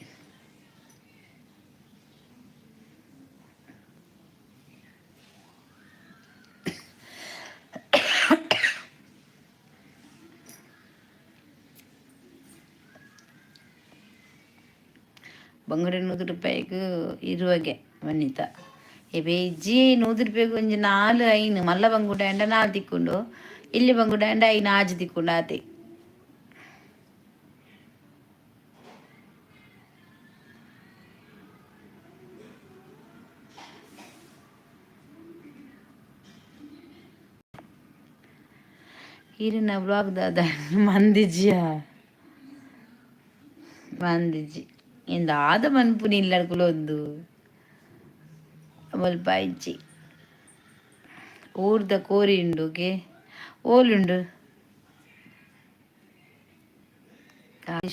ಬಂಗುಡೆ 100 ರೂಪಾಯಿಗೂ ಇರುವಾಗೆ ವನಿತಾ ಬೆಜ್ಜಿ 100 ರೂಪಾಯಿಗೂ ಒಂಜಿ 4-5 ಮಲ್ಲ ಬಂಗುಡೆ ಅಂಡ 4 ತಿಕ್ಕೊಂಡು ಇಲ್ಲಿ ಬಂಗುಡೆ ಅಂಡ 5 ಆಜಿ ತಿಕ್ಕೊಂಡು ಆತೆ ಈರಿನ ಬ್ಲಾಗ್ ದಾದ ಮಂದಿಜಿ ಇಂದ ಆದ ಮನ್ಪುನಿ ಇಲ್ಲಡ್ಕುಲೊಂದು ಮುಲ್ಪ ಇಜ್ಜಿ ಊರ್ದ ಕೋರಿ ಉಂಡುಗೆ ಓಲುಂಡು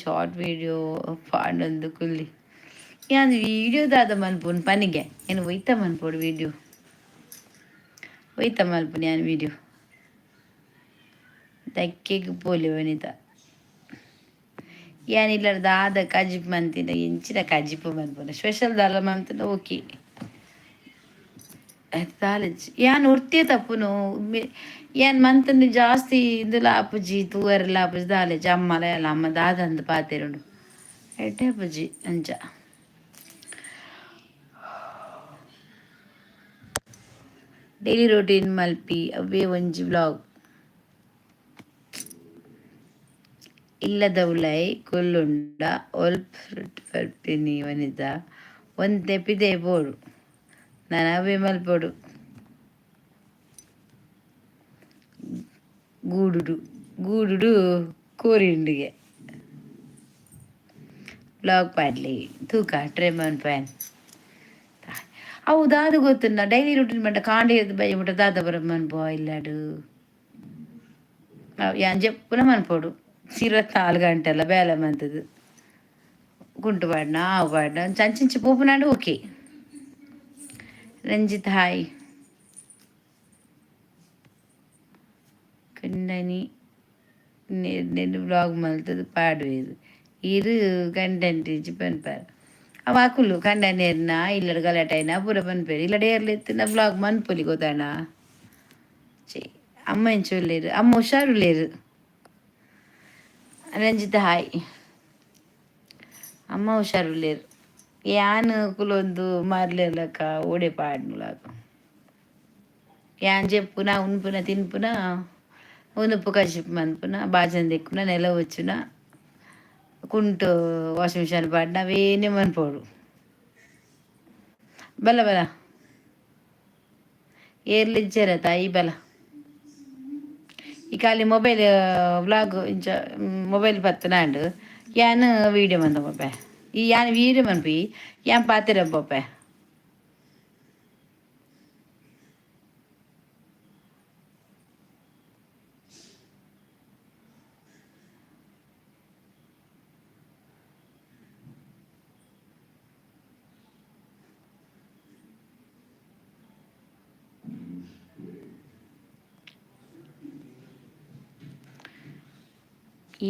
ಶಾರ್ಟ್ ವಿಡಿಯೋ ಪಾಡೊಂದು ಕುಲ್ಲಿ ಯಾನ್ ವಿಡಿಯೋದಾದ ಮನ್ಪುನ್ ಪನಿಗೆ ಏನು ಒಯ್ತ ಮನ್ಪೋಡು ವಿಡಿಯೋ ಒಯ್ತ ಮಲ್ಪುನಿ ಯಾನ್ ವಿಡಿಯೋ ದಕ್ಕೆಗ್ ಪೋಲಿ ವನಿತ ಏನಿಲ್ಲರ ದಾದ ಕಜಿಪ್ ಮಂತಿನ ಇಂಚಿನ ಕಜಿಪ್ ಮನ್ಪುನ ಸ್ಪೆಷಲ್ ದಾಲ ಮಂತನ ಓಕೆ ದಾಲಜಿ ಯಾನ್ ಉರ್ತಿ ತಪ್ಪುನು ಏನ್ ಮಂತಂದು ಜಾಸ್ತಿ ಇಂದುಲ ಆಪುಜಿ ತೂವರೆಲ್ಲ ಆಪುಜಿ ದಾಲೆಜಿ ಅಮ್ಮಲ ಎಲ್ಲ ಅಮ್ಮ ದಾದಂದು ಪಾತೆರುಂಡು ಎಡ್ಡೆ ಆಪುಜಿ ಅಂಚ ಡೈಲಿ ರೊಟೀನ್ ಮಲ್ಪಿ ಅವೇ ಒಂಜಿ ವ್ಲಾಗ್ ಇಲ್ಲದ ಉಲೈ ಕೊಲ್ಲುಂಡ ಒಲ್ಪ್ ಬರ್ಪಿನಿ ವನಿತ ಒಂತೆ ಪಿದೆ ಬೋಡು ನಾನು ಅವೇ ಮಲ್ಪೊಡು ಗೂಡುಡು ಗೂಡುಡು ಕೋರಿಂಡಿಗೆ ಬ್ಲಾಗ್ ಪಾಡ್ಲಿ ತೂಕ ಟ್ರೈ ಮನ್ಪೇನ್ ಅವು ದಾದ ಗೊತ್ತುಂಡ ಡೈಲಿ ರೂಟೀನ್ ಮಂಟ ಕಾಂಡಿ ಬೈ ಮುಟ್ಟ ದಾದ ಬರ ಮನ್ಪೋ ಇಲ್ಲಾಡು ಯಾನ್ ಜಪ್ಪುನ ಮನ್ಪೋಡು 24 ಗಂಟೆಲ್ಲ ಬೇಲೆ ಮಂತದು ಗುಂಟು ಪಾಡ್ನ ಆವು ಪಾಡ್ನ ಚಂಚಿಂಚಿ ಪೂಪುನಾಡು ಓಕೆ ರಂಜಿತ್ ಹಾಯ್ ಕಂಡನಿ ನೆನ್ನೆ ಬ್ಲಾಗ್ ಮಲ್ತದು ಪಾಡುವೆದು ಇರು ಕಂಟೆಂಟ್ ಇಜ್ಜಿ ಪನ್ಪಾರ ಅವ ಹಾಕುಲು ಕಂಡನೇರ್ನ ಇಲ್ಲಡ ಗಲಾಟೈನ ಪೂರ ಪನ್ಪೇರು ಇಲ್ಲಡ ಏರ್ಲೆತ್ತಿನ ಬ್ಲಾಗ್ ಮನ್ಪೊಲಿ ಗೊತ್ತಾಣ ಚೇ ಅಮ್ಮ ಎಂಚೊಲ್ಲೇರು ಅಮ್ಮ ಹುಷಾರುಲೇರು ರಂಜಿತ ಹಾಯ್ ಅಮ್ಮ ಹುಷಾರುಲೇರು ಯಾನ್ ಕುಲೊಂದು ಮಾರ್ಲೆರ್ಲಕ ಓಡೆ ಪಾಡ್ನುಲಾಕ ಯಾನ್ ಜೆಪ್ಪುನ ಉನ್ಪುನ ತಿನ್ಪುನ ಉನುಪು ಕಜಿಪ್ ಮನ್ಪುನ ಬಾಜನ್ ದೆಕ್ಕುನ ನೆಲ వచ్చుನ ಕುಂಟು ವಾಷಿಂಗ್ ಮಿಷನ್ ಪಾಡ್ನ ಅವೇನೆ ಮನ್ಪೋಡು ಬಲ ಬಲ ಏರ್ಲಿಜ್ಜರ ತಾಯಿ ಬಲ ಈ ಖಾಲಿ ಮೊಬೈಲ್ ವ್ಲಾಗ್ ಇಂಚ ಮೊಬೈಲ್ ಪತ್ತನಾಂಡು ಯಾನ್ ವೀಡಿಯೋ ಮಂದ ಪೋಪೆ ಈ ಯಾನ್ ವೀಡಿಯೋ ಮನ್ಪಿ ಯಾನ್ ಪಾತೆರ ಪೋಪೆ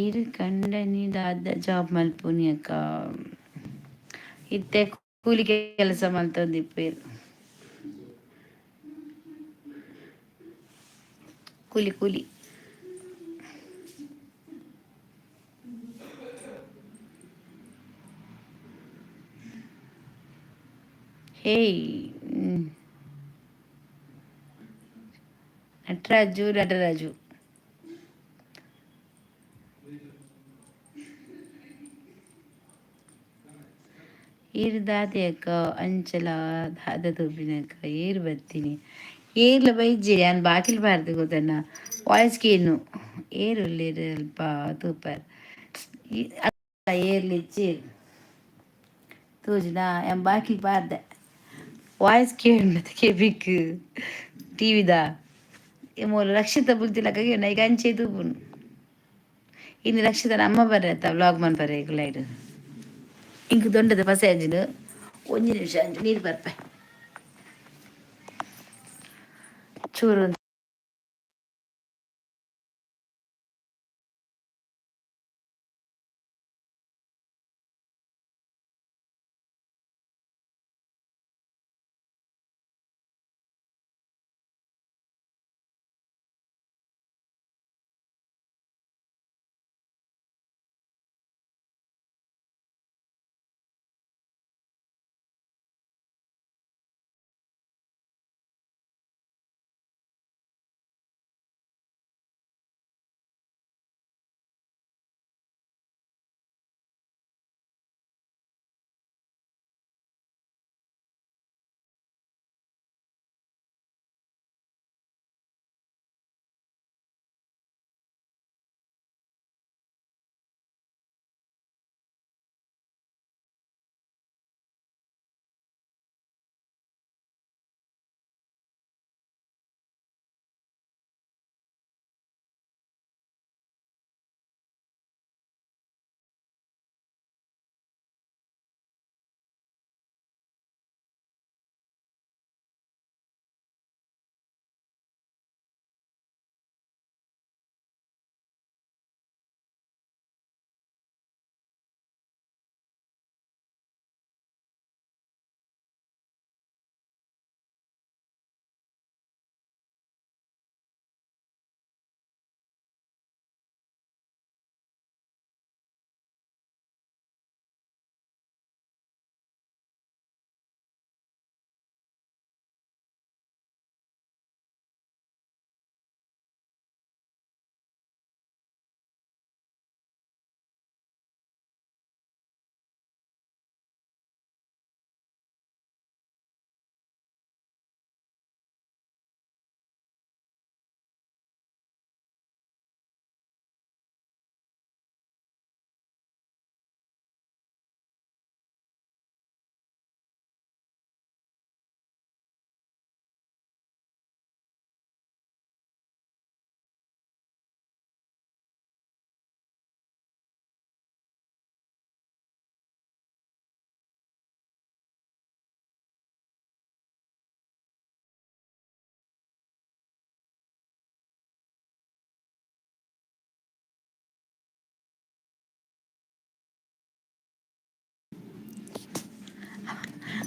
ಇರು ಕಂಡನಿ ದಾದ ಜಾಬ್ ಮಲ್ಪುನಿ ಅಕ್ಕ ಇತ್ತೆ ಕೂಲಿ ಕೆಲಸ ಮಲ್ತೊಂದಿಪ್ಪೇರು ಕೂಲಿ ಕೂಲಿ ಹೇಯ್ ನಟರಾಜು ಏರು ದಾದೆ ಅಕ್ಕ ಅಂಚಲ ದಾದ ತೂಪಿನಕ್ಕ ಏರು ಬರ್ತೀನಿ ಏರ್ಲ ಬೈಜೆ ನಾನು ಬಾಕಿಲ್ ಬಾರ್ದು ಗೊತ್ತಣ್ಣ ವಾಯ್ಸ್ ಕೇನು ಏರುಳ್ಳಿರು ಅಲ್ಪ ತೂಪರ್ ಏರ್ಲಿಚ್ಚಿ ತೋಜುನಾ ಎಂ ಬಾಕಿ ಪಾರ್ದೆ ವಾಯ್ಸ್ ಕೇಳತ್ತೆ ಕೆಬಿಕ್ ಟಿವಿದ ಮೂಲ ರಕ್ಷಿತ ಬುದ್ಧಿಲಕ್ಕ ನೈಗ ಅಂಚೆ ತೂಪುನು ಇನ್ನು ರಕ್ಷಿತನ ಅಮ್ಮ ಬರ್ರತ್ತ ವ್ಲಾಗ್ ಮನ್ಪರೆ ಗುಲೈಡು ಇಂಕ್ ದೊಂಡದ ಪಸೆ ಅಂಜಿನ ಒಂಜಿ ನಿಮಿಷ ಅಂಜು ನೀರು ಬರ್ಪೆ ಚೂರು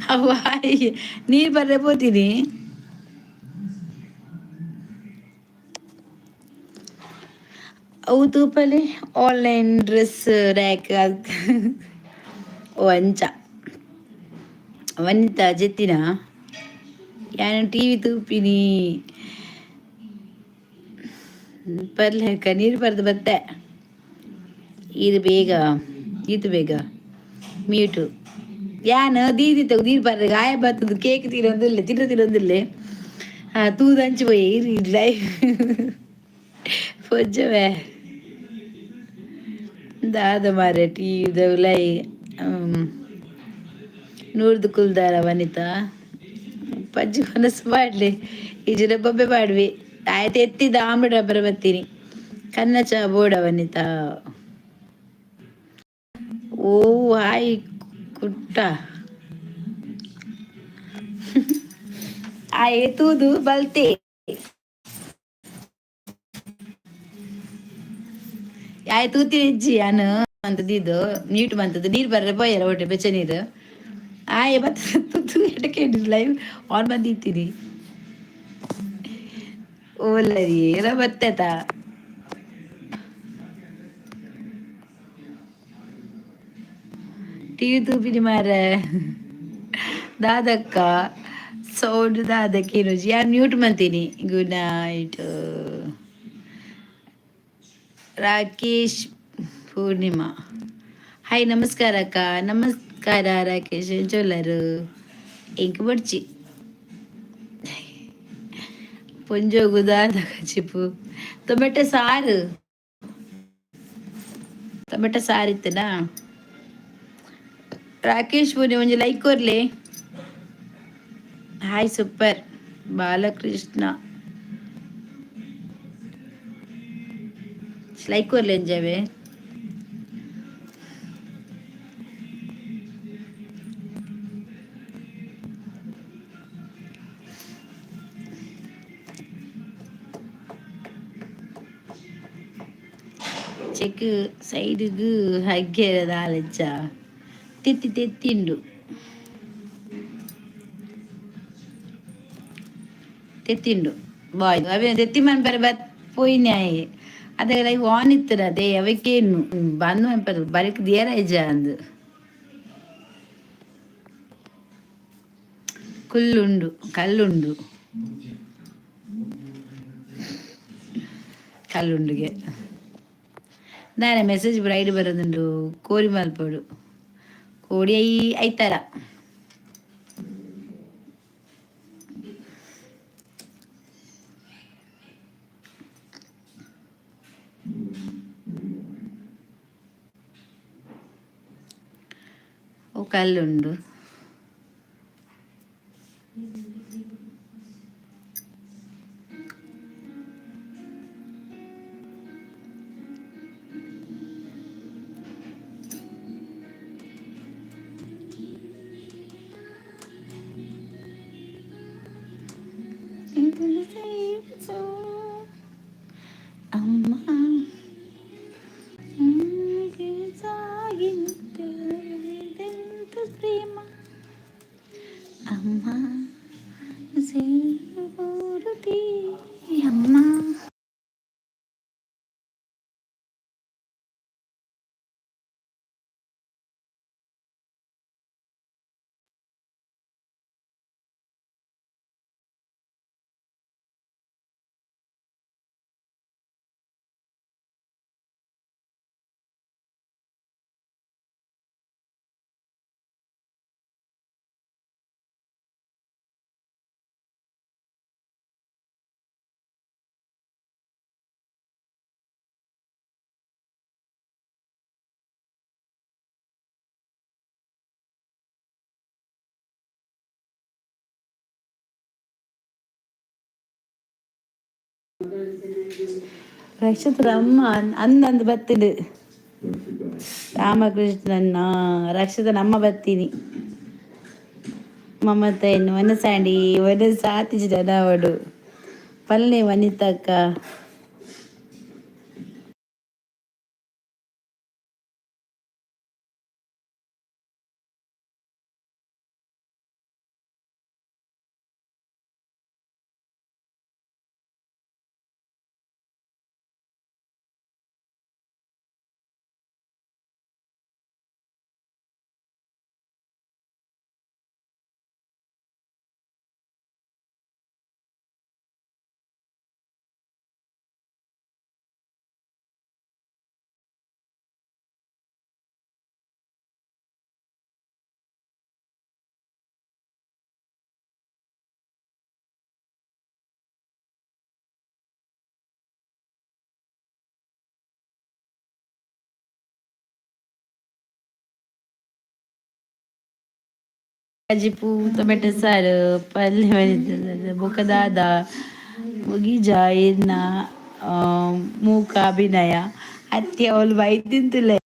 ಅವಾಯ್ ನೀರು ಬರ್ರೆ పోತೀನಿ ಅವು ತೂಪಲೆ ಆನ್ಲೈನ್ ಡ್ರೆಸ್ ರ್ಯಾಕ್ ಓ ಅಂಚ ವನಿತ ಜೆತ್ತಿನ ಯಾನು ಟಿ ವಿ ತೂಪಿನಿ ಬರ್ಲೇಕ ನೀರು ಬರ್ದು ಬತ್ತೆ ಇದು ಬೇಗ ಇದು ಬೇಗ ಮ್ಯೂಟು ಯಾನು ದೀದಿ ನೀರು ಬರ್ರೆ ಗಾಯ ಬರ್ತದ ಕೇಕ್ ತಿನ್ನೊಂದಿಲ್ಲ ತಿನ್ನೊಂದಿಲ್ಲ ತೂದು ಹಂಚಿ போய் ಲೈಫ್ ಪೊಜ್ಜವೇ ದಾದ ಮಾರೆ ಟೀ ದೌಲೈ ನೂರ್ದು ಕುಲ್ದಾರ ವನಿತಾ ಪಜ್ಜಿ ಮನಸ್ಸು ಮಾಡ್ಲಿ ಈ ಜನ ಬೊಬ್ಬೆ ಮಾಡ್ವಿ ಆಯ್ತು ಎತ್ತಿದ ಆಮ್ಲೆಟ್ ರಬ್ಬರ ಬರ್ತೀನಿ ಕನ್ನಚ ಬೋಡ ವನಿತಾ ಓ ಹಾಯ್ ಕುಟ್ಟ ಆಯ್ ತೂದು ಬಲ್ತೆ ಆಯ್ ತೂತಿ ಹೆಜ್ಜಿ ಯಾನು ಅಂತದಿದ್ದು ನೀಟ್ ಬಂತದ್ದು ನೀರು ಬರ್ರೆ ಪೋಯಲ್ಲ ಒಟ್ಟೆ ಬೆಚ್ಚ ನೀರು ಆಯ್ ಬತ್ತ ತೂತು ಎಟಕ್ಕೆ ಲೈವ್ ಆನ್ ಬಂದಿತ್ತೀನಿ ಓಲರಿ ಎಲ್ಲ ಬತ್ತತ ಟಿವಿ ತೂಪಿನಿ ಮಾರ ದಾದಕ್ಕ ಸೌಂಡ್ ದಾದಕ್ಕೆ ಇರೋಜಿ ಯಾರು ಮ್ಯೂಟ್ ಮಾಡ್ತೀನಿ good night Rakesh Poornima hi ನಮಸ್ಕಾರ ಅಕ್ಕ ನಮಸ್ಕಾರ ರಾಕೇಶ್ ಚೊಲ್ಲರು ಇಂಕ್ ಬಡ್ಚಿ ಪೊಂಜೋಗುದಾದ ಚಿಪ್ಪು ಟೊಮೆಟೊ ಸಾರು ಟೊಮೆಟೊ ಸಾರಿತ್ತನಾ. ರಾಕೇಶ್ ಪೂರ್ಣಿ ಒಂಜಿ ಲೈಕ್ ಕೊರ್ಲೆ. ಹಾಯ್ ಸೂಪರ್ ಬಾಲಕೃಷ್ಣ ಲೈಕ್ ಕೊರ್ಲೆ ಎಂಜಾವೆ. ಚೆಕ್ ಸೈಡ್ಗೂ ಹಗ್ಗೆರದ ಆಲೆಚ್ಚ ತಿತ್ತಿ ತೆತ್ತಿಂಡು ತೆತ್ತಿಂಡು ಬಾಯ್ ಅವೇ ತೆತ್ತಿ ಮನ್ಪರೆ ಬತ್ ಪೋಯಿನ್ಯಾಯೆ ಅದೆಲ್ಲ ವಾನ್ ಇತ್ತರ ಅದೇ ಅವಕ್ಕೇನು ಬಂದು ಮನ್ಪರು ಬರಿಕ್ ದೇರ ಇಜ ಅಂದು ಕುಲ್ಲುಂಡು ಕಲ್ಲುಂಡು ಕಲ್ಲುಂಡುಗೆ ನಾನೆ ಮೆಸೇಜ್ ಬರ ಐಡಿ ಬರೋದುಂಡು ಕೋರಿ ಮಲ್ಪಡು ಕೋಡಿ ಐತಾರ ಓ ಕಲ್ಲುಂಡು ಅಮ್ಮ ಪ್ರೇಮ ಅಮ್ಮ ಸೇರುತ್ತೀ ಅಮ್ಮ. ರಕ್ಷಿತರ ಅಮ್ಮ ಅಂದಂದು ಬತ್ತಿಡು ರಾಮಕೃಷ್ಣನ್ನ ರಕ್ಷಿತನ ಅಮ್ಮ ಬತ್ತೀನಿ ಮಮತೆಯನ್ನು ಮನಸಾಂಡಿ ಒನ ಸಾತಿಜಿದ ಅವಡು ಪಲ್ಲೆ ವನಿತಕ್ಕ ಅಜಿಪು ಟೊಮೆಟೊ ಸಾರು ಪಲ್ಯ ಬೊಕದಾದ ಮುಗಿಜ ಎನ್ನ ಮೂಕ ಅಭಿನಯ ಅತ್ತಿ ಅವಳು ಬೈತಿಂತುಲೆ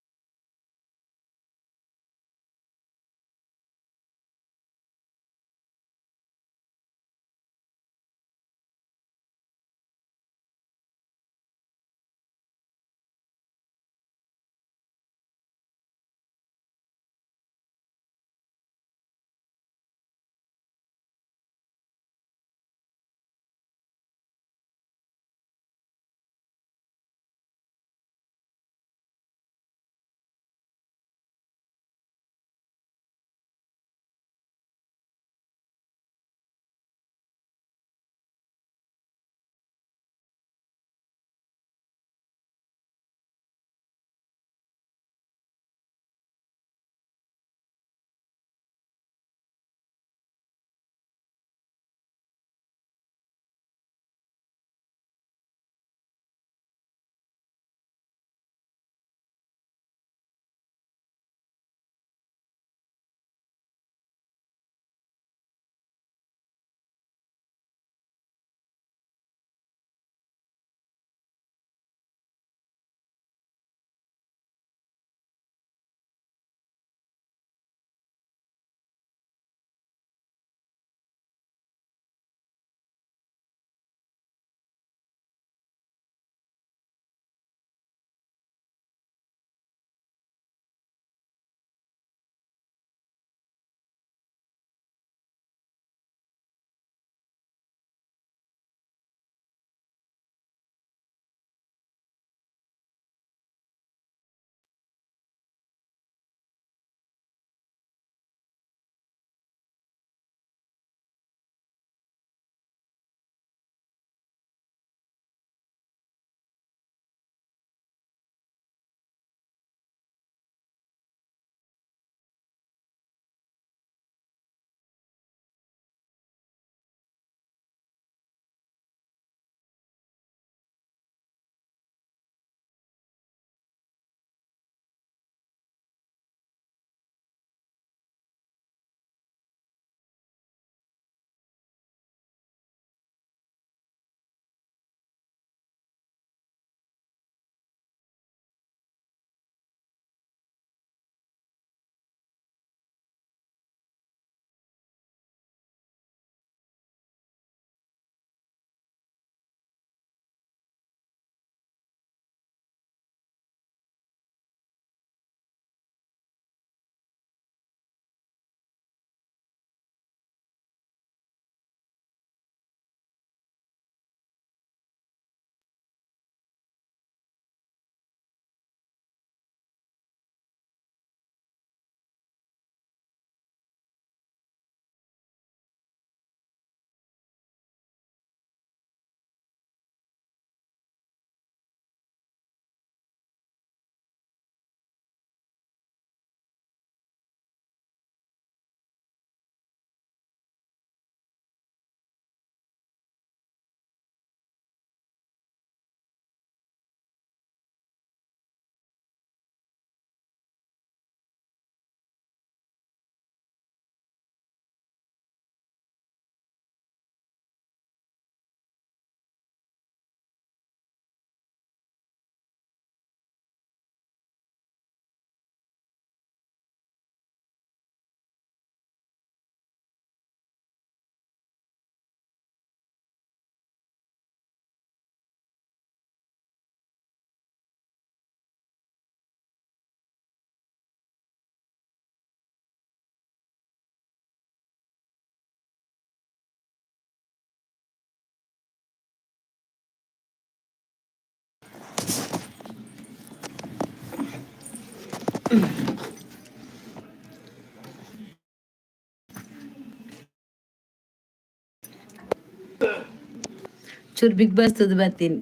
ಚೂರು ಬಿಗ್ ಬಾಸ್ ತುದು ಬರ್ತೀನಿ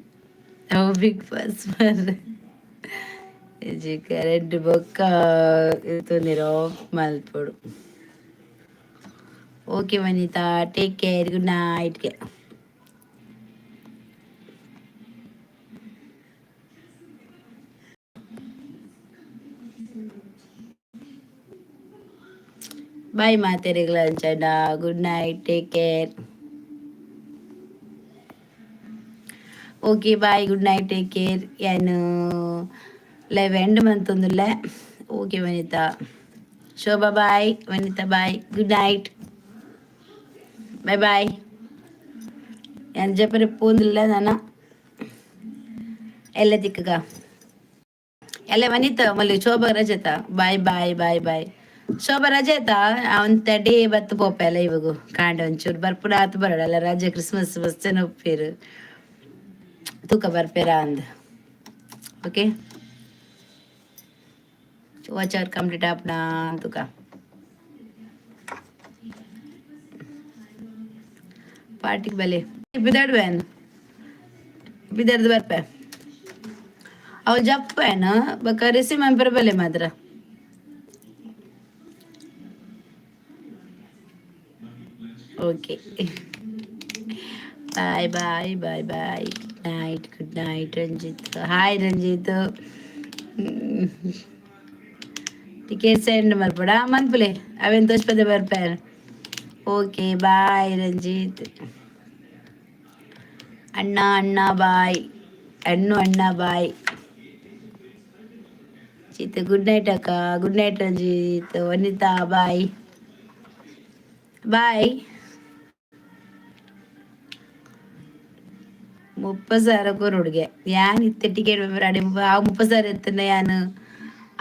ಅವು ಬಿಗ್ ಬಾಸ್ ಬರ್ರೆ ಕರೆಂಟ್ ಬೊಕ್ಕ ತೊಂದಿರ ಆಫ್ ಮಲ್ಪೊಡು. Okay Vanitha, take care, good ನೈಟ್ಗೆ. ಬಾಯ್ ಮಾತೆರೆಗಳ ಚಂಡ, good night, take care. Okay bye, good night, take care. ಏನು ಲೈವ್ ಎಂಡ್ ಮಂತೊಂದುಲ್ಲ. Okay Vanitha, Shobha bye, Vanitha bye, good night, bye bye. ಏನು ಜಪರೆ ಪೋಂದಿಲ್ಲ ನಾನು ಎಲ್ಲ ದಿಕ್ಕಗ ಎಲ್ಲ ವನಿತಾ ಮಲ್ಲಿ ಶೋಭಾ ರಜತ ಬಾಯ್ ಬಾಯ್ ಬಾಯ್ ಬಾಯ್. ಶೋಭಾ ರಜತ ಅವಂತ ಡೇ ಬತ್ತು ಪೋಪೆಲ್ಲ ಇವಾಗ ಕಾಂಡ ಒಂಚೂರು ಬರ್ಪುಡ ಆತು ಬರಡಲ್ಲ ರಜೆ ಕ್ರಿಸ್ಮಸ್ ಮಸ್ತ್ ಜನ ಒಪ್ಪಿರು ತೂಕ ಬರ್ಪೇರ ಅಂದ. ಓಕೆ ವಾಚ್ ಅವರ್ ಕಂಪ್ಲೀಟ್ ಆಪ್ನ ತೂಕ ಪಾರ್ಟಿಗೆ ಬಲೆ ಬಿದಾಡ್ವೇನು ಬಿದಾಡ್ದು ಬರ್ಪೆ ಅವು ಜಪ್ಪೇನು ಬಕ್ಕ ರಿಸೀವ್ ಮೆಂಬರ್ ಬಲೆ ಮಾತ್ರ. Okay bye bye bye bye night, good night Ranjith. Hi Ranjith, ticket send ಮಲ್ಪಡ ಮನ್ಪುಲೆ ಅವೇನು ತೋಚ್ಪದೆ ಬರ್ಪಾರ. Okay bye Ranjit. ಅಣ್ಣ ಅಣ್ಣ ಬಾಯ್, ಅಣ್ಣ ಬಾಯ್. ಚಿತ್ ಗುಡ್ ನೈಟ್ ಅಕ್ಕ, ಗುಡ್ ನೈಟ್ ರಂಜಿತ್. ವನಿತಾ ಬಾಯ್ ಬಾಯ್. 30,000 ಕೊರೋಡ್ಗೆ ಯಾನ್ ಇತ್ತೆ ಟಿಕೆಟ್ ಮೆಂಬರ್ ಅಡಿ ಆ 30,000 ಎತ್ತನ ಯಾನು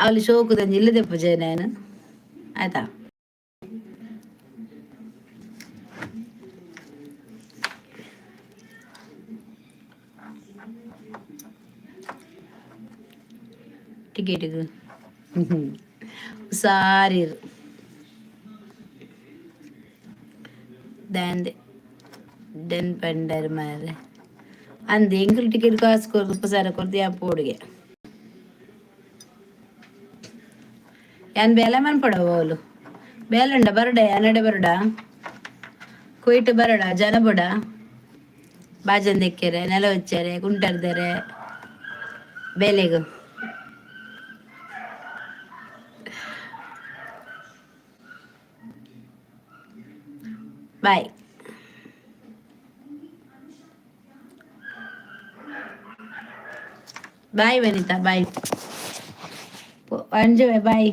ಅವಳು ಶೋಕುದಂಜಿ ಇಲ್ಲದೆ ಪೂಜೆ ನಾನು ಆಯ್ತಾ. ಟಿಕೆಟಿಗೆ ಸಾರಿರು ದೆನ್ ಪಂಡರ್ ಮಾರೆ ಅಂದ್ ಎಂಕಲ್ ಟಿಕೆಟ್ ಕಾಸು ಕೊರ್ದು 30,000 ಕೊರ್ದು ಯಾ ಪೋಡಿಗೆ ಯಾನ್ ಬೇಲೆ ಮನ್ಪಡವ ಅವಳು ಬೇಲಂಡ ಬರಡ ಯಾನಡೆ ಬರಡ ಕೊಯ್ಟ್ ಬರಡ ಜನ ಬಡ ಬಾಜಂದೆಕ್ಕೆರೆ ನೆಲ ಹೊಚ್ಚಾರೆ ಕುಂಟರ್ದಾರೆ ಬೇಲೆಗು ಬಾಯ್ ಬಾಯ್ ವನಿತಾ ಬಾಯ್ ಅಂಜುವೆ ಬಾಯ್.